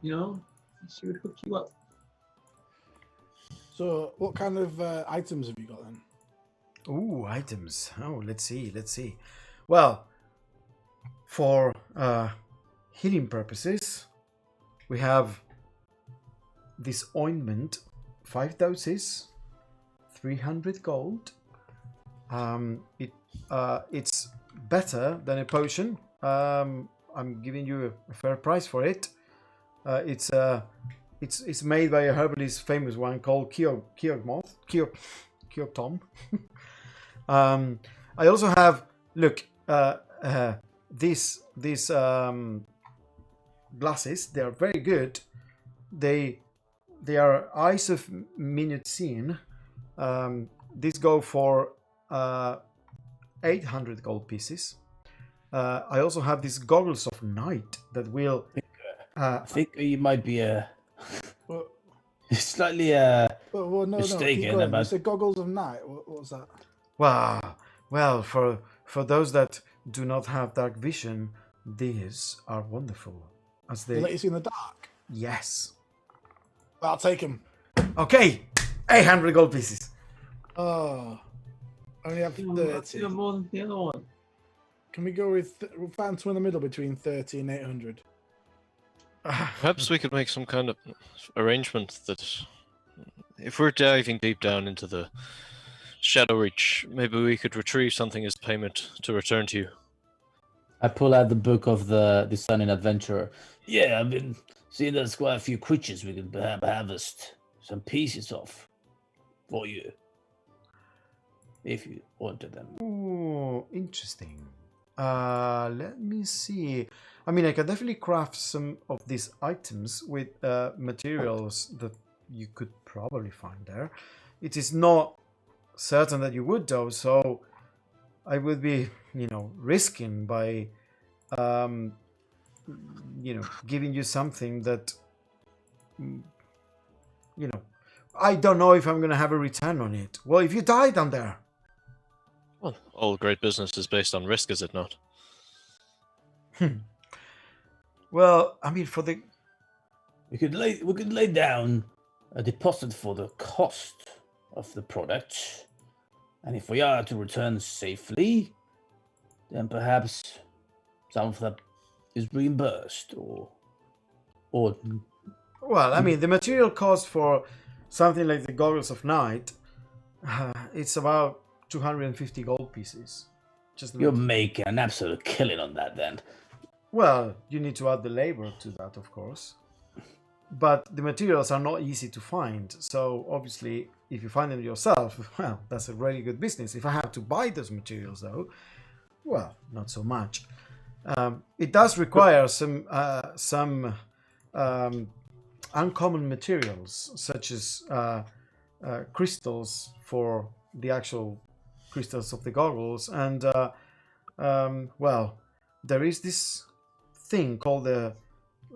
she would hook you up. So, what kind of items have you got then? Ooh, items. Oh, let's see. Well, for healing purposes, we have this ointment, 5 doses, 300 gold. It's better than a potion. I'm giving you a fair price for it. It's made by a herbalist, famous one called Keogtom. I also have these glasses. They are very good. They are Eyes of Minutine. These go for 800 gold pieces. I also have these goggles of night that will. I think you might be Well, slightly Well, no, keep mistaken going. You about. said goggles of night. What was that? Wow. Well, for those that do not have dark vision, these are wonderful. As They they let you see in the dark. yes. I'll take them. Okay, 800 gold pieces. Oh, I only have That's 30. even more than the other one. Can we go with? We'll find somewhere in the middle between 30 and 800. Perhaps we could make some kind of arrangement that if we're diving deep down into the Shadow Reach, maybe we could retrieve something as payment to return to you. I pull out the book of the Discerning Adventurer. Yeah, I've been seeing there's quite a few creatures we could perhaps harvest some pieces of for you. If you wanted them. Ooh, interesting. Let me see. I mean, I can definitely craft some of these items with materials that you could probably find there. It is not certain that you would, though, so I would be, risking by, giving you something that, I don't know if I'm going to have a return on it. Well, if you die down there. Well, all great business is based on risk, is it not? Well, I mean, for the We could lay down a deposit for the cost of the product, and if we are to return safely, then perhaps some of that is reimbursed or well, I mean, the material cost for something like the goggles of night, it's about 250 gold pieces. Just you're making an absolute killing on that then. well, you need to add the labor to that, of course. But the materials are not easy to find, so obviously, if you find them yourself, well, that's a really good business. If I have to buy those materials, though, well, not so much. It does require some uncommon materials, such as crystals for the actual crystals of the goggles, and well, there is this thing called the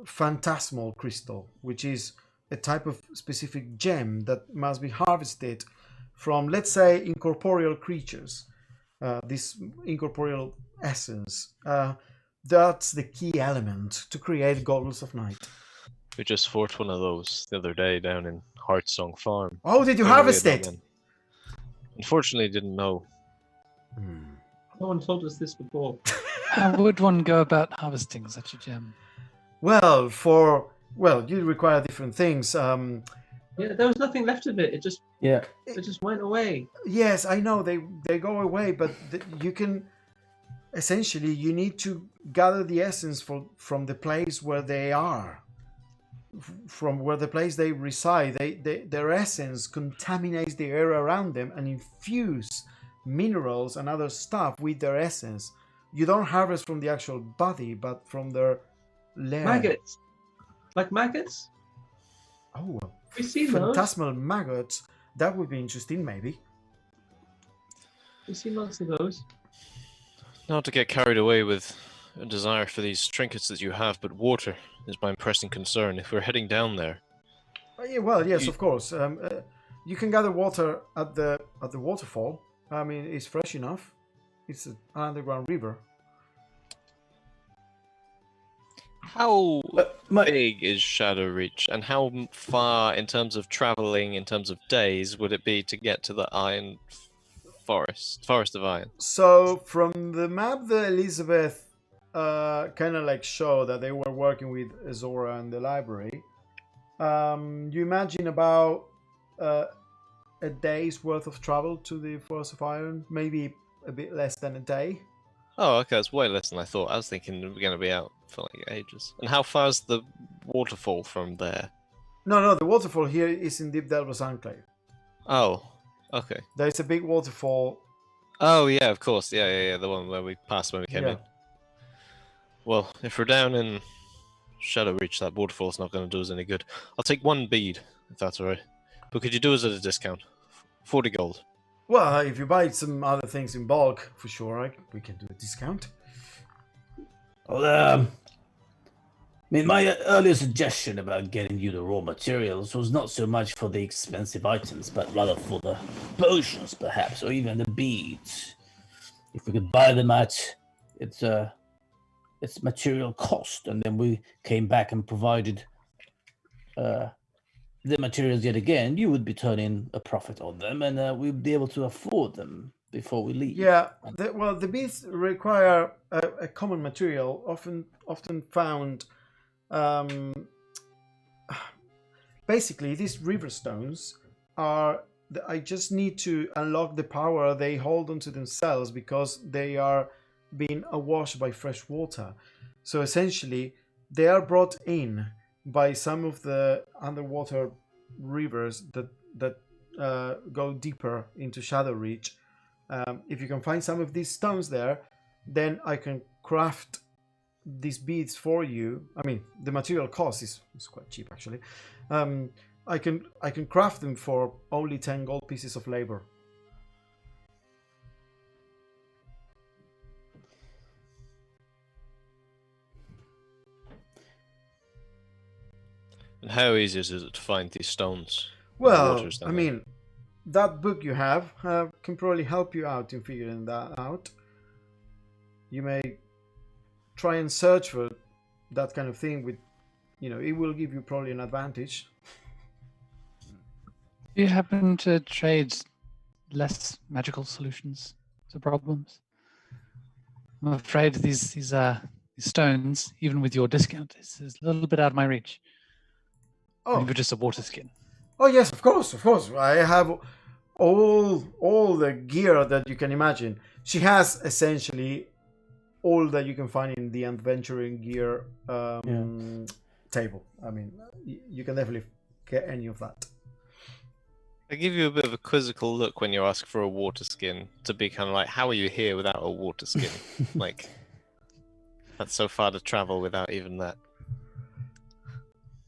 phantasmal crystal, which is a type of specific gem that must be harvested from, let's say, incorporeal creatures. This incorporeal essence. That's the key element to create goggles of night. We just fought one of those the other day down in Heartsong Farm. Oh, did you Where we harvest had it? not been. Unfortunately, didn't know. No one told us this before. How would one go about harvesting such a gem? Well, you require different things. Yeah, there was nothing left of it. It just went away. Yes, I know they go away, but you can essentially you need to gather the essence from the place where they are, from where the place they reside. Their essence contaminates the air around them and infuse minerals and other stuff with their essence. You don't harvest from the actual body, but from their lair. Maggots. Like maggots? Oh, We've seen those. phantasmal maggots. That would be interesting, maybe. We've seen lots of those. Not to get carried away with a desire for these trinkets that you have, but water is my pressing concern. If we're heading down there, Yeah, well, yes, of course. You can gather water at the waterfall. I mean, it's fresh enough. It's an underground river. how big is Shadow Reach, and how far, in terms of traveling, in terms of days, would it be to get to the Iron Forest of Iron? So from the map that Elizabeth kind of like showed that they were working with Zora and the library, you imagine about a day's worth of travel to the Forest of Iron, maybe a bit less than a day. Oh, okay, it's way less than I thought. I was thinking we're going to be out for like ages. And how far's the waterfall from there? No, the waterfall here is in Deep Delver's Enclave. Oh, okay. There's a big waterfall. Oh, yeah, of course. Yeah, the one where we passed when we came in. Well, if we're down in Shadow Reach, that waterfall's not going to do us any good. I'll take one bead, if that's alright. But could you do us at a discount? 40 gold. Well, if you buy some other things in bulk, for sure, we can do a discount. Well, mean, my earlier suggestion about getting you the raw materials was not so much for the expensive items, but rather for the potions, perhaps, or even the beads. If we could buy them at its material cost, and then we came back and provided the materials yet again, you would be turning a profit on them, and we'd be able to afford them before we leave. Yeah, the beads require a common material, often found. Basically, these river stones are. I just need to unlock the power they hold onto themselves because they are being awash by fresh water. So essentially, they are brought in by some of the underwater rivers that go deeper into Shadow Reach. If you can find some of these stones there, then I can craft these beads for you. I mean, the material cost is quite cheap actually. I can craft them for only 10 gold pieces of labor. And how easy is it to find these stones? Well, I mean, that book you have can probably help you out in figuring that out. You may try and search for that kind of thing with, it will give you probably an advantage. Do you happen to trade less magical solutions to problems? I'm afraid these stones, even with your discount, is a little bit out of my reach. Oh, Maybe just a water skin. Oh yes, of course. I have all the gear that you can imagine. She has essentially all that you can find in the adventuring gear table. I mean, you can definitely get any of that. I give you a bit of a quizzical look when you ask for a water skin, to be kind of like, how are you here without a water skin? Like, that's so far to travel without even that.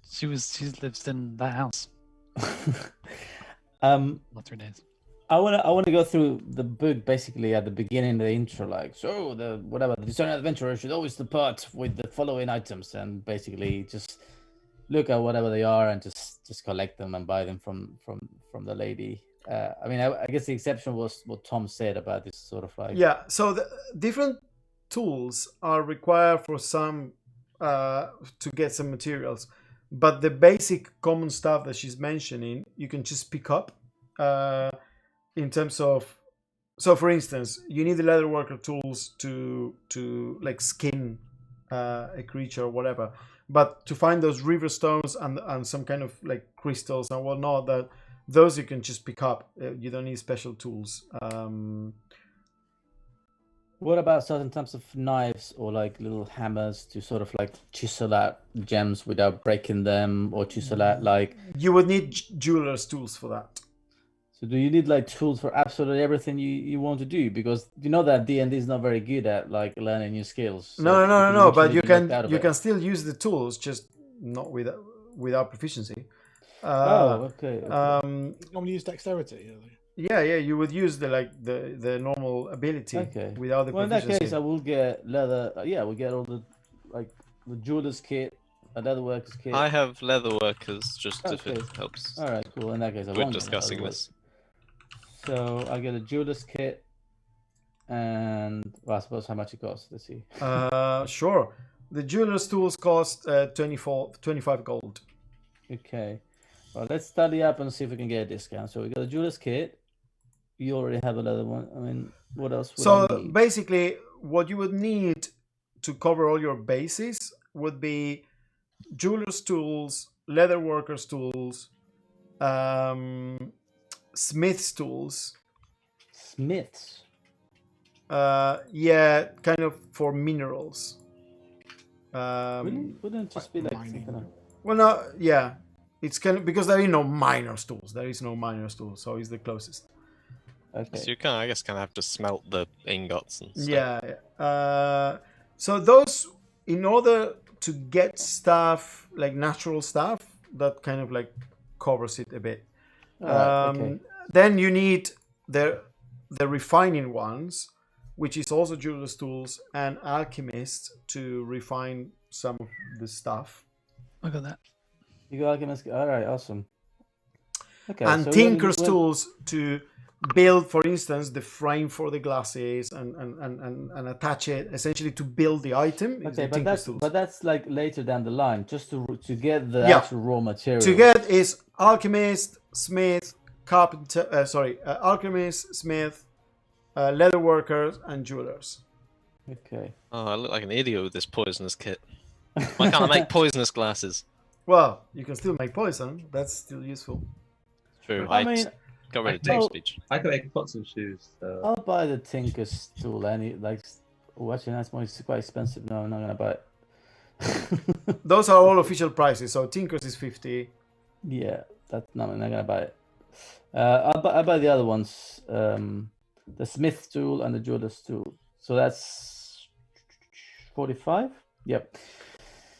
She lives in that house. Not 3 days. I wanna go through the book basically at the beginning, the intro, like, so the discerning adventurer should always depart with the following items, and basically just look at whatever they are and just collect them and buy them from the lady. I mean, I guess the exception was what Tom said about this sort of like. Yeah. So the different tools are required for some to get some materials, but the basic common stuff that she's mentioning, you can just pick up. In terms of, so for instance, you need the leatherworker tools to like skin a creature or whatever. But to find those river stones and some kind of like crystals and whatnot, those you can just pick up. You don't need special tools. What about certain types of knives or like little hammers to sort of like chisel out gems without breaking them, or chisel out like? You would need jeweler's tools for that. So do you need like tools for absolutely everything you want to do? Because you know that D&D is not very good at like learning new skills. So No. But you can still use the tools, just not without proficiency. Okay. Normally use dexterity. Yeah. You would use the normal ability without the proficiency. Well, in that case, I will get leather. We'll get all the like the jeweler's kit, a leatherworker's kit. I have leatherworkers, just if it helps. All right, cool. In that case, We're discussing this. So I get a jeweler's kit, and I suppose how much it costs. Let's see. Sure. The jeweler's tools cost 25 gold. Okay. Well, let's study up and see if we can get a discount. So we got a jeweler's kit. You already have another one. I mean, what else would I need? Basically, what you would need to cover all your bases would be jeweler's tools, leatherworker's tools, smith's tools. Smiths? Yeah, kind of for minerals. Wouldn't it just be like something like... Well, no, yeah. It's kind of because there is no miners tools. So it's the closest. Okay. So you I guess, have to smelt the ingots and stuff. Yeah. So those, in order to get stuff like natural stuff, that kind of like covers it a bit. Okay. Then you need the refining ones, which is also jeweler's tools and alchemists to refine some of the stuff. Look at that. You got alchemist. All right, awesome. Okay, And so tinker's tools to build, for instance, the frame for the glasses and attach it essentially to build the item. Is Okay, the tinker's tools. but that's like later down the line, just to get the Yeah. actual raw material. To get is alchemist, smith, carpenter. Alchemist, smith, leather workers, and jewelers. Okay. Oh, I look like an idiot with this poisonous kit. Why can't I make poisonous glasses? Well, you can still make poison. That's still useful. True. I mean, got rid of I team think- speech. I can make pots and shoes. So. I'll buy the tinker's tool. Oh, actually, that's more. It's quite expensive. No, I'm not gonna buy it. Those are all official prices. So Tinker's is 50. Yeah, that's no, I'm not gonna buy it. I'll buy the other ones. The smith tool and the jeweler's tool. So that's 45. Yep.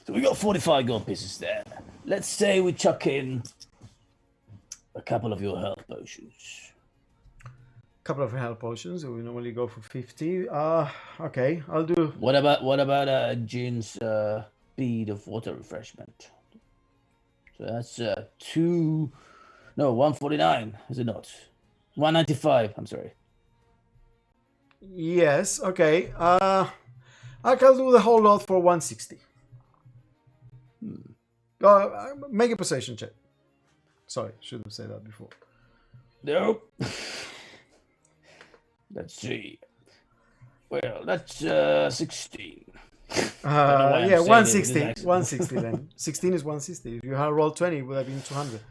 So we got 45 gold pieces there. Let's say we chuck in a couple of your health potions. Couple of health potions. We normally go for 50. Okay, I'll do. What about Jin's bead of water refreshment? So that's 149, is it not? 195. I'm sorry. Yes. Okay. I can do the whole lot for 160. Make a possession check. Sorry, should have said that before. Nope. Let's see. Well, that's 16. why I'm Yeah, saying it with 160. this accent. 160 then. 16 is 160. If you had rolled 20, it would have been 200.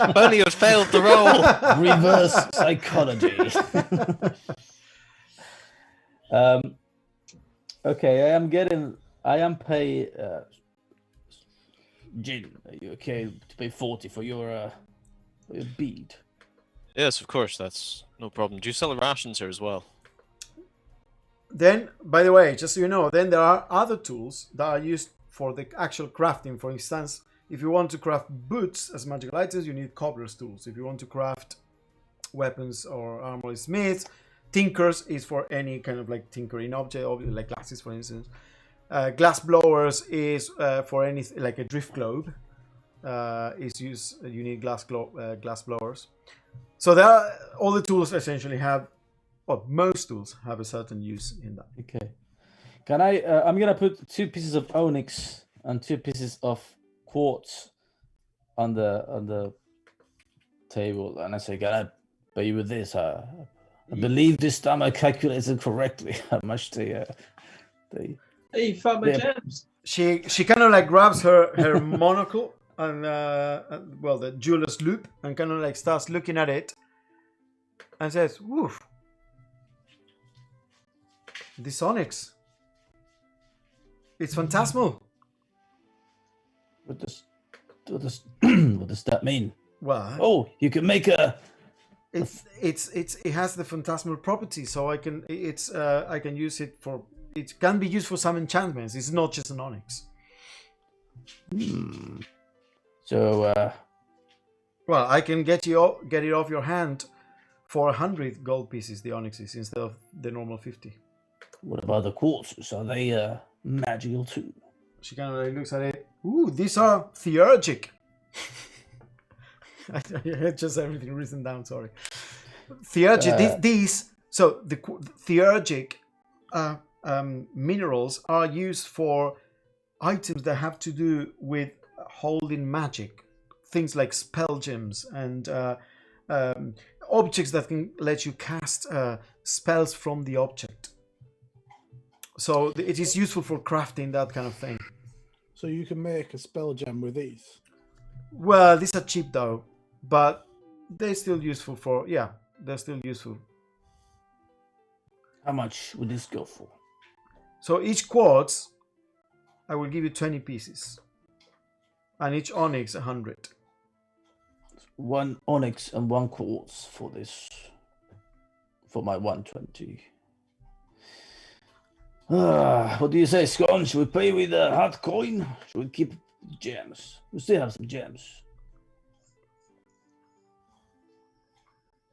If only you had failed the roll. Reverse psychology. Okay, I am pay Jin, are you okay to pay 40 for your bead? Yes, of course. That's no problem. Do you sell rations here as well? Then, by the way, just so you know, then there are other tools that are used for the actual crafting. For instance, if you want to craft boots as magical items, you need cobbler's tools. If you want to craft weapons or armor smiths, tinkers is for any kind of like tinkering object, like glasses, for instance. Glass blowers is for anything like a drift globe. Is used. You need glass blowers. So there are, all the tools essentially have, well, most tools have a certain use in that. Okay. Can I? I'm gonna put 2 pieces of onyx and 2 pieces of quartz on the table, and I say, "Can I pay you with this?" I believe this time I calculated correctly how much they. Hey, you found my Yeah. gems. She kind of like grabs her monocle and well, the jeweler's loop, and kind of like starts looking at it and says, "Woof, this onyx, it's phantasmal." What does what does that mean? Well, Oh, you can make a. it has the phantasmal property, so I can use it for. It can be used for some enchantments. It's not just an onyx. So Well, I can get it off your hand for 100 gold pieces. The onyxes instead of the normal 50. what about the quartzes? Are they magical too? She kind of like looks at it. Ooh, these are theurgic. I had just everything written down. Sorry. Theurgic. These. So the theurgic minerals are used for items that have to do with holding magic. Things like spell gems and objects that can let you cast spells from the object. So it is useful for crafting that kind of thing. So you can make a spell gem with these. Well, these are cheap though, but they're still useful for. Yeah, they're still useful. How much would this go for? So each quartz, I will give you 20 pieces, and each onyx 100. 1 onyx and 1 quartz for this. For my 120. What do you say, Scone? Should we pay with a hard coin? Should we keep gems? We still have some gems.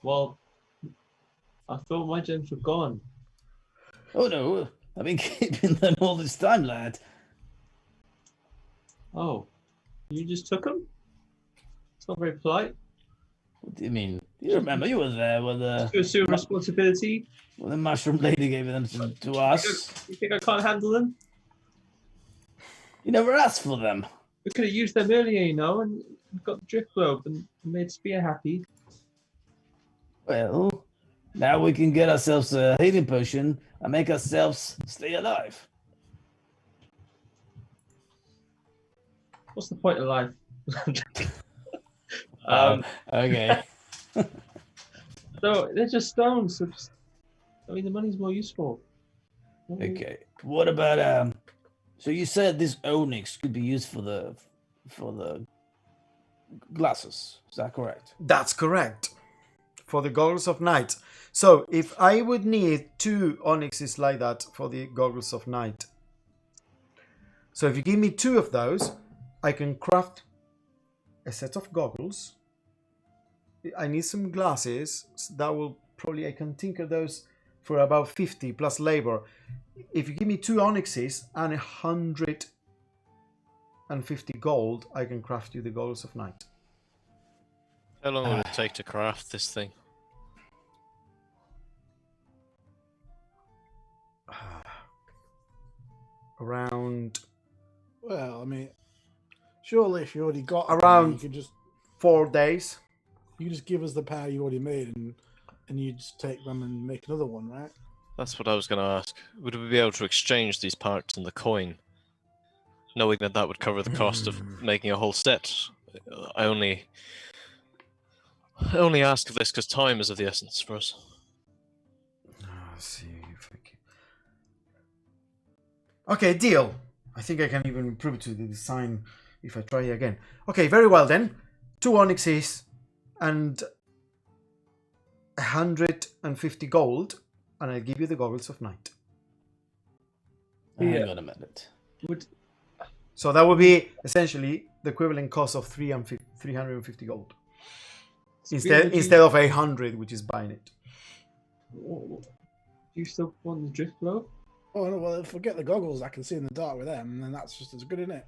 Well, I thought my gems were gone. Oh no, I've been keeping them all this time, lad. Oh, you just took them? It's not very polite. What do you mean? You remember you were there when To the assume responsibility. mushroom lady gave them to us. You think I can't handle them? You never asked for them. We could have used them earlier, you know, and got the drift globe and made Spear happy. Well, now we can get ourselves a healing potion and make ourselves stay alive. What's the point of life? Okay. So they're just stones. So I mean, the money's more useful. Okay. What about So you said this onyx could be used for the glasses. Is that correct? That's correct. For the goggles of night. So if I would need 2 onyxes like that for the goggles of night. So if you give me 2 of those, I can craft a set of goggles. I need some glasses. So that will probably, I can tinker those for about 50 plus labor. If you give me 2 onyxes and 150 gold, I can craft you the goggles of night. How long would it take to craft this thing? Around Well, I mean, surely if you already got them, Around- you could just 4 days. give us the pair you already made, and you just take them and make another one, right? That's what I was going to ask. Would we be able to exchange these parts in the coin? Knowing that that would cover the cost of making a whole set. I only ask of this because time is of the essence for us. Let's see if I can... Okay, deal. I think I can even improve to the design if I try again. Okay, very well then. 2 onyxes and 150 gold, and I'll give you the goggles of night. Hang on a minute. So that would be essentially the equivalent cost of 350 gold. Instead of 800, which is buying it. Do you still want the drift globe? Oh no, well, forget the goggles. I can see in the dark with them, and then that's just as good, isn't it?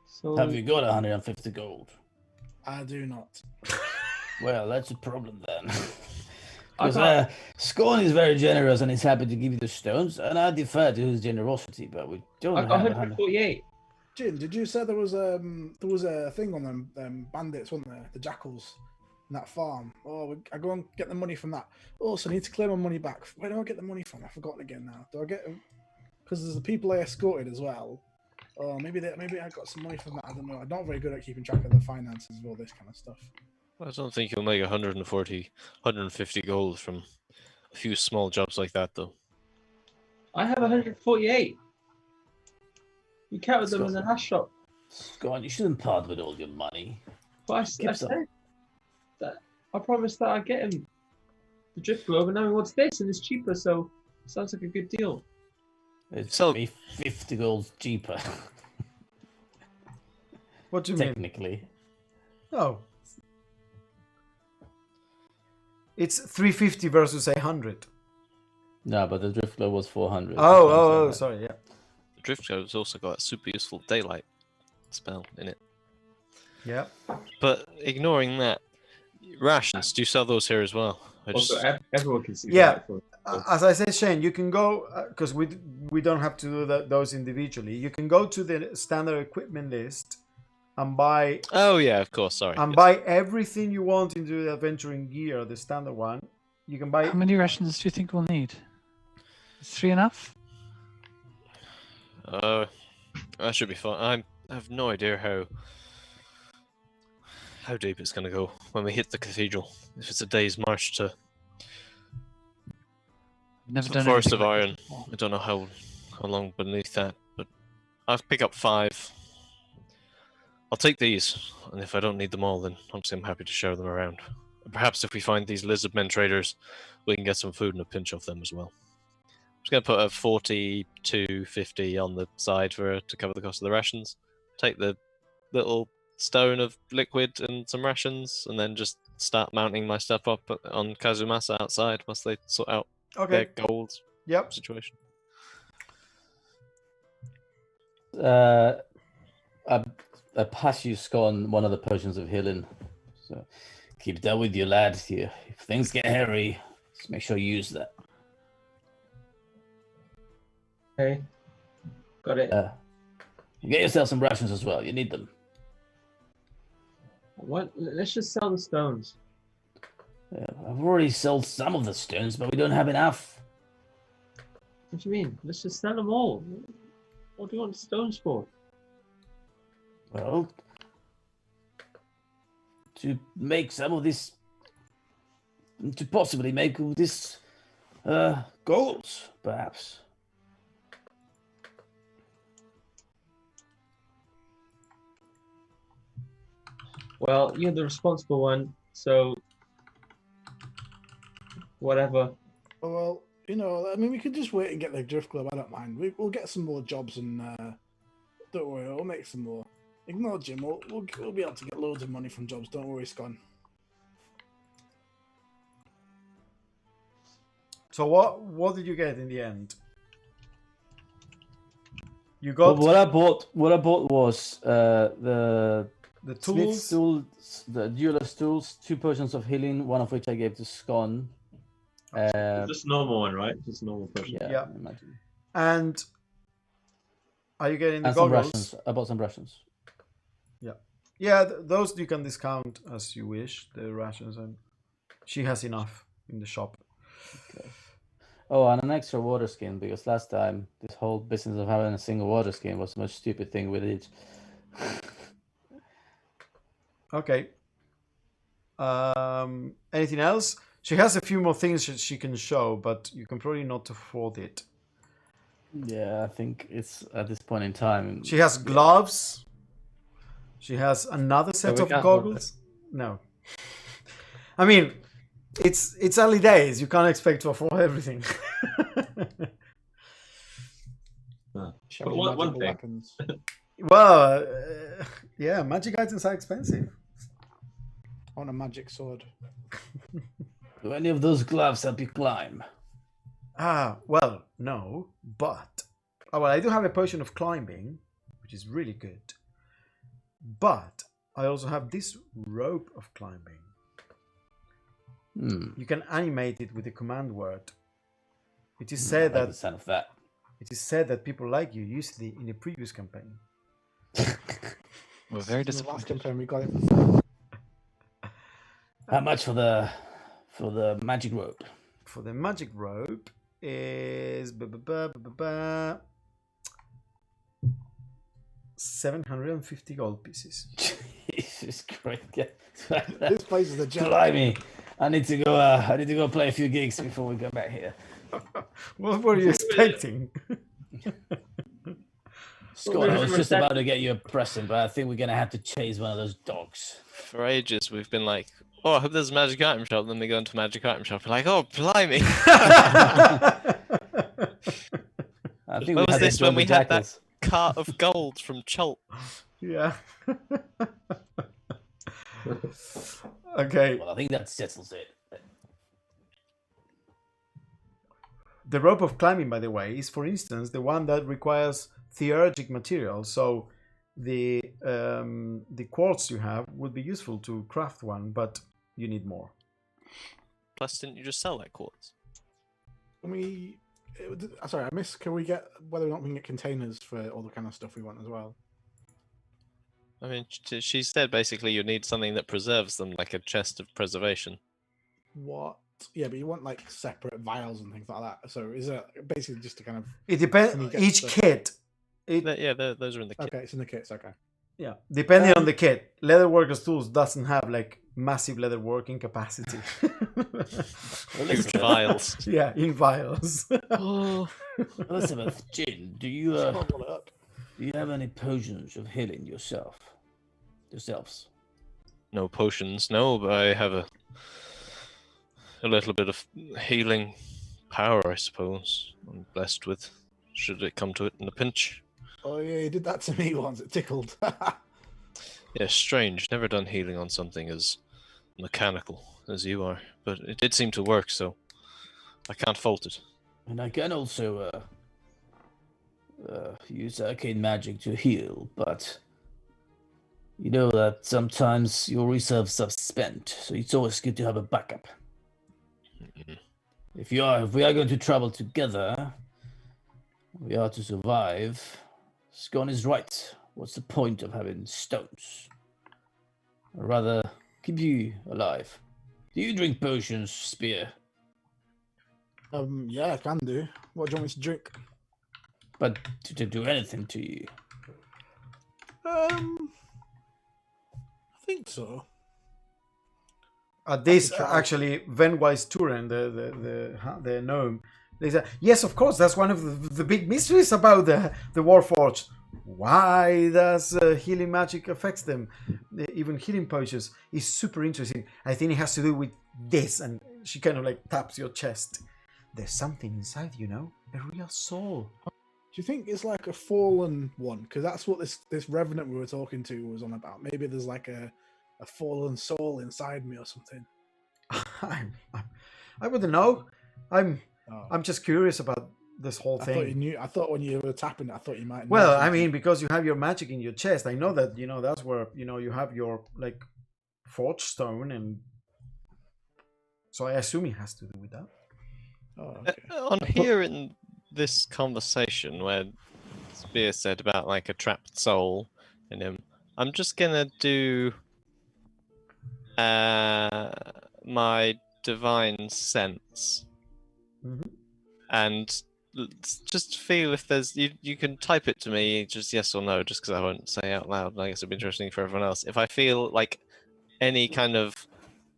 So Have you got 150 gold? I do not. Well, that's a problem then. I Because Scorn is very generous and is happy to give you the stones, and I defer to his generosity, but we don't I have got 100. 148. Jin, did you say there was a thing on them bandits, wasn't there? The jackals in that farm. Oh, I go and get the money from that. Also, I need to claim my money back. Where do I get the money from? I've forgotten again now. Do I get them? Because there's the people I escorted as well. Oh, maybe I got some money from that. I don't know. I'm not very good at keeping track of the finances of all this kind of stuff. I don't think you'll make 150 gold from a few small jobs like that, though. I have 148. You counted them in the last shop. Scorn, you shouldn't part with all your money. But I Keep some. said that I promised that I'd get him the drift globe, and now he wants this, and it's cheaper, so it sounds like a good deal. It's So- me 50 gold cheaper, What do you mean? technically. Oh. It's 350 versus 800. No, but the drift globe was 400. Oh, sorry, yeah. The drift globe's also got a super useful daylight spell in it. Yeah. But ignoring that, rations, do you sell those here as well? Also, everyone can see Yeah. that. As I said, Shane, you can go, because we don't have to do those individually. You can go to the standard equipment list and buy Oh yeah, of course, sorry. and yes. buy everything you want into the adventuring gear, the standard one. You can buy How many rations do you think we'll need? Is 3 enough? That should be fine. I have no idea how deep it's going to go when we hit the cathedral. If it's a day's march to Never the done Forest of anything like Iron, this before. I don't know how long beneath that, but I'll pick up 5. I'll take these, and if I don't need them all, then obviously I'm happy to share them around. Perhaps if we find these lizardmen traders, we can get some food and a pinch of them as well. I'm just going to put a 42.50 on the side to cover the cost of the rations. Take the little stone of liquid and some rations, and then just start mounting my stuff up on Kazumasa outside once they sort out Okay. their gold Yep. situation. I pass you, Scone, one of the potions of healing. So keep that with you, lad. If things get hairy, just make sure you use that. Okay. Got it. Get yourself some rations as well. You need them. What? Let's just sell the stones. I've already sold some of the stones, but we don't have enough. What do you mean? Let's just sell them all. What do you want stones for? Well, to make some of this, to possibly make all this gold, perhaps. Well, you're the responsible one, so whatever. Well, you know, I mean, we could just wait and get the Drift Club. I don't mind. We'll get some more jobs and don't worry, we'll make some more. Ignore Jim. We'll be able to get loads of money from jobs. Don't worry, Scon. So what did you get in the end? You got Well, what I bought was the tools. Smith's tools, the jeweler's tools, 2 potions of healing, one of which I gave to Scon. Just normal one, right? Just normal potion. Yeah, Yeah. I imagine. And are you getting the And some goggles? rations. I bought some rations. Yeah, those you can discount as you wish, the rations, and she has enough in the shop. Okay. Oh, and an extra water skin, because last time this whole business of having a single water skin was the most stupid thing we did. Okay. Anything else? She has a few more things she can show, but you can probably not afford it. Yeah, I think it's at this point in time. She has gloves. She has another set we of can't afford goggles. No. I mean, it's early days. You can't expect to afford everything. Shall But we one magical thing. weapons? Well, yeah, magic items are expensive. On a magic sword. Do any of those gloves help you climb? Well, no, but well, I do have a potion of climbing, which is really good. But I also have this rope of climbing. You can animate it with the command word. It is said I like that the sound of that. it is said that people like you used it in the previous campaign. We're very In the last disappointed. campaign, we got it for free. How much for the magic rope? For the magic rope is 750 gold pieces. Jesus Christ! This place is a gem. Blimey! I need to go play a few gigs before we go back here. What were you expecting? Scott, I was just about to get you a present, but I think we're gonna have to chase one of those dogs. For ages, we've been like, oh, I hope there's a magic item shop. Then we go into a magic item shop. We're like, oh, blimey. I think When we was had this to when join we the had that jackals. cart of gold from Chult? Yeah. Okay. Well, I think that settles it. The rope of climbing, by the way, is, for instance, the one that requires theurgic material. So the quartz you have would be useful to craft one, but you need more. Plus, didn't you just sell that quartz? Sorry, I missed. Can we get whether or not we can get containers for all the kind of stuff we want as well? I mean, she said basically you need something that preserves them, like a chest of preservation. What? Yeah, but you want like separate vials and things like that. So is it basically just to kind of? It depends. Can you get Each the- kit. Yeah, those are in the kit. Okay, it's in the kits. Okay. Yeah, depending on the kit. Leatherworkers Tools doesn't have like massive leather working capacity. Huge vials. Yeah, in vials. Oh, Elizabeth, Jin, do you have any potions of healing yourselves? no potions, no, but I have a little bit of healing power, I suppose. I'm blessed with, should it come to it in a pinch. Oh yeah, you did that to me once. It tickled. Yeah, strange. Never done healing on something as mechanical as you are, but it did seem to work, so I can't fault it. And I can also use arcane magic to heal, but you know that sometimes your reserves are spent, so it's always good to have a backup. Mhm. If we are going to travel together, we are to survive. Scone is right. What's the point of having stones? I'd rather keep you alive. Do you drink potions, Spear? Yeah, I can do. What do you want me to drink? But to do anything to you? I think so. This try. actually, Venwise Turen, the gnome, they said, yes, of course, that's one of the big mysteries about the Warforged. Why does healing magic affect them? Even healing potions is super interesting. I think it has to do with this, and she kind of like taps your chest. There's something inside, you know, a real soul. Do you think it's like a fallen one? Because that's what this revenant we were talking to was on about. Maybe there's like a fallen soul inside me or something. I wouldn't know. I'm Oh, just curious about this whole I thing. thought you knew. I thought when you were tapping it, I thought you might know. Well, I something. mean, because you have your magic in your chest, I know that, you know, that's where, you know, you have your like forge stone, and so I assume it has to do with that. Oh, okay. On hearing this conversation where Spear said about like a trapped soul in him, I'm just gonna do my divine sense Mhm. and just feel if there's you can type it to me just yes or no, just because I won't say out loud, and I guess it'll be interesting for everyone else. If I feel like any kind of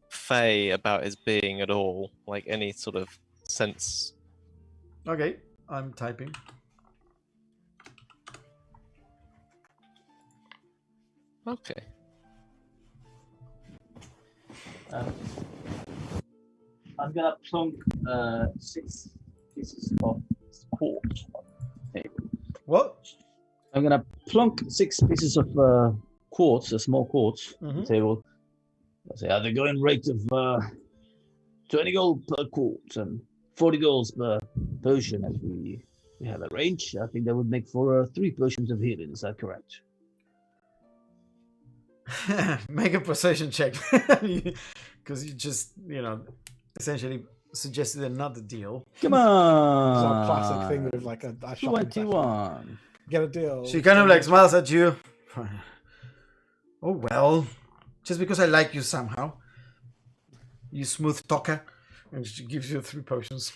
fey about his being at all, like any sort of sense. Okay, I'm typing. Okay. I'm gonna plunk 6 pieces of quartz on the table. What? I'm gonna plunk 6 pieces of quartz, a small quartz, on Mhm. the table. I'll say at the going rate of 20 gold per quartz and 40 gold per potion, as we have arranged. I think that would make for 3 potions of healing. Is that correct? Make a persuasion check, because you just, you know, essentially suggested another deal. Come It's on! our classic thing with like a shopping session. 21. Get a deal. She kind of like smiles at you. Oh well, just because I like you somehow, you smooth talker, and she gives you 3 potions.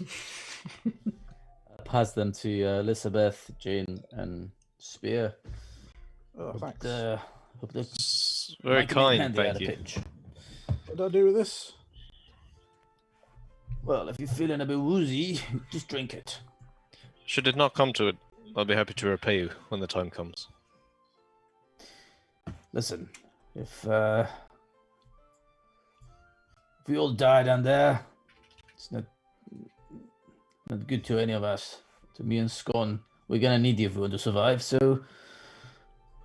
Pass them to Elizabeth, Jane, and Spear. Oh, thanks. Hope they Very might come in kind, handy at thank a you. pinch. What do I do with this? Well, if you're feeling a bit woozy, just drink it. Should it not come to it, I'll be happy to repay you when the time comes. Listen, if we all die down there, it's not good to any of us. To me and Scone, we're gonna need you if we want to survive. So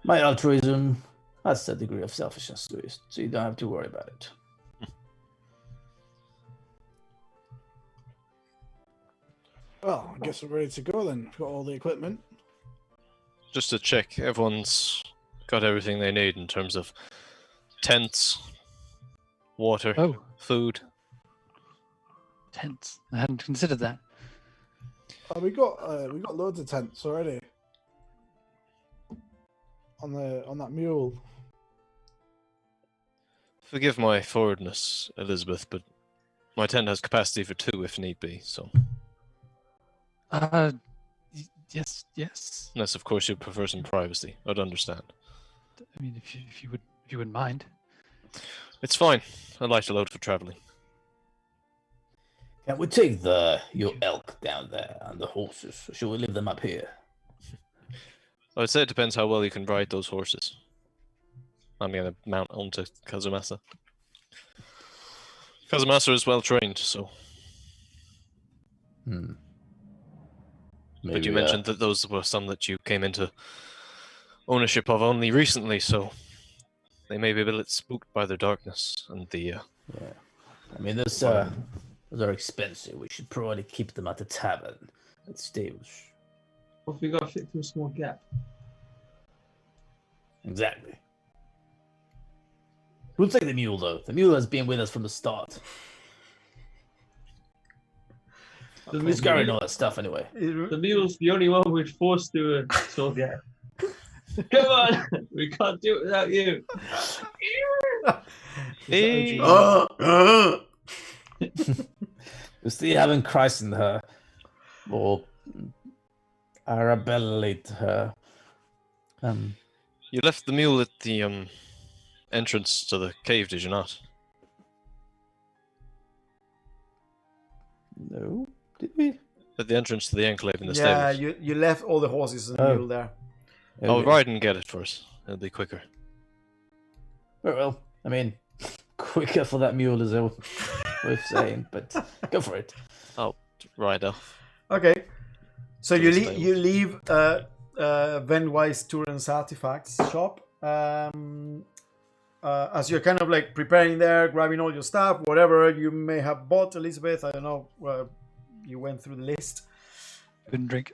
my altruism has a degree of selfishness to it, so you don't have to worry about it. Well, I guess we're ready to go then. We've got all the equipment. Just to check, everyone's got everything they need in terms of tents, water, Oh, food. tents. I hadn't considered that. We got loads of tents already. On that mule. Forgive my forwardness, Elizabeth, but my tent has capacity for 2 if need be, so. Yes. Unless, of course, you prefer some privacy. I'd understand. I mean, if you wouldn't mind. It's fine. I like a load for traveling. Can we take your elk down there and the horses, or should we leave them up here? I would say it depends how well you can ride those horses. I'm going to mount onto Kazumasa. Kazumasa is well trained, so. Hmm. But you mentioned that those were some that you came into ownership of only recently, so they may be a bit spooked by their darkness and the. Yeah, I mean those are expensive. We should probably keep them at the tavern, at the stables. What if we got to fit through a small gap? Exactly. We'll take the mule, though. The mule has been with us from the start. The He's carrying mule- all that stuff anyway. The mule's the only one we're forced to a small gap. Come on! We can't do it without you. Hey. We still haven't christened her or Arabellate her. You left the mule at the entrance to the cave, did you not? No, did we? At the entrance to the enclave in the Yeah, stables. you left all the horses and Oh. mule there. I'll Okay. ride and get it for us. It'll be quicker. Very well. I mean, quicker for that mule is all worth saying, but go for it. I'll ride off. Okay. So To you, the you stables. leave Venwise Turen's artifacts shop. As you're kind of like preparing there, grabbing all your stuff, whatever you may have bought, Elizabeth. I don't know. You went through the list. Couldn't drink.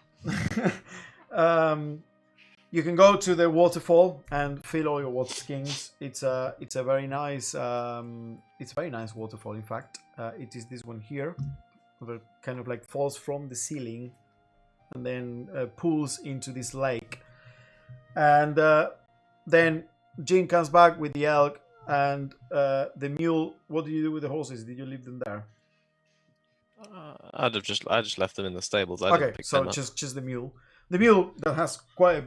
You can go to the waterfall and fill all your water skins. It's a very nice waterfall. In fact, it is this one here, that kind of like falls from the ceiling and then pools into this lake. And then Jin comes back with the elk and the mule. What do you do with the horses? Did you leave them there? I just left them in the stables. I Okay, didn't pick so them up. just the mule. The mule that has quite a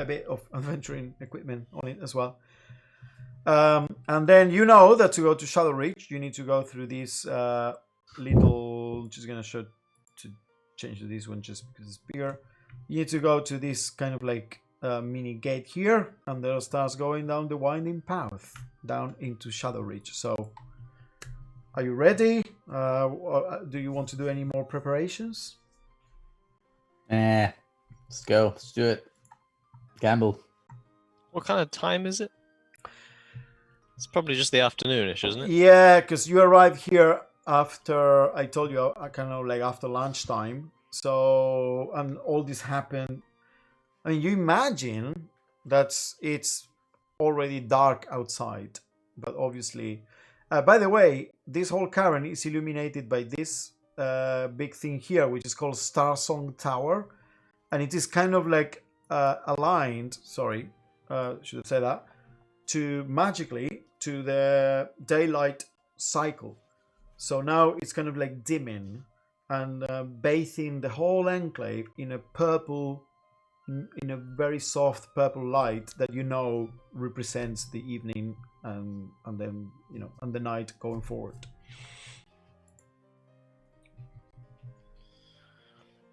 bit of adventuring equipment on it as well. And then you know that to go to Shadow Reach, you need to go through this little. Just gonna show to change to this one just because it's bigger. You need to go to this kind of like mini gate here, and there starts going down the winding path down into Shadow Reach. So, are you ready? Or do you want to do any more preparations? Let's go. Let's do it. Gamble. What kind of time is it? It's probably just the afternoonish, isn't it? Yeah, because you arrived here after I told you, I kind of like after lunchtime. So, and all this happened. I mean, you imagine that it's already dark outside, but obviously, by the way, this whole cavern is illuminated by this big thing here, which is called Star Song Tower, and it is kind of like aligned. Sorry, should I say that? To magically to the daylight cycle. So now it's kind of like dimming and bathing the whole enclave in a purple, in a very soft purple light that you know represents the evening and then and the night going forward.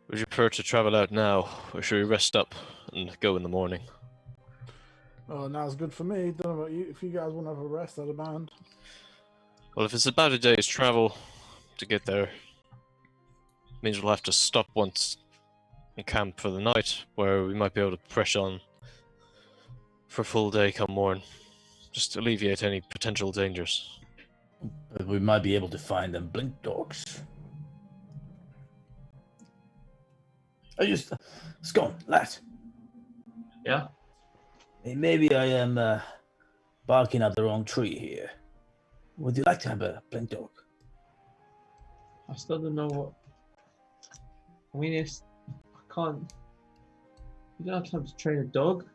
Would you prefer to travel out now, or should we rest up and go in the morning? Oh, now's good for me. Don't know about you. If you guys want to have a rest, I don't mind. Well, if it's about a day's travel to get there, it means we'll have to stop once and camp for the night, where we might be able to press on for a full day come morn, just to alleviate any potential dangers. But we might be able to find them blink dogs. Scone, lad. Yeah? Maybe I am barking up the wrong tree here. Would you like to have a blink dog? I still don't know what. I mean, I can't. You don't have time to train a dog.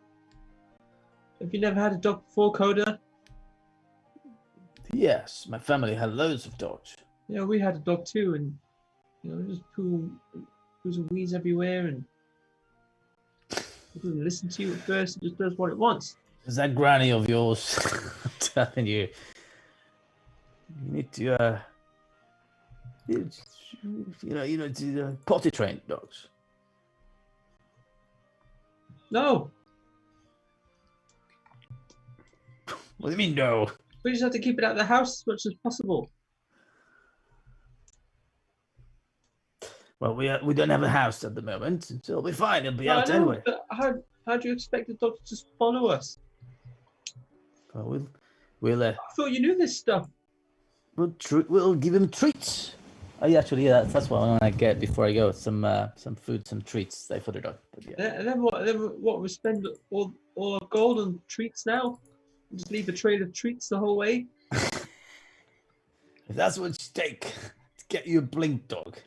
Have you never had a dog before, Coda? Yes, my family had loads of dogs. Yeah, we had a dog too, and just poos and wheeze everywhere, and it doesn't listen to you at first. It just does what it wants. Is that granny of yours telling you? You need to, to potty train dogs. No, What do you mean, no? we just have to keep it out of the house as much as possible. Well, we don't have a house at the moment, so it'll be fine. It'll be No, I out know, anyway. but how do you expect the dog to just follow us? Well, we'll I thought you knew this stuff. we'll give him treats. Oh, yeah, actually, yeah, that's what I want to get before I go. Some food, some treats, say for the dog. But yeah. And then what? Then what? We spend all our gold on treats now? Just leave a trail of treats the whole way? If that's what you take to get you a blink dog,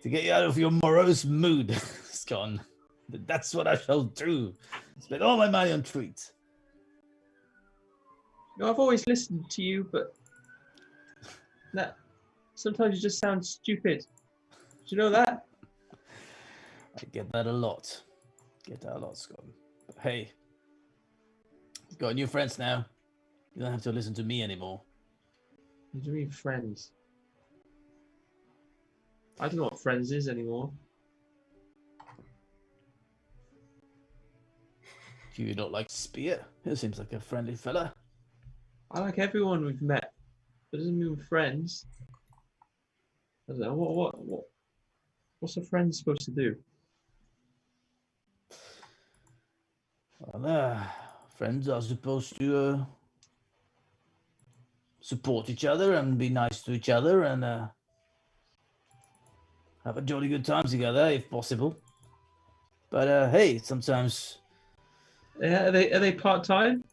to get you out of your morose mood, Scon, that's what I shall do. Spend all my money on treats. You know, I've always listened to you, but that sometimes you just sound stupid. Do you know that? I get that a lot. Scon. But hey, you've got new friends now. You don't have to listen to me anymore. What do you mean friends? I don't know what friends is anymore. Do you not like Spear? He seems like a friendly fella. I like everyone we've met. That doesn't mean we're friends. I don't know what's a friend supposed to do? Well, friends are supposed to support each other and be nice to each other and have a jolly good time together if possible. But hey, sometimes Yeah, are they part time?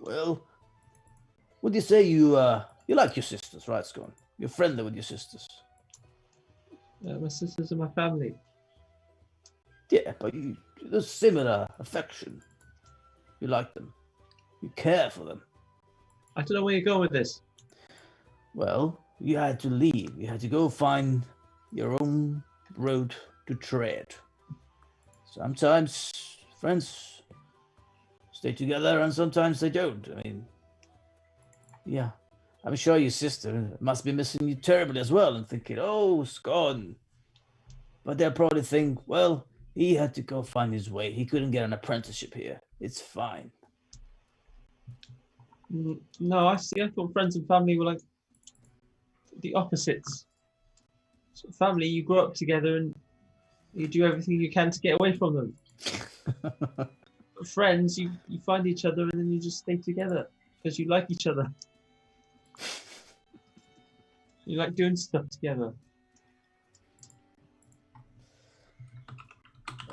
well, would you say you like your sisters, right, Scone? You're friendly with your sisters. My sisters and my family. Yeah, but there's similar affection. You like them. You care for them. I don't know where you're going with this. Well, you had to leave. You had to go find your own road to tread. Sometimes friends stay together and sometimes they don't. I mean, yeah. I'm sure your sister must be missing you terribly as well and thinking, oh, Scone. But they'll probably think, well, he had to go find his way. He couldn't get an apprenticeship here. It's fine. No, I see. I thought friends and family were like the opposites. So family, you grow up together and you do everything you can to get away from them. But friends, you find each other and then you just stay together because you like each other. You like doing stuff together.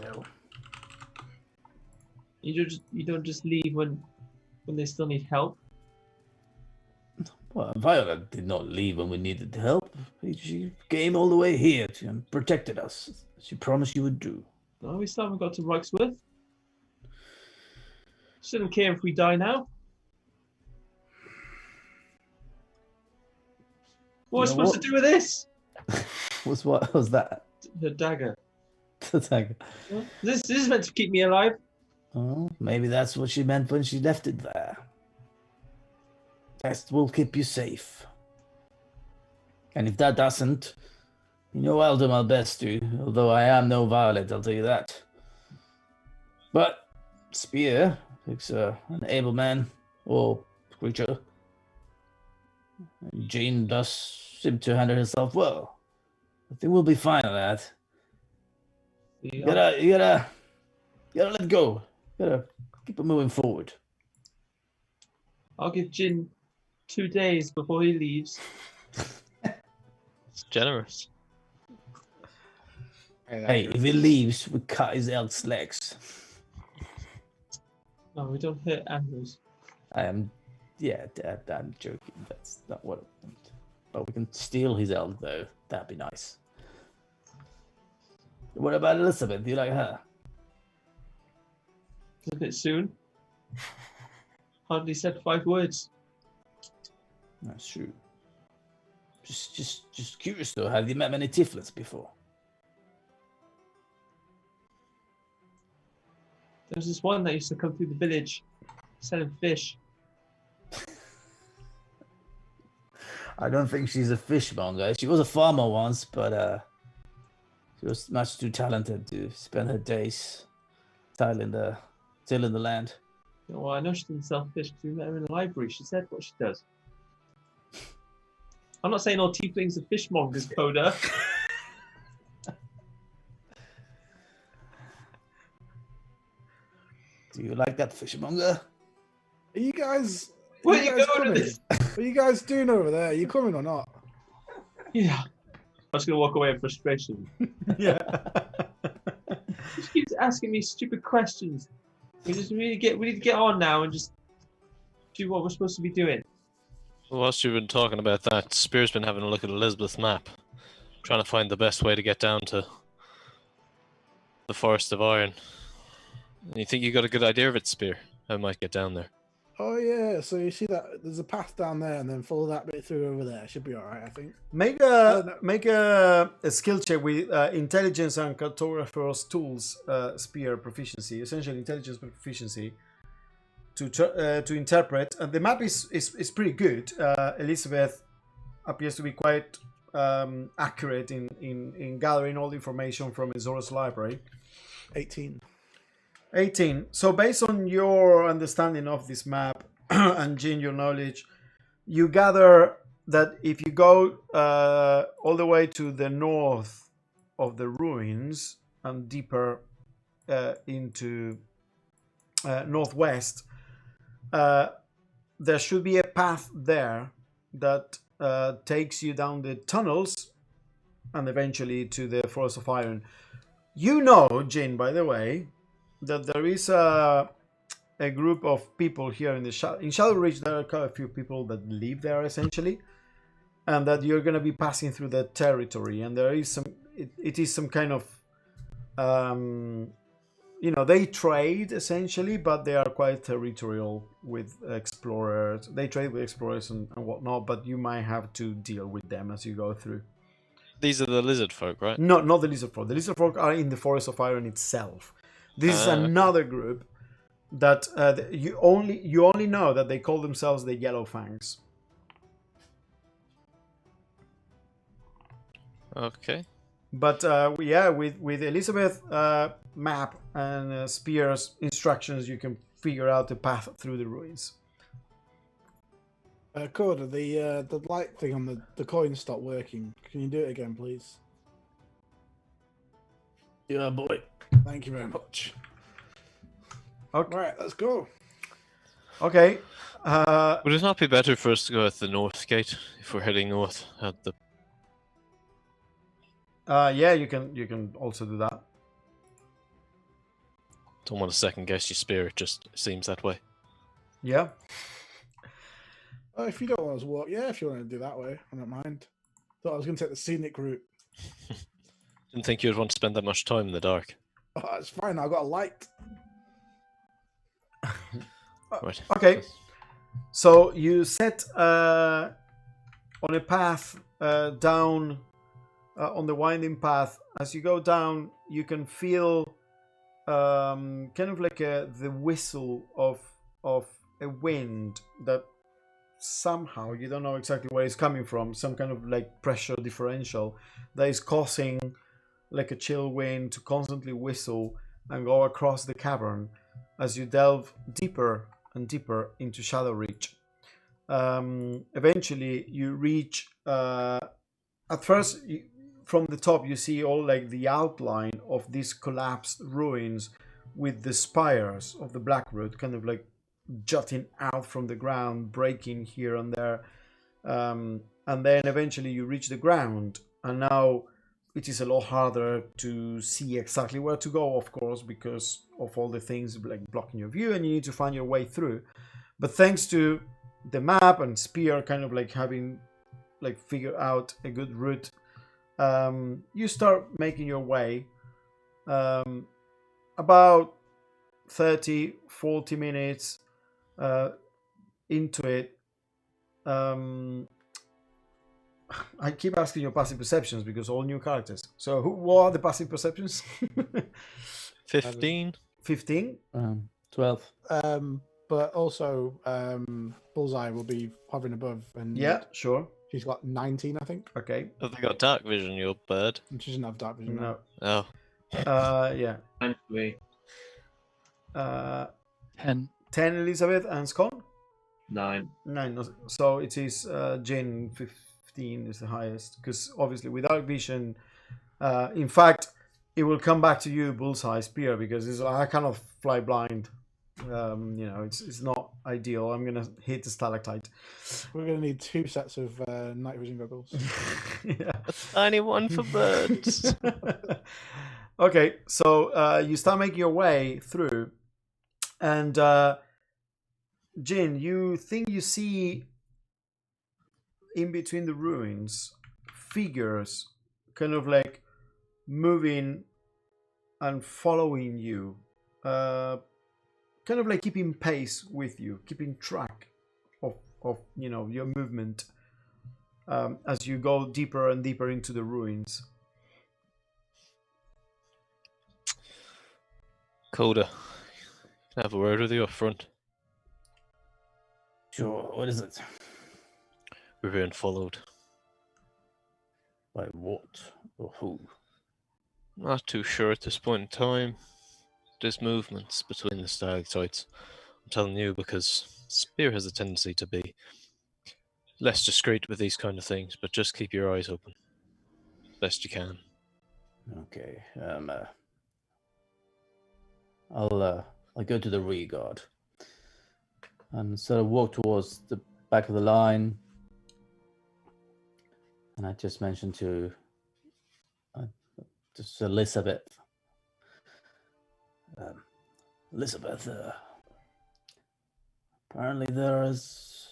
Well, You don't just leave when they still need help. well, Violet did not leave when we needed help. She came all the way here and protected us. She promised she would do. No, we still haven't got to Ruxworth. Shouldn't care if we die now. What are we supposed to do with this? What was that? The dagger. The dagger. This is meant to keep me alive. Oh, maybe that's what she meant when she left it there. Test will keep you safe. And if that doesn't, you know I'll do my best to, although I am no Violet, I'll tell you that. But Spear looks an able man or creature. And Jane does seem to handle herself well. I think we'll be fine on that. You gotta let go. You gotta keep it moving forward. I'll give Jin 2 days before he leaves. It's generous. Hey, if he leaves, we cut his elk's legs. No, we don't hurt animals. I'm joking. That's not what I want. But we can steal his elk, though. That'd be nice. What about Elizabeth? Do you like her? It's a bit soon. Hardly said 5 words. That's true. Just curious though. Have you met many Tiflins before? There was this one that used to come through the village selling fish. I don't think she's a fishmonger. She was a farmer once, but she was much too talented to spend her days tilling the land. Well, I know she didn't sell fish because we met her in the library. She said what she does. I'm not saying all tieflings are fishmongers, Coda. Do you like that fishmonger? Are you guys? Where are you going coming? with this? What are you guys doing over there? Are you coming or not? Yeah. I was gonna walk away in frustration. Yeah. He just keeps asking me stupid questions. We need to get on now and just do what we're supposed to be doing. Whilst you've been talking about that, Spear's been having a look at Elizabeth's map, trying to find the best way to get down to the Forest of Iron. And you think you got a good idea of it, Spear? How I might get down there. Oh yeah, so you see that there's a path down there, and then follow that bit through over there. Should be all right, I think. Make a skill check with intelligence and cartographer's tools spear proficiency, essentially intelligence proficiency, to interpret. And the map is pretty good. Elizabeth appears to be quite accurate in gathering all the information from Izora's library. 18. 18. So based on your understanding of this map and Jin, your knowledge, you gather that if you go all the way to the north of the ruins and deeper into northwest, there should be a path there that takes you down the tunnels and eventually to the Forest of Iron. You know, Jin, by the way, that there is a group of people here in Shadow Ridge. There are quite a few people that live there essentially, and that you're going to be passing through that territory. And there is it is some kind of they trade essentially, but they are quite territorial with explorers. They trade with explorers and whatnot, but you might have to deal with them as you go through. These are the lizard folk, right? No, not the lizard folk. The lizard folk are in the Forest of Iron itself. This is another group that you only know that they call themselves the Yellow Fangs. Okay. But with Elizabeth map and Spear's instructions, you can figure out the path through the ruins. Corda, the light thing on the coin stopped working. Can you do it again, please? Yeah, boy. Thank you very much. Okay. Right, let's go. Okay. Would it not be better for us to go at the north gate if we're heading north? At the yeah, you can also do that. Don't want to second guess your Spear. It just seems that way. Yeah. If you don't want us to walk, if you want to do that way, I don't mind. Thought I was going to take the scenic route. Didn't think you'd want to spend that much time in the dark. Oh, it's fine. I've got a light. Right. Okay. So you set on a path down on the winding path. As you go down, you can feel kind of like the whistle of a wind that somehow you don't know exactly where it's coming from. Some kind of like pressure differential that is causing like a chill wind to constantly whistle and go across the cavern as you delve deeper and deeper into Shadow Reach. Eventually you reach at first from the top you see all like the outline of these collapsed ruins with the spires of the Blackroot kind of like jutting out from the ground, breaking here and there, and then eventually you reach the ground, and now it is a lot harder to see exactly where to go, of course, because of all the things like blocking your view, and you need to find your way through. But thanks to the map and Spear kind of like having like figured out a good route, you start making your way about 30-40 minutes into it. I keep asking your passive perceptions because all new characters. So what are the passive perceptions? 15? 15? 12. But also Bullseye will be hovering above, and Yeah, sure. she's got 19, I think. Okay. Have they got dark vision, you bird? And she doesn't have dark vision. No. Oh. Yeah. And we 10. 10 Elizabeth and Scone? 9. 9. So it is Jane 15 is the highest, because obviously with dark vision, in fact, it will come back to you, Bullseye Spear, because it's like, I cannot fly blind. It's not ideal. I'm gonna hit the stalactite. We're going to need 2 sets of night vision goggles. Yeah. Tiny one for birds. Okay, so you start making your way through, and Jin, you think you see in between the ruins figures kind of like moving and following you, kind of like keeping pace with you, keeping track of your movement as you go deeper and deeper into the ruins. Coda, can I have a word with you up front? Sure, what is it? We're being followed. By what or who? Not too sure at this point in time. There's movements between the stalactites. I'm telling you because Spear has a tendency to be less discreet with these kind of things, but just keep your eyes open. Best you can. Okay. I'll go to the rear guard and sort of walk towards the back of the line. And I just mentioned to just Elizabeth. Elizabeth, apparently there is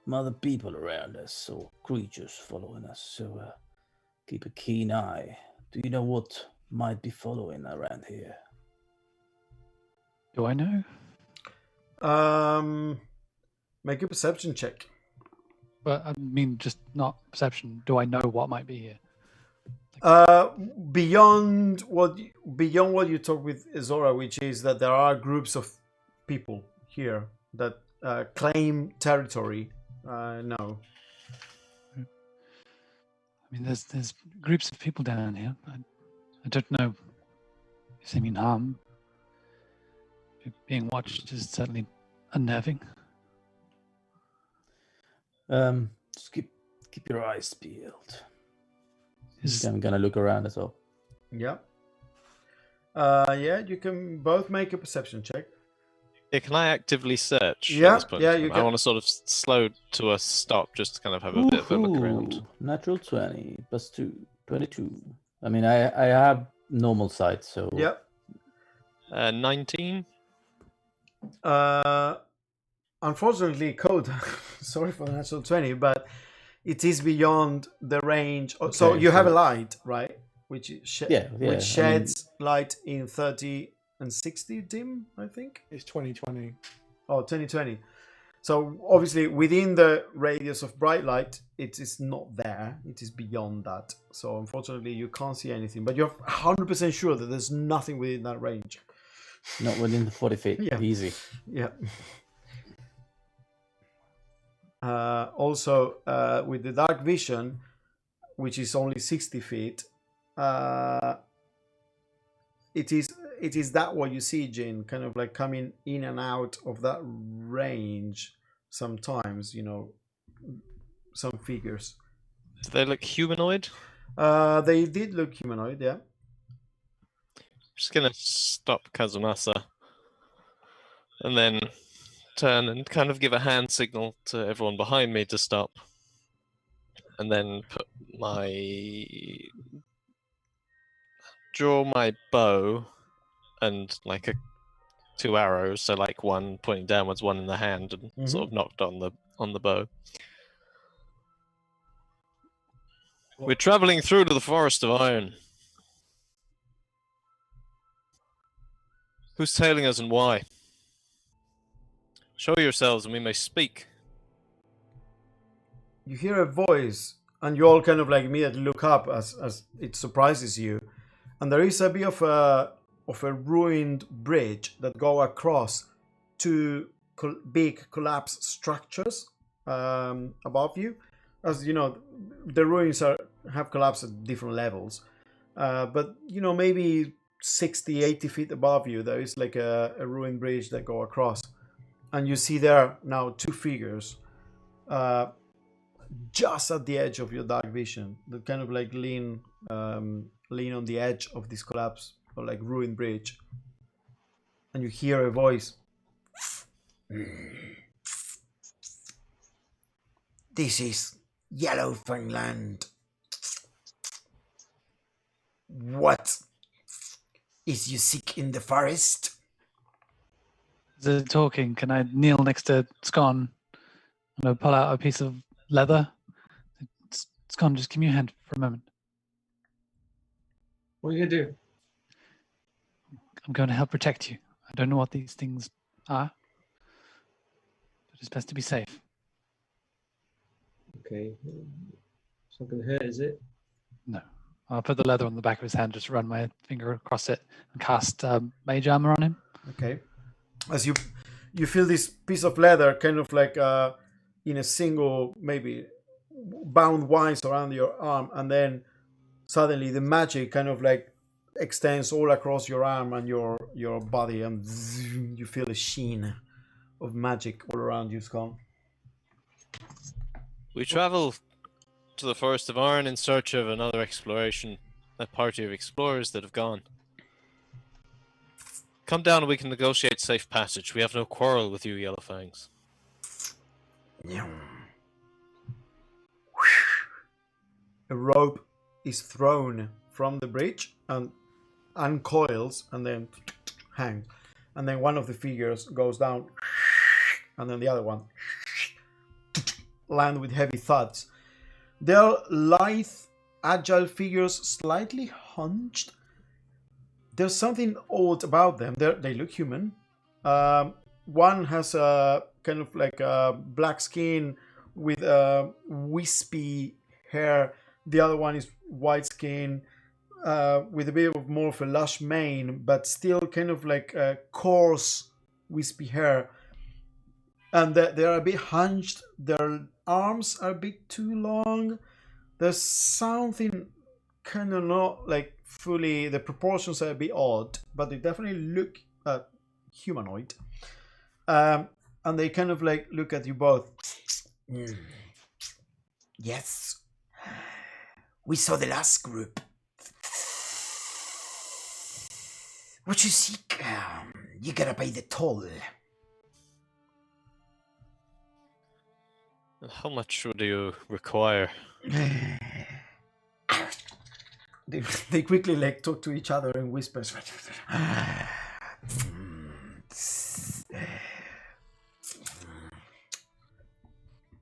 some other people around us or creatures following us, so keep a keen eye. Do you know what might be following around here? Do I know? Make a perception check. But I mean, just not perception. Do I know what might be here? Beyond what you talk with Zora, which is that there are groups of people here that claim territory. No. I mean, there's groups of people down here. I don't know if they mean harm. Being watched is certainly unnerving. Just keep your eyes peeled. I'm gonna look around as well. Yeah. Yeah, you can both make a perception check. Yeah, can I actively search Yeah, at this point? yeah, in time? you I can. want to sort of slow to a stop just to kind of have a bit of a look around. Ooh, natural 20 plus 2, 22. I mean, I have normal sight, so... Yeah. 19? Unfortunately, code. Sorry for the natural 20, but it is beyond the range. So Okay, you have a so- light, right? Which Yeah, sheds light in 30 and 60 dim, I think. It's 2020. Oh, 2020. So obviously within the radius of bright light, it is not there. It is beyond that. So unfortunately, you can't see anything. But you're 100% sure that there's nothing within that range. Not within the 40 feet. Yeah. Easy. Yeah. Also, with the dark vision, which is only 60 feet, it is that what you see, Jin, kind of like coming in and out of that range sometimes, some figures. Do they look humanoid? They did look humanoid, yeah. Just gonna stop Kazumasa and then turn and kind of give a hand signal to everyone behind me to stop, and then draw my bow and like 2 arrows, so like one pointing downwards, one in the hand, and sort of knocked on the bow. We're traveling through to the Forest of Iron. Who's tailing us and why? Show yourselves and we may speak. You hear a voice, and you all kind of like immediately look up as it surprises you, and there is a bit of a ruined bridge that go across two big collapsed structures above you. As you know, the ruins have collapsed at different levels, but maybe 60-80 feet above you there is like a ruined bridge that go across, and you see there now two figures just at the edge of your dark vision that kind of like lean on the edge of this collapse or like ruined bridge, and you hear a voice. This is Yellowfang land. What is you seek in the forest? They're talking. Can I kneel next to Scon? I'm going to pull out a piece of leather. Scon, just give me your hand for a moment. What are you gonna do? I'm going to help protect you. I don't know what these things are, but it's best to be safe. Okay. It's not gonna hurt, is it? No. I'll put the leather on the back of his hand, just run my finger across it, and cast mage armor on him. Okay. As you feel this piece of leather kind of like in a single, maybe bound wise around your arm, and then suddenly the magic kind of like extends all across your arm and your body, and you feel a sheen of magic all around you, Scon. We travel to the Forest of Arn in search of another exploration, a party of explorers that have gone. Come down and we can negotiate safe passage. We have no quarrel with you, Yellowfangs. A rope is thrown from the bridge and uncoils and then hangs. And then one of the figures goes down, and then the other one land with heavy thuds. They're lithe, agile figures, slightly hunched. There's something odd about them. They look human. One has a kind of like a black skin with wispy hair. The other one is white skin with a bit of more of a lush mane, but still kind of like a coarse, wispy hair. And they're a bit hunched. Their arms are a bit too long. There's something kind of not like fully. The proportions are a bit odd, but they definitely look humanoid. And they kind of like look at you both. Yes. We saw the last group. What you seek? You gotta pay the toll. How much would you require? They quickly like talk to each other in whispers.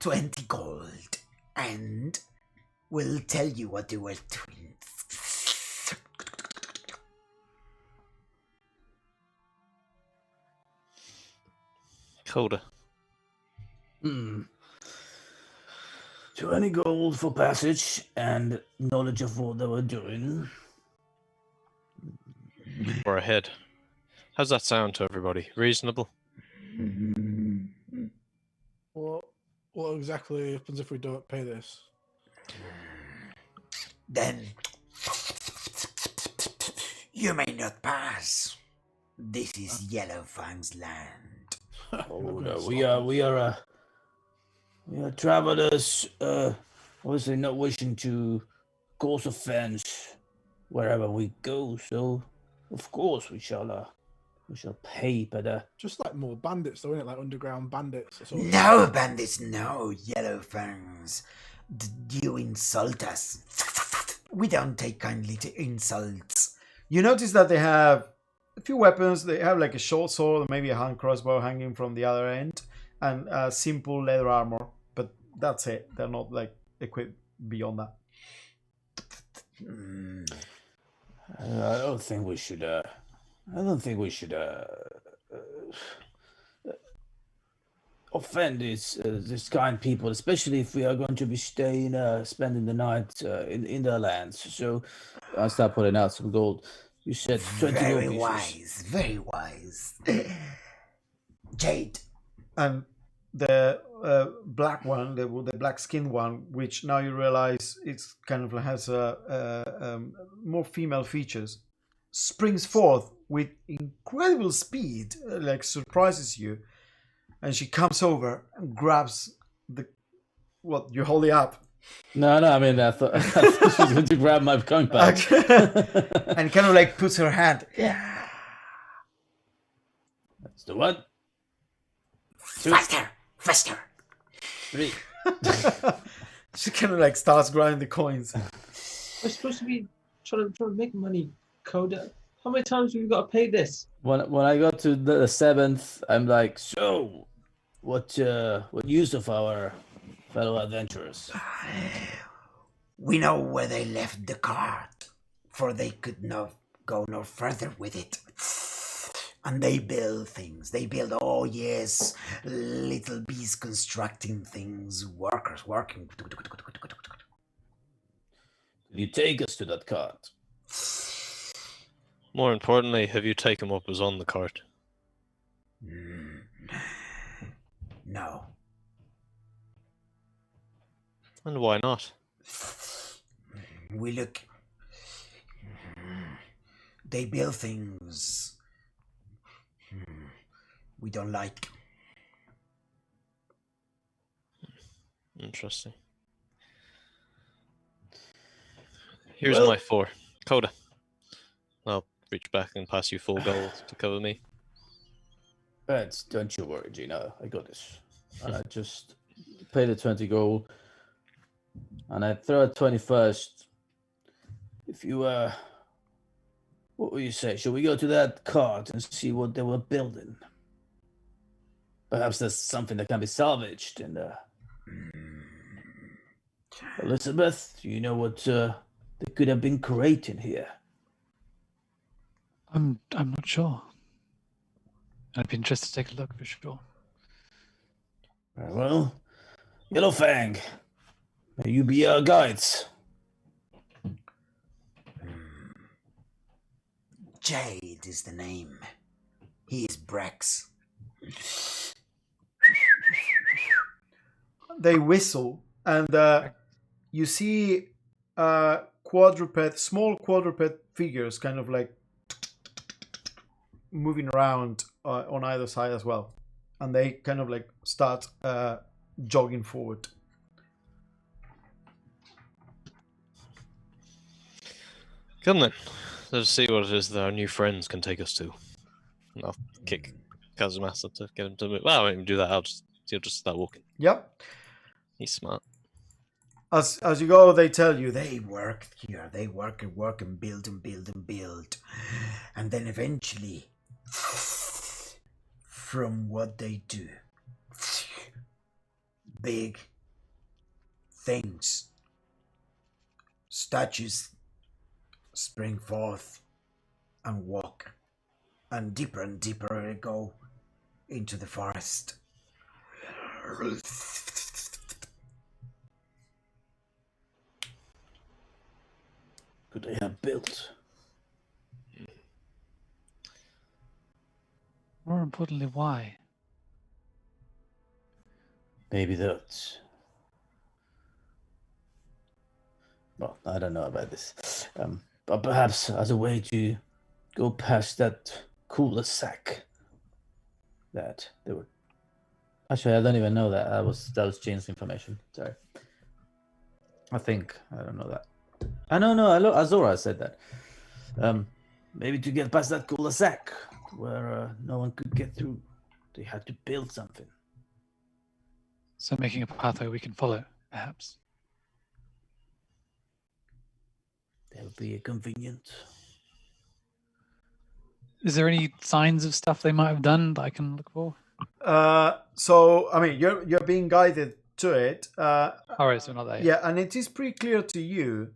20 gold, and we'll tell you what they were doing. Coda. 20 gold for passage and knowledge of what they were doing. We're ahead. How's that sound to everybody? Reasonable? What exactly happens if we don't pay this? Then you may not pass. This is Yellowfang's land. Oh no, we are travelers, obviously not wishing to cause offense wherever we go. So, of course, we shall pay. But Just like more bandits, though, isn't it? Like underground bandits. Or something. No, bandits, no, Yellowfangs. You insult us. We don't take kindly to insults. You notice that they have a few weapons. They have like a short sword and maybe a hand crossbow hanging from the other end, and simple leather armor. But that's it. They're not like equipped beyond that. I don't think we should. Offend this kind people, especially if we are going to be spending the night in their lands. So I start putting out some gold. You said 20 gold Very pieces. wise, very wise. Jade. And the black one, the black skinned one, which now you realize it's kind of has more female features, springs forth with incredible speed, like surprises you. And she comes over and grabs what you're holding up. No, I mean, I thought she was going to grab my coin back. And kind of like puts her hand. Yeah. It's the one. Faster! Faster! 3. She kind of like starts grinding the coins. We're supposed to be trying to make money, Coda. How many times have we got to pay this? When I got to the 7th, I'm like, so what use of our fellow adventurers? We know where they left the cart, for they could go no further with it. And they build things. They build, oh yes, little bees constructing things, workers working. Will you take us to that cart? More importantly, have you taken what was on the cart? No. And why not? We look. They build things we don't like. Interesting. Here's Well- my 4. Coda. I'll reach back and pass you full gold to cover me. But don't you worry, Gino. I got this. And I just pay the 20 gold. And I throw a 21st. If you, what will you say? Shall we go to that cart and see what they were building? Perhaps there's something that can be salvaged. And, Elizabeth, do you know what they could have been creating here? I'm not sure. I'd be interested to take a look for sure. Very well. Yellowfang, may you be our guides. Jade is the name. He is Brex. They whistle, and you see small quadruped figures kind of like moving around on either side as well. And they kind of like start jogging forward. Come then. Let's see what it is that our new friends can take us to. And I'll kick Kazumasa to get him to move. Well, I won't even do that. He'll just start walking. Yep. He's smart. As you go, they tell you They work here. They work and build and build and build. And then eventually, from what they do, big things, statues spring forth and walk. And deeper they go into the forest. Could they have built? More importantly, why? Maybe that. Well, I don't know about this. But perhaps as a way to go past that cul-de-sac that they were. Actually, I don't even know that. That was Jane's information. Sorry. I don't know that. I don't know. Azora said that. Maybe to get past that cul-de-sac where no one could get through, they had to build something. So making a pathway we can follow, perhaps. That would be convenient. Is there any signs of stuff they might have done that I can look for? so I mean, you're being guided to it. All right, so not there yet. Yeah, and it is pretty clear to you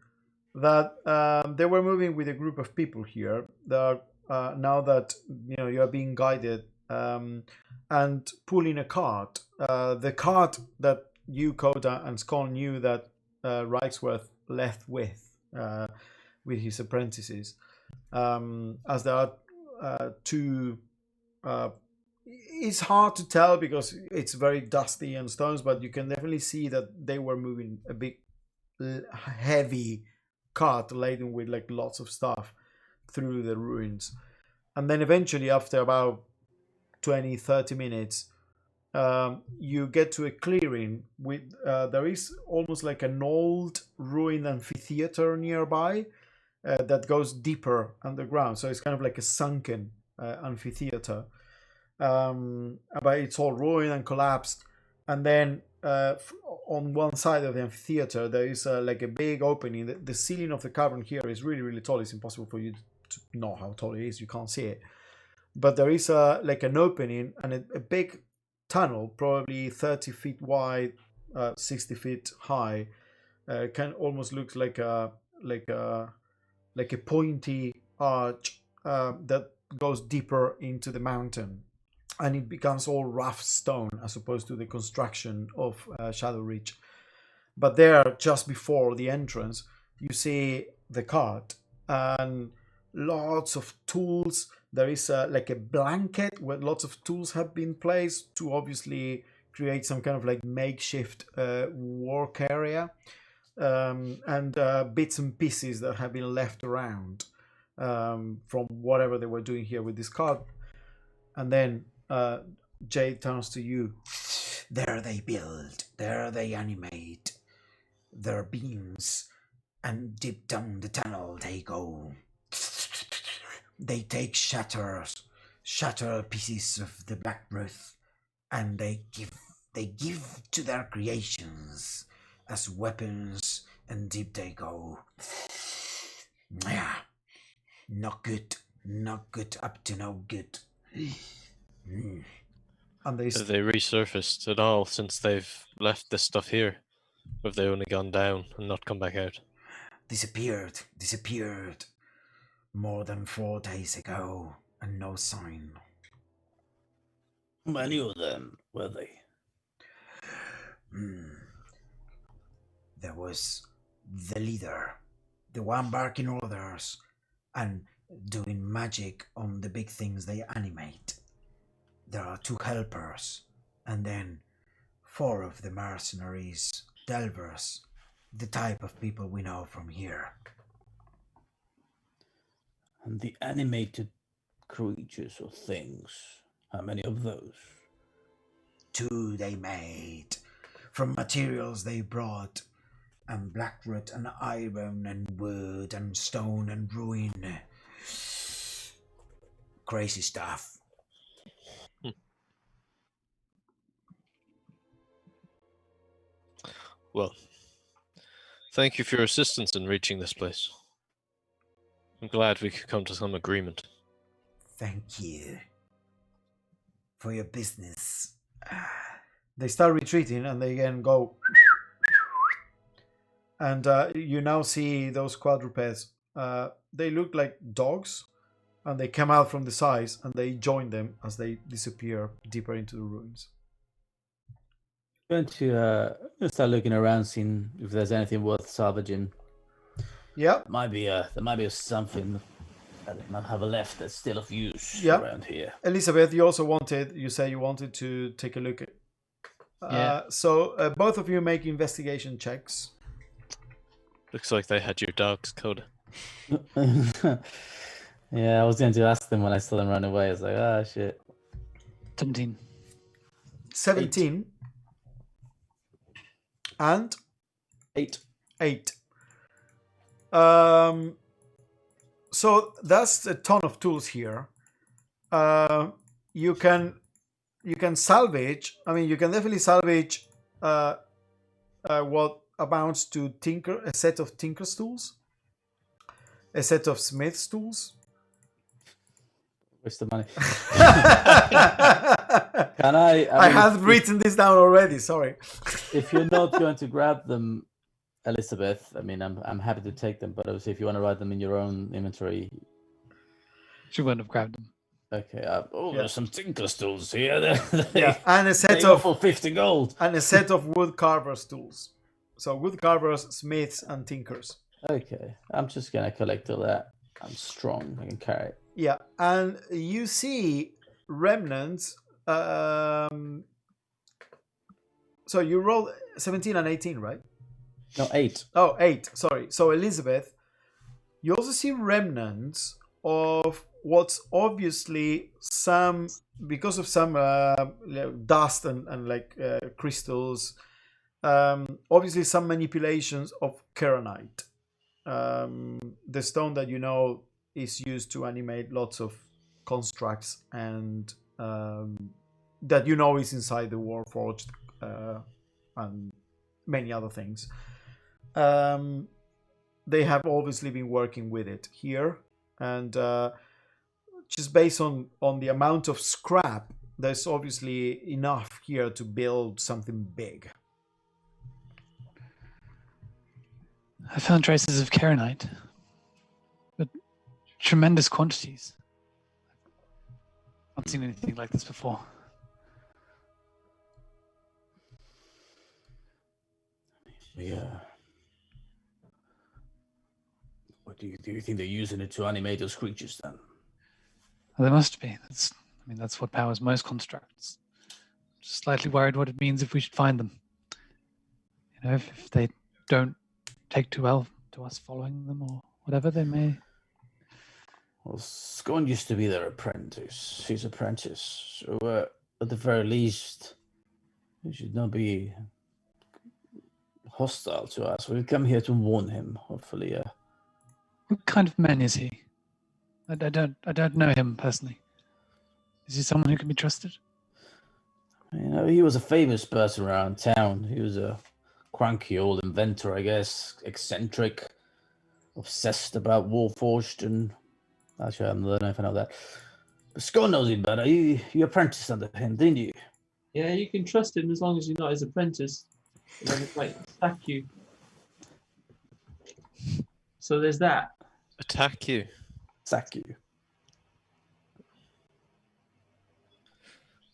that they were moving with a group of people here. That now that you are being guided and pulling a cart. The cart that you, Coda, and Scon knew that Reichsworth left with his apprentices, as there are two. It's hard to tell because it's very dusty and stones, but you can definitely see that they were moving a big, heavy cart laden with like lots of stuff through the ruins. And then eventually, after about 20-30 minutes, you get to a clearing with there is almost like an old ruined amphitheater nearby that goes deeper underground. So it's kind of like a sunken amphitheater. but it's all ruined and collapsed. And then on one side of the amphitheater, there is like a big opening. The ceiling of the cavern here is really, really tall. It's impossible for you to know how tall it is. You can't see it. But there is like an opening and a big tunnel, probably 30 feet wide, 60 feet high. Can almost look like a pointy arch that goes deeper into the mountain, and it becomes all rough stone as opposed to the construction of Shadow Reach. But there, just before the entrance, you see the cart and lots of tools. There is like a blanket where lots of tools have been placed to obviously create some kind of like makeshift work area, and bits and pieces that have been left around from whatever they were doing here with this cart. And then Jade turns to you. There they build, there they animate their beams, and deep down the tunnel they go. They take shatter pieces of the Black Breath, and they give to their creations as weapons, and deep they go. Yeah, not good, up to no good. And they Have they resurfaced at all since they've left this stuff here? Or have they only gone down and not come back out? Disappeared more than 4 days ago, and no sign. How many of them were they? There was the leader, the one barking orders and doing magic on the big things they animate. There are 2 helpers, and then 4 of the mercenaries, delvers, the type of people we know from here. And the animated creatures or things, how many of those? 2 they made from materials they brought, and blackwood and iron and wood and stone and ruin. Crazy stuff. Well, thank you for your assistance in reaching this place. I'm glad we could come to some agreement. Thank you for your business. They start retreating, and they again go. And you now see those quadrupeds. They look like dogs, and they come out from the sides, and they join them as they disappear deeper into the ruins. I'm going to start looking around, seeing if there's anything worth salvaging. Yeah. There might be something that I might have left that's still of use Yeah. around here. Elizabeth, you say you wanted to take a look at. Yeah. So both of you make investigation checks. Looks like they had your dog's coda. Yeah, I was going to ask them when I saw them run away. I was like, ah, shit. 17. 17. And 8. 8. So that's a ton of tools here. You can salvage. I mean, you can definitely salvage what amounts to a set of tinker's tools, a set of smith's tools. Where's the money? Can I have written this down already. Sorry. If you're not going to grab them, Elizabeth, I mean, I'm happy to take them, but obviously, if you want to write them in your own inventory, She wouldn't have grabbed them. okay. There's some tinker's tools here. Yeah, and a set they of offer 50 gold. and a set of wood carvers tools. So wood carvers, smiths, and tinkers. Okay, I'm just gonna collect all that. I'm strong. I can carry it. Yeah, and you see remnants. So you rolled 17 and 18, right? No, 8. Oh, 8. Sorry. So Elizabeth, you also see remnants of what's obviously because of some dust and like crystals. Obviously, some manipulations of keranite, the stone that you know is used to animate lots of constructs and that you know is inside the Warforged and many other things. They have obviously been working with it here, and just based on the amount of scrap, there's obviously enough here to build something big. I found traces of Keronite, but tremendous quantities. I've not seen anything like this before. Yeah. What do you think they're using it to animate those creatures then? Well, there must be. That's what powers most constructs. Just slightly worried what it means if we should find them. You know, if they don't take too well to us following them or whatever, they may. Well, Scone used to be their apprentice. His apprentice. So at the very least, he should not be hostile to us. We've come here to warn him, hopefully. What kind of man is he? I don't know him personally. Is he someone who can be trusted? You know, he was a famous person around town. He was a cranky old inventor, I guess, eccentric, obsessed about Warforged, and actually, I don't know if I know that. But Scott knows him better. You apprenticed under him, didn't you? Yeah, you can trust him as long as you're not his apprentice. And then it might sack you. So there's that. Attack you. Sack you.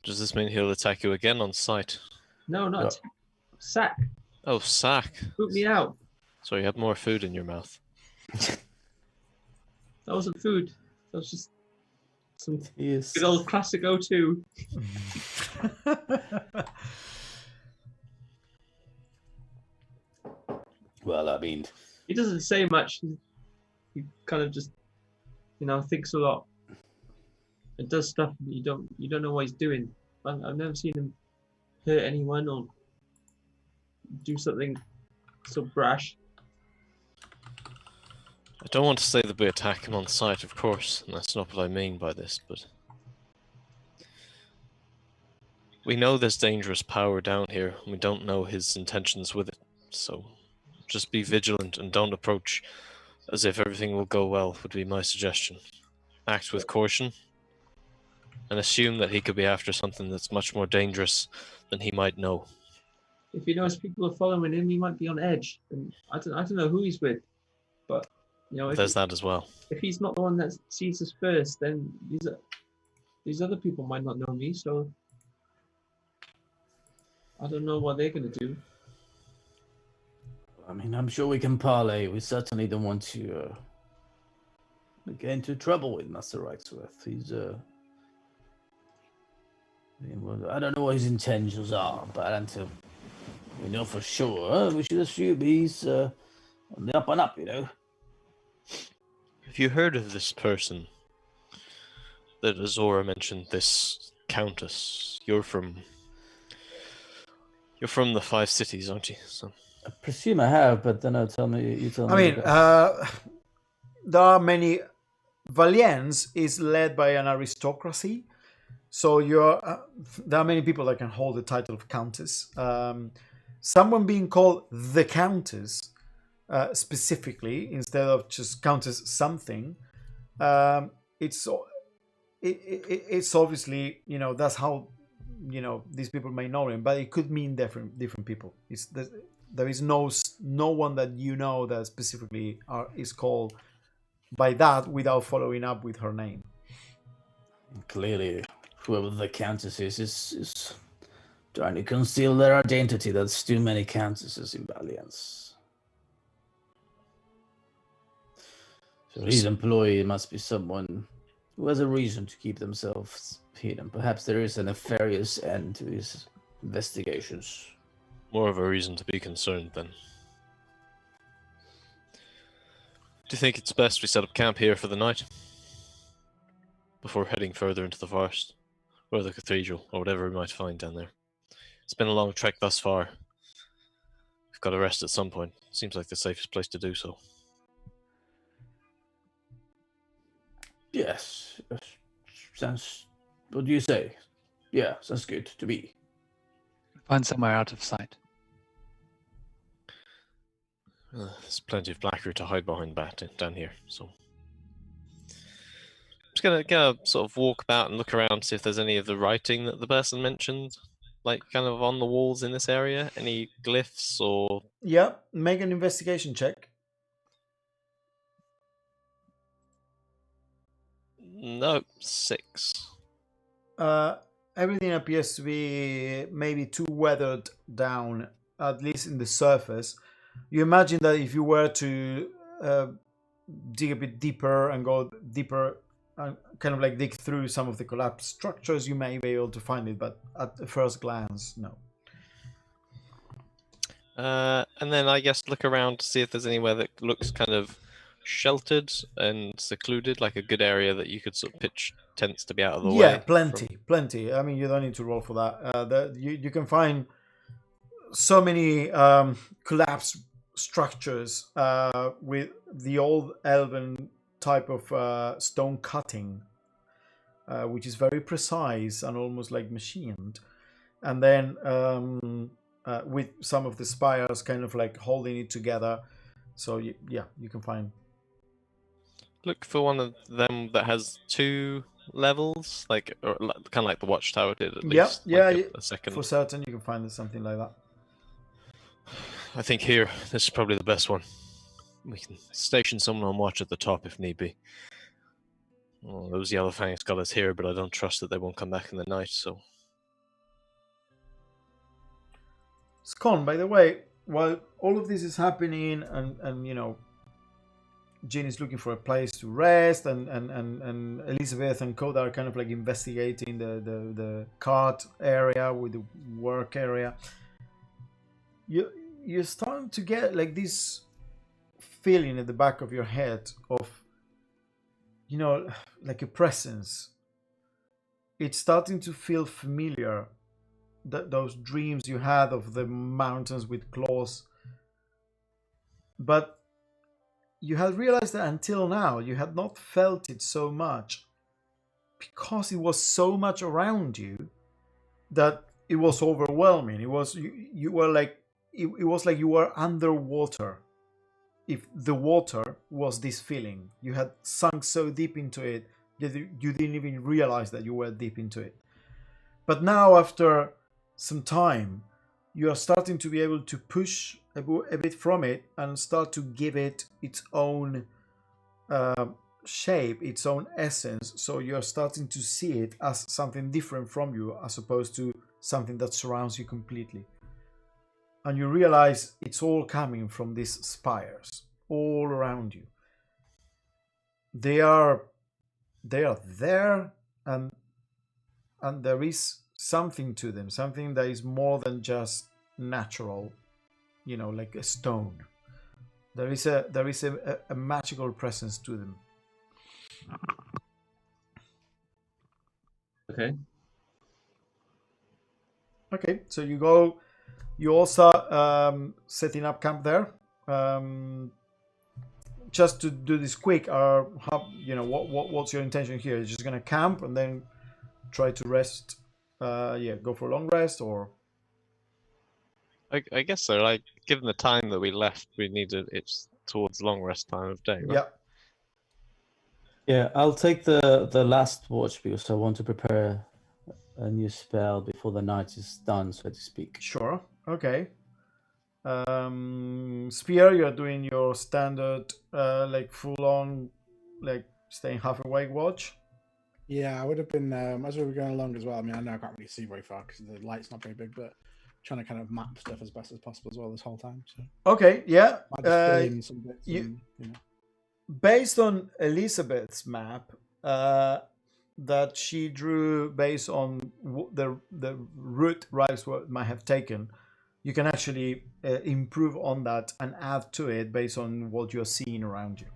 Does this mean he'll attack you again on sight? No, not What? sack. Oh, sack. Boot me out. So you had more food in your mouth. That wasn't food. That was just some Yes. good old classic O2. Well, I mean, He doesn't say much. He kind of just, thinks a lot. It does stuff you don't know what he's doing. I've never seen him hurt anyone or do something so brash. I don't want to say that we attack him on sight, of course, and that's not what I mean by this, but we know there's dangerous power down here, and we don't know his intentions with it, so just be vigilant and don't approach as if everything will go well, would be my suggestion. Act with caution, and assume that he could be after something that's much more dangerous than he might know. If he knows people are following him, he might be on edge. And I don't know who he's with, but There's that as well. if he's not the one that sees us first, then these other people might not know me. So I don't know what they're gonna do. I mean, I'm sure we can parley. We certainly don't want to get into trouble with Master Wrightsworth. He's I don't know what his intentions are, but until we know for sure, we should assume he's on the up and up, Have you heard of this person that Azora mentioned, this Countess? You're from the Five Cities, aren't you? So I presume I have, but then you tell me. I mean, there are many. Valience is led by an aristocracy, so there are many people that can hold the title of Countess. Someone being called the Countess specifically instead of just Countess something, it's obviously that's how these people may know him, but it could mean different people. There is no one that that specifically is called by that without following up with her name. Clearly, whoever the Countess is trying to conceal their identity. There's too many Countesses in Valiance. So his employee must be someone who has a reason to keep themselves hidden. Perhaps there is a nefarious end to his investigations. more of a reason to be concerned then. Do you think it's best we set up camp here for the night? Before heading further into the forest? Or the cathedral, or whatever we might find down there. It's been a long trek thus far. We've got to rest at some point. Seems like the safest place to do so. Yes, sounds What do you say? Yeah, sounds good to me. Find somewhere out of sight. There's plenty of blackroot to hide behind down here, so I'm just gonna sort of walk about and look around, see if there's any of the writing that the person mentioned, like kind of on the walls in this area. Any glyphs or Yeah, make an investigation check. no 6. Everything appears to be maybe too weathered down, at least in the surface. You imagine that if you were to dig a bit deeper and go deeper, kind of like dig through some of the collapsed structures, you may be able to find it, but at the first glance, no. And then I guess look around to see if there's anywhere that looks kind of sheltered and secluded, like a good area that you could sort of pitch tents to be out of the way. Yeah, plenty. I mean, you don't need to roll for that. You can find so many collapsed structures with the old elven type of stone cutting, which is very precise and almost like machined. And then with some of the spires kind of like holding it together. So you can find. Look for one of them that has 2 levels, like or kind of like the watchtower did at least. Yeah, like a second. For certain, you can find something like that. I think here, this is probably the best one. We can station someone on watch at the top if need be. Oh, those yellow fang scholars here, but I don't trust that they won't come back in the night, so... Scon, by the way, while all of this is happening and you know, Jean is looking for a place to rest and Elizabeth and Coda are kind of like investigating the cart area with the work area. You're starting to get like this feeling at the back of your head of, you know, like a presence. It's starting to feel familiar. Those dreams you had of the mountains with claws. But you had realized that until now you had not felt it so much because it was so much around you that it was overwhelming. It was you were like it was like you were underwater. If the water was this feeling, you had sunk so deep into it that you didn't even realize that you were deep into it. But now, after some time, you are starting to be able to push a bit from it and start to give it its own shape, its own essence. So you're starting to see it as something different from you, as opposed to something that surrounds you completely. And you realize it's all coming from these spires all around you. They are there, and there is something to them, something that is more than just natural, you know, like a stone. There is a magical presence to them. Okay, so you all start setting up camp there. Just to do this quick, what's your intention here? You're just gonna camp and then try to rest, go for a long rest, or I guess so. Like, given the time that we left, it's towards long rest time of day, right? Yeah, I'll take the last watch because I want to prepare a new spell before the night is done, so to speak. Sure. Okay. Spear, you're doing your standard, like full on, like staying half awake watch. Yeah, I would have been as we were going along as well. I mean, I know I can't really see very far because the light's not very big, but trying to kind of map stuff as best as possible as well this whole time. So okay, yeah. might just fill in some bits Based on Elizabeth's map, that she drew based on the route Riceword might have taken, you can actually improve on that and add to it based on what you're seeing around you.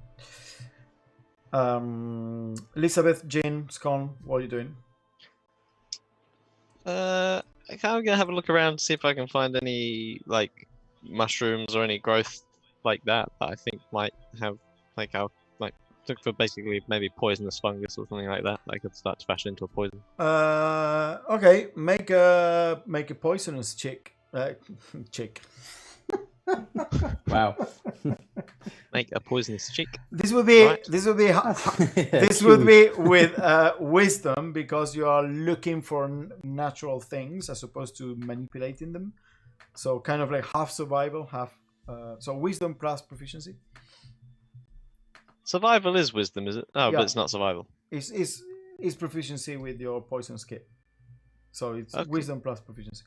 Elizabeth, Jane, Scon, what are you doing? I'm gonna have a look around to see if I can find any like mushrooms or any growth like that I think might have like Look for basically maybe poisonous fungus or something like that. That could start to fashion into a poison. Okay, make a poisonous chick. Chick. Wow. Make a poisonous chick. This would be Right. this would be this Cute. would be with wisdom, because you are looking for natural things as opposed to manipulating them. So kind of like half survival, half so wisdom plus proficiency. Survival is wisdom, is it? Oh, Yeah. but it's not survival. Is proficiency with your poison kit. So it's Okay. wisdom plus proficiency.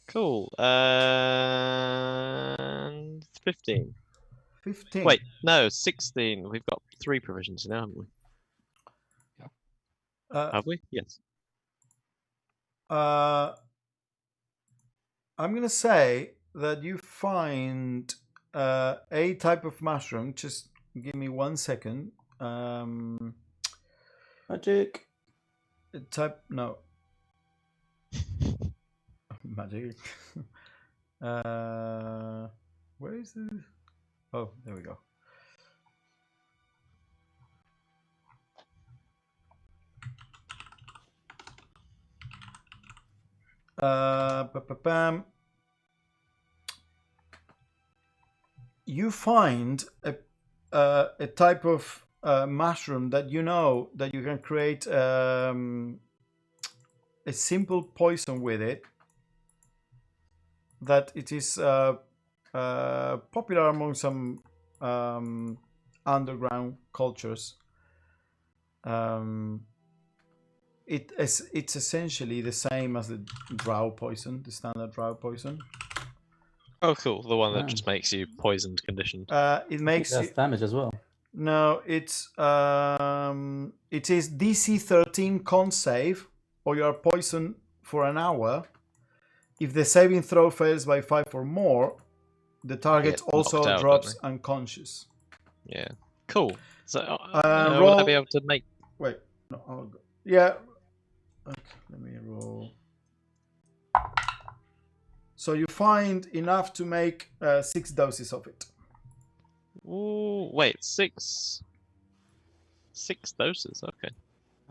Cool. And 15. 15. Wait, no, 16. We've got 3 provisions now, haven't we? Have we? Yes. I'm gonna say that you find a type of mushroom. Just give me 1 second. Magic. Type no. Magic. Where is this? Oh, there we go. Bam. You find a type of mushroom that you know that you can create a simple poison with it. That it is popular among some underground cultures. It's essentially the same as the drow poison, the standard drow poison. Oh, cool. The one that Ah. just makes you poisoned conditioned. It makes That's you, damage as well. no, it is DC 13 con save, or you are poisoned for an hour. If the saving throw fails by 5 or more, the target Get knocked also out, drops don't unconscious. Yeah. Cool. So, roll. would I be able to make... Wait, no, I'll go. Yeah. Okay, let me roll. So you find enough to make 6 doses of it. Ooh, wait, 6 doses? Okay.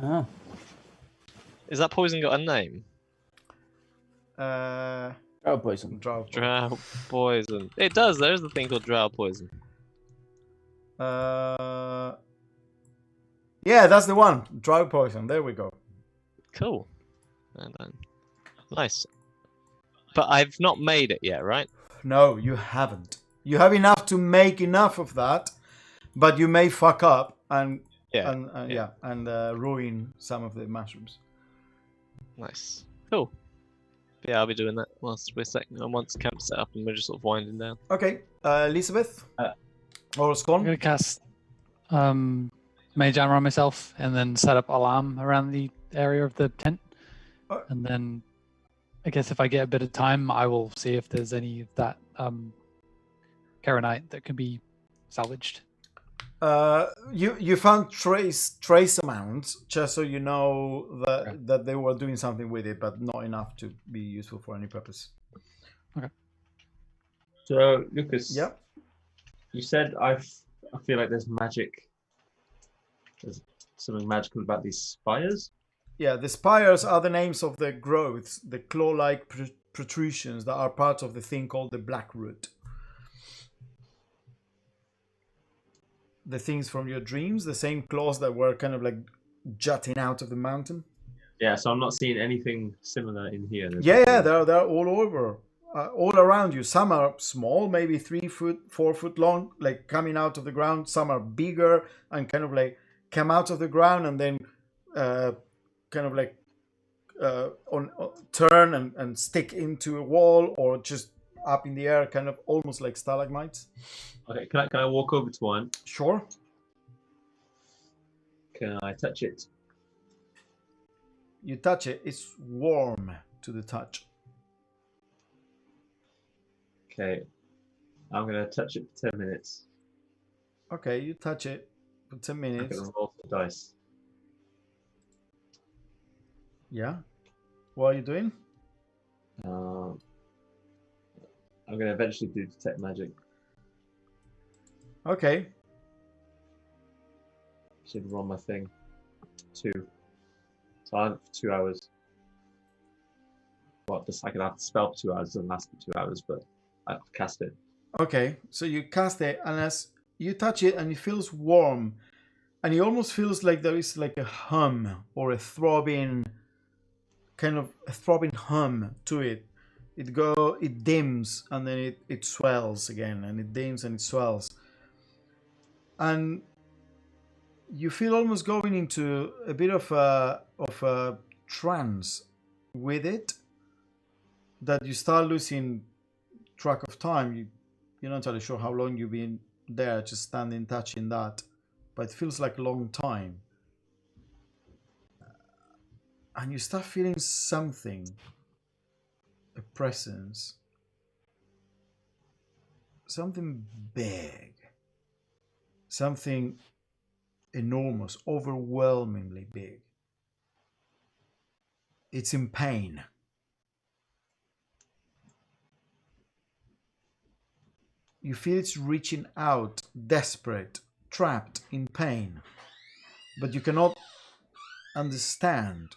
Oh. Is that poison got a name? Oh, poison. Drow. Drow poison. It does. There's a thing called drow poison. Yeah, that's the one. Drow poison. There we go. Cool. And then... Nice. But I've not made it yet, right? No, you haven't. You have enough to make enough of that, but you may fuck up and ruin some of the mushrooms. Nice. Cool. Yeah, I'll be doing that once camp's set up and we're just sort of winding down. Okay, Elizabeth or I'm Scone. going to cast Mage Armor on myself and then set up alarm around the area of the tent. And then I guess if I get a bit of time, I will see if there's any of that Karenite that can be salvaged. You found trace amounts, just so you know that they were doing something with it, but not enough to be useful for any purpose. Okay. So, Lucas, Yep. you said I feel like there's magic. There's something magical about these spires. Yeah, the spires are the names of the growths, the claw-like protrusions that are part of the thing called the black root. The things from your dreams, the same claws that were kind of like jutting out of the mountain. Yeah, so I'm not seeing anything similar in here. Yeah, they're all over, all around you. Some are small, maybe 3 foot, 4 foot long, like coming out of the ground. Some are bigger and kind of like come out of the ground and then kind of like turn and stick into a wall or just up in the air, kind of almost like stalagmites. Okay, can I walk over to one? Sure. Can I touch it? You touch it, it's warm to the touch. Okay, I'm gonna touch it for 10 minutes. Okay, you touch it for 10 I'm minutes. gonna roll the dice. Yeah. What are you doing? I'm gonna eventually do detect magic. Okay. should run my thing. 2. So I have 2 hours. Well, I can have the spell for 2 hours. It doesn't last for 2 hours, but I have to cast it. Okay, so you cast it, and as you touch it, and it feels warm, and it almost feels like there is like a hum or a throbbing hum to it. It dims, and then it swells again, and it dims and it swells, and you feel almost going into a bit of a trance with it, that you start losing track of time. You're not entirely sure how long you've been there, just standing, touching that, but it feels like a long time. And you start feeling something, a presence, something big, something enormous, overwhelmingly big. It's in pain. You feel it's reaching out, desperate, trapped in pain, but you cannot understand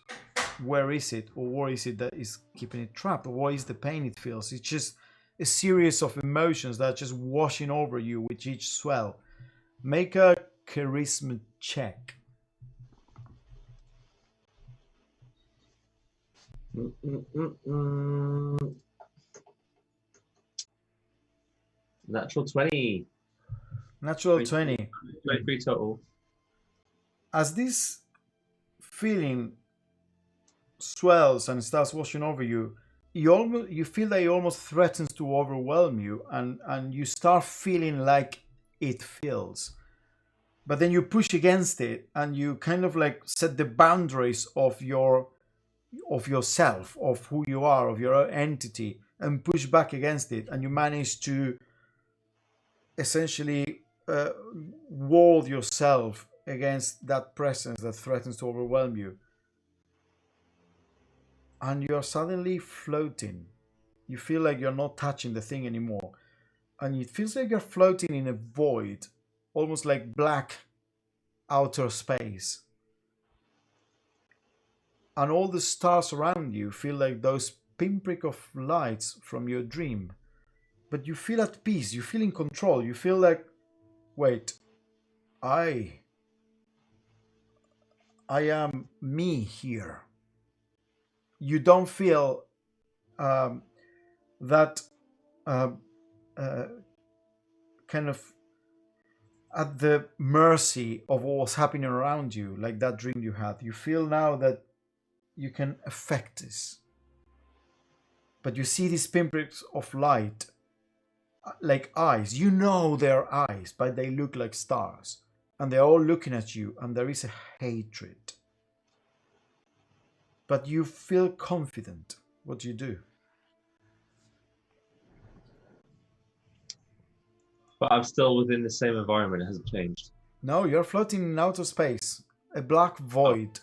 where is it, or what is it that is keeping it trapped, or what is the pain it feels. It's just a series of emotions that are just washing over you with each swell. Make a charisma check. Natural 20. Natural 20. 23 total. As this feeling swells and starts washing over you, you feel that it almost threatens to overwhelm you, and you start feeling like it feels. But then you push against it, and you kind of like set the boundaries of yourself, of who you are, of your entity, and push back against it, and you manage to essentially wall yourself against that presence that threatens to overwhelm you. And you're suddenly floating. You feel like you're not touching the thing anymore. And it feels like you're floating in a void, almost like black outer space. And all the stars around you feel like those pinprick of lights from your dream. But you feel at peace, you feel in control, you feel like, wait, I am me here. You don't feel that kind of at the mercy of what was happening around you, like that dream you had. You feel now that you can affect this. But you see these pinpricks of light, like eyes. You know they're eyes, but they look like stars. And they're all looking at you, and there is a hatred. But you feel confident. What do you do? But I'm still within the same environment. It hasn't changed. No, you're floating in outer space. A black void.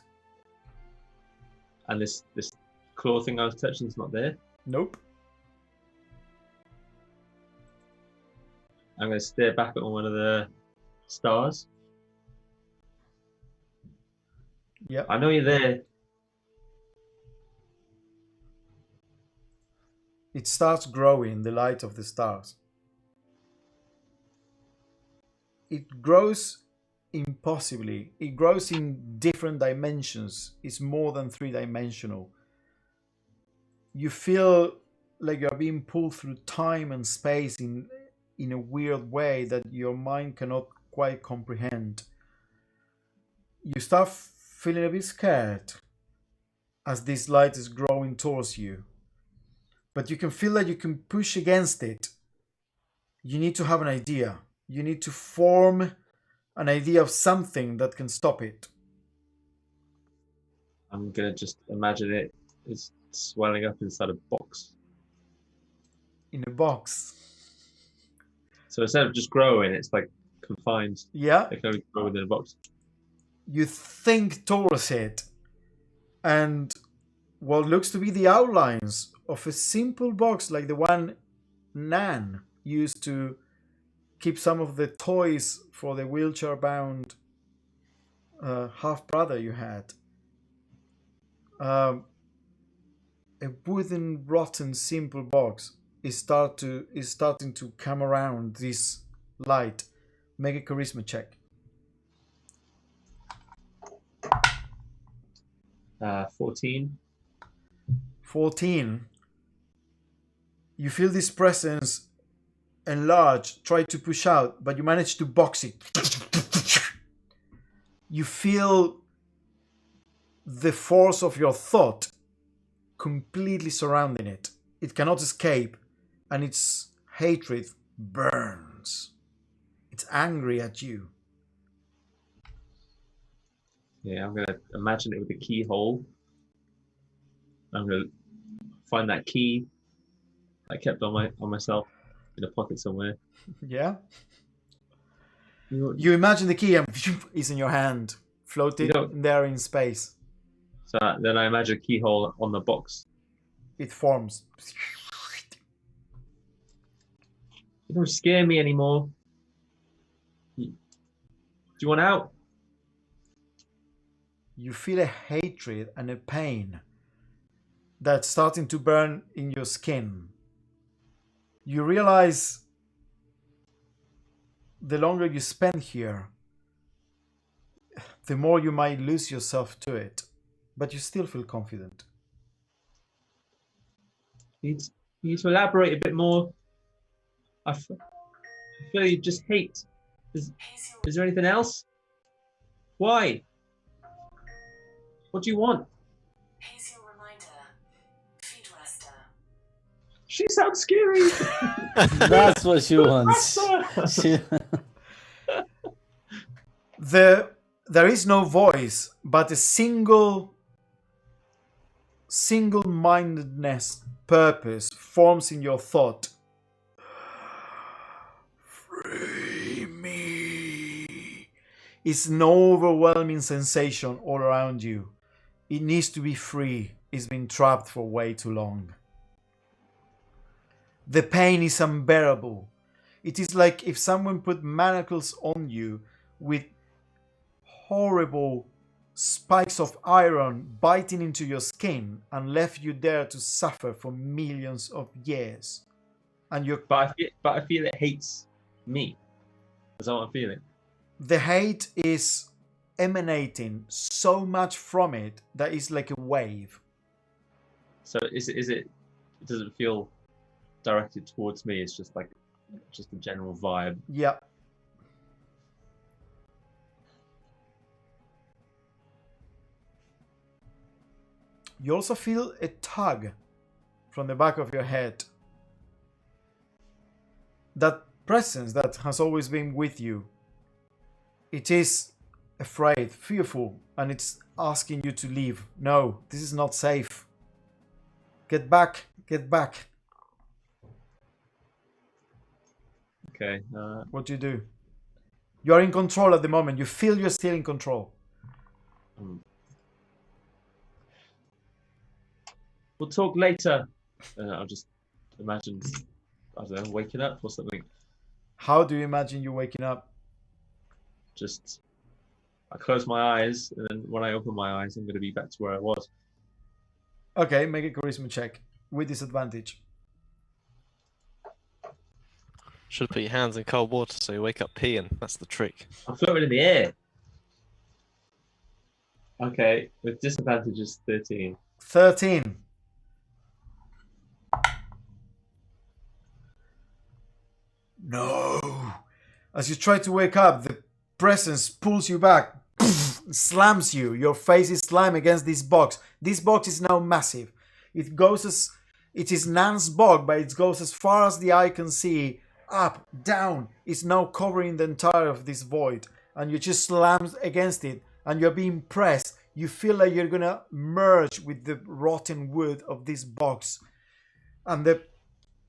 And this claw thing I was touching is not there. Nope. I'm going to stare back at one of the stars. Yep. I know you're there. It starts growing, the light of the stars. It grows impossibly. It grows in different dimensions. It's more than 3-dimensional. You feel like you're being pulled through time and space in a weird way that your mind cannot quite comprehend. You start feeling a bit scared as this light is growing towards you. But you can feel that you can push against it. You need to have an idea. You need to form an idea of something that can stop it. I'm going to just imagine it is swelling up inside a box. In a box. So instead of just growing, it's like confined. Yeah. It can only grow within a box. You think towards it, and what looks to be the outlines of a simple box like the one Nan used to keep some of the toys for the wheelchair-bound half brother you had. Um, a wooden, rotten, simple box is starting to come around this light. Make a charisma check. 14. 14. You feel this presence enlarge, try to push out, but you manage to box it. You feel the force of your thought completely surrounding it. It cannot escape, and its hatred burns. It's angry at you. Yeah, I'm gonna imagine it with a keyhole. I'm gonna find that key I kept on myself in a pocket somewhere. Yeah? You You imagine the key and is in your hand, floating You don't- there in space. So then I imagine a keyhole on the box. It forms. You don't scare me anymore. Do you want out? You feel a hatred and a pain that's starting to burn in your skin. You realize the longer you spend here, the more you might lose yourself to it. But you still feel confident. You need to elaborate a bit more. I feel you just hate. Is there anything else? Why? What do you want? Here's your reminder. Feed Rasta. She sounds scary. That's what she wants. She- There is no voice, but a single-mindedness purpose forms in your thought. Free me. It's an overwhelming sensation all around you. It needs to be free. It's been trapped for way too long. The pain is unbearable. It is like if someone put manacles on you with horrible spikes of iron biting into your skin and left you there to suffer for millions of years. And But I feel it hates me. That's what I'm feeling. the hate is emanating so much from it that it's like a wave. So is it? It doesn't feel directed towards me. It's just like a general vibe. Yeah. You also feel a tug from the back of your head. That presence that has always been with you. It is afraid, fearful, and it's asking you to leave. No, this is not safe. Get back, get back. Okay. What do you do? You are in control at the moment. You feel you're still in control. We'll talk later. I'll just imagine, I don't know, waking up or something. How do you imagine you waking up? Just, I close my eyes, and then when I open my eyes, I'm going to be back to where I was. Okay, make a charisma check with disadvantage. Should have put your hands in cold water so you wake up peeing. That's the trick. I'm floating in the air. Okay, with disadvantage is 13. 13. No. As you try to wake up, the presence pulls you back, slams you. Your face is slammed against this box. This box is now massive. It is Nan's bog, but it goes as far as the eye can see, up, down. It's now covering the entire of this void, and you just slammed against it, and you're being pressed. You feel like you're gonna merge with the rotten wood of this box, and the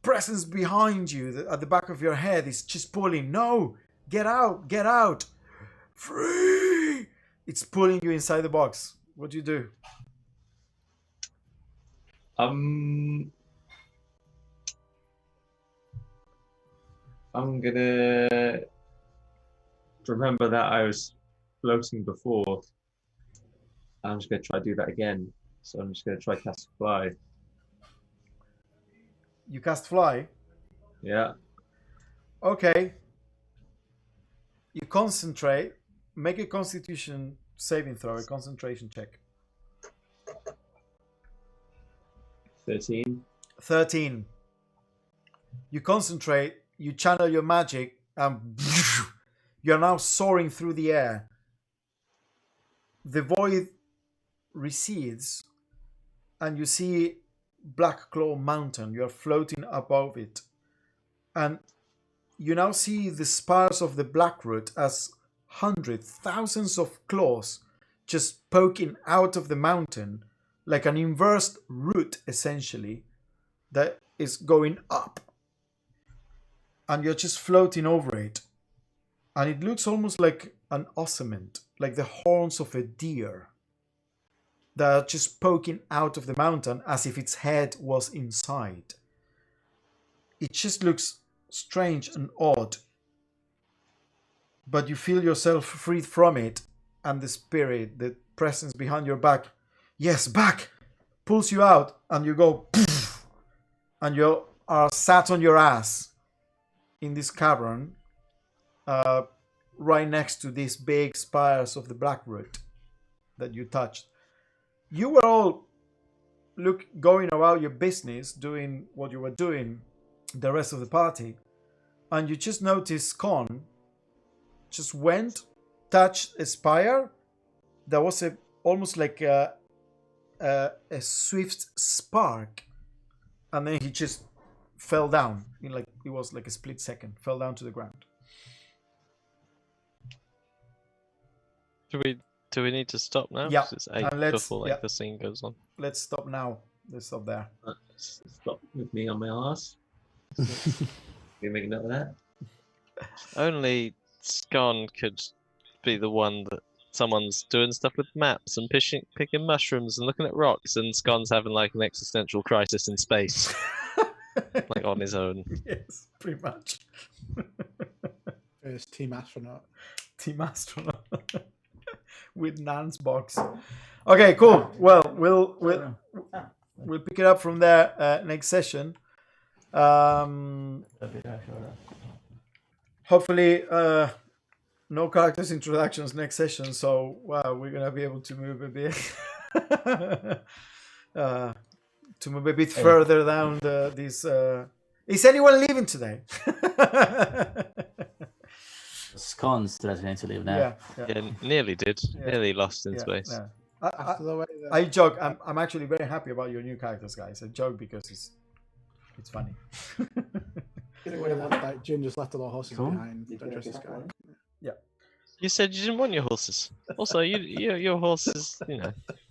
presence behind you at the back of your head is just pulling. No, get out, get out, free. It's pulling you inside the box. What do you do? I'm gonna remember that I was floating before. I'm just going to try to do that again. So I'm just going to try cast fly. You cast fly. Yeah. Okay. You concentrate. Make a Constitution saving throw, a concentration check. 13. 13. You concentrate. You channel your magic, and you're now soaring through the air. The void recedes, and you see Black Claw Mountain. You're floating above it, and you now see the spires of the Blackroot as hundreds, thousands of claws just poking out of the mountain like an inverse root, essentially, that is going up. And you're just floating over it. And it looks almost like an osament, like the horns of a deer that are just poking out of the mountain as if its head was inside. It just looks strange and odd. But you feel yourself freed from it, and the spirit, the presence behind your back, yes, back, pulls you out, and you go poof, and you are sat on your ass in this cavern, right next to these big spires of the Blackroot that you touched. You were all going about your business, doing what you were doing, the rest of the party, and you just noticed Con just went, touched a spire. There was almost like a swift spark, and then he just fell down in like it was like a split second, fell down to the ground. Do we need to stop now? Yeah, 'Cause it's 8 and let's- before yeah. the scene goes on. Let's stop now. Let's stop there. Stop with me on my arse. You make a note of that? Only Scon could be the one that someone's doing stuff with maps and picking mushrooms and looking at rocks, and Scon's having like an existential crisis in space, like on his own. Yes, pretty much. First team astronaut. Team astronaut with Nan's box. Okay, cool. Well, we'll pick it up from there next session. Hopefully, no characters introductions next session. So we're gonna be able to move a bit, further down this. Is anyone leaving today? Scon's threatening to leave now. Yeah, nearly did. Yeah. Nearly lost in Yeah, space. yeah. After the way that I joke. I'm actually very happy about your new characters, guys. I joke because it's funny. the way that like, Jin just left all our horses Cool. behind. Don't trust this guy. You said you didn't want your horses. Also, your horse is,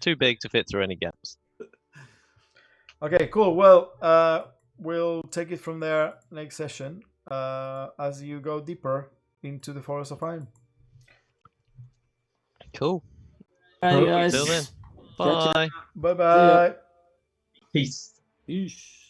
too big to fit through any gaps. Okay, cool. Well, we'll take it from there next session as you go deeper into the Forest of Iron. Cool. Alright, guys. Till then. Catch ya. Bye. Bye bye. Peace. Peace.